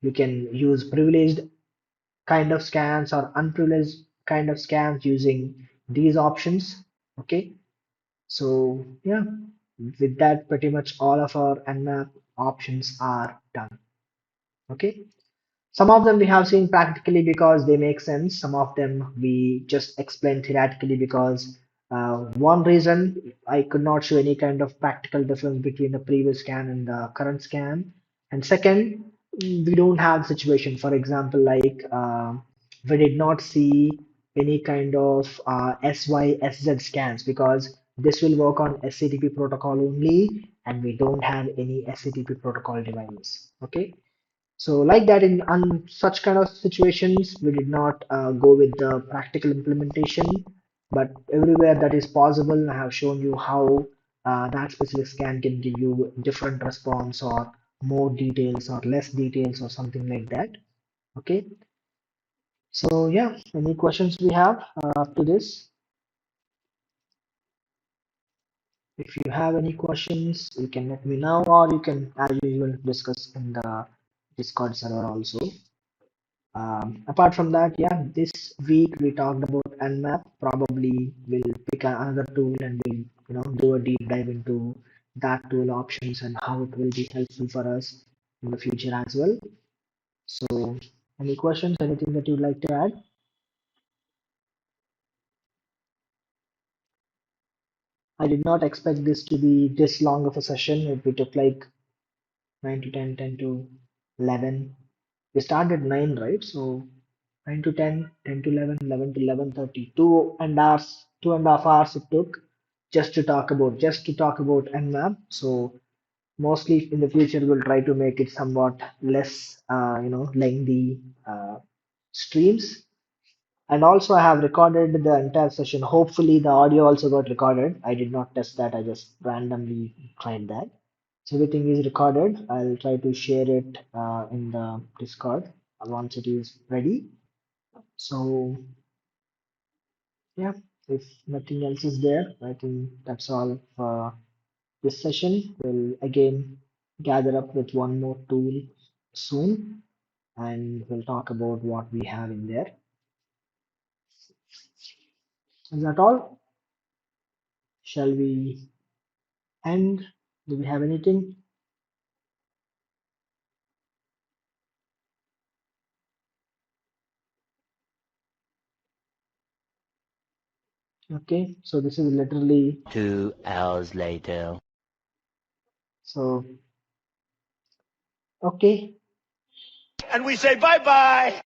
you can use privileged kind of scans or unprivileged kind of scans using these options. Okay. So yeah, with that, pretty much all of our Nmap options are done. Okay. Some of them we have seen practically because they make sense. Some of them we just explain theoretically because one reason I could not show any kind of practical difference between the previous scan and the current scan. And second, we don't have situation. For example, like we did not see any kind of SYSZ scans because this will work on SCTP protocol only, and we don't have any SCTP protocol devices. Okay. So like that in such kind of situations, we did not go with the practical implementation, but everywhere that is possible, I have shown you how that specific scan can give you different response or more details or less details or something like that. Okay. So yeah, any questions we have up to this? If you have any questions, you can let me know, or you can, as usual, discuss in the Discord server also. Apart from that, yeah, this week we talked about Nmap. Probably we'll pick another tool and we'll do a deep dive into that tool options and how it will be helpful for us in the future as well. So, any questions? Anything that you'd like to add? I did not expect this to be this long of a session. We took like 9 to 10, 10 to 11. We started 9, right? So 9 to 10, 10 to 11, 11 to 11:30. 2.5 hours it took just to talk about Nmap. So mostly in the future we'll try to make it somewhat less, lengthy streams. And also I have recorded the entire session. Hopefully the audio also got recorded. I did not test that. I just randomly tried that. So everything is recorded. I'll try to share it in the Discord once it is ready. So yeah, if nothing else is there, I think that's all for this session. We'll again gather up with one more tool soon and we'll talk about what we have in there. Is that all? Shall we end? Do we have anything? Okay, so this is literally 2 hours later. so okay. And we say bye bye.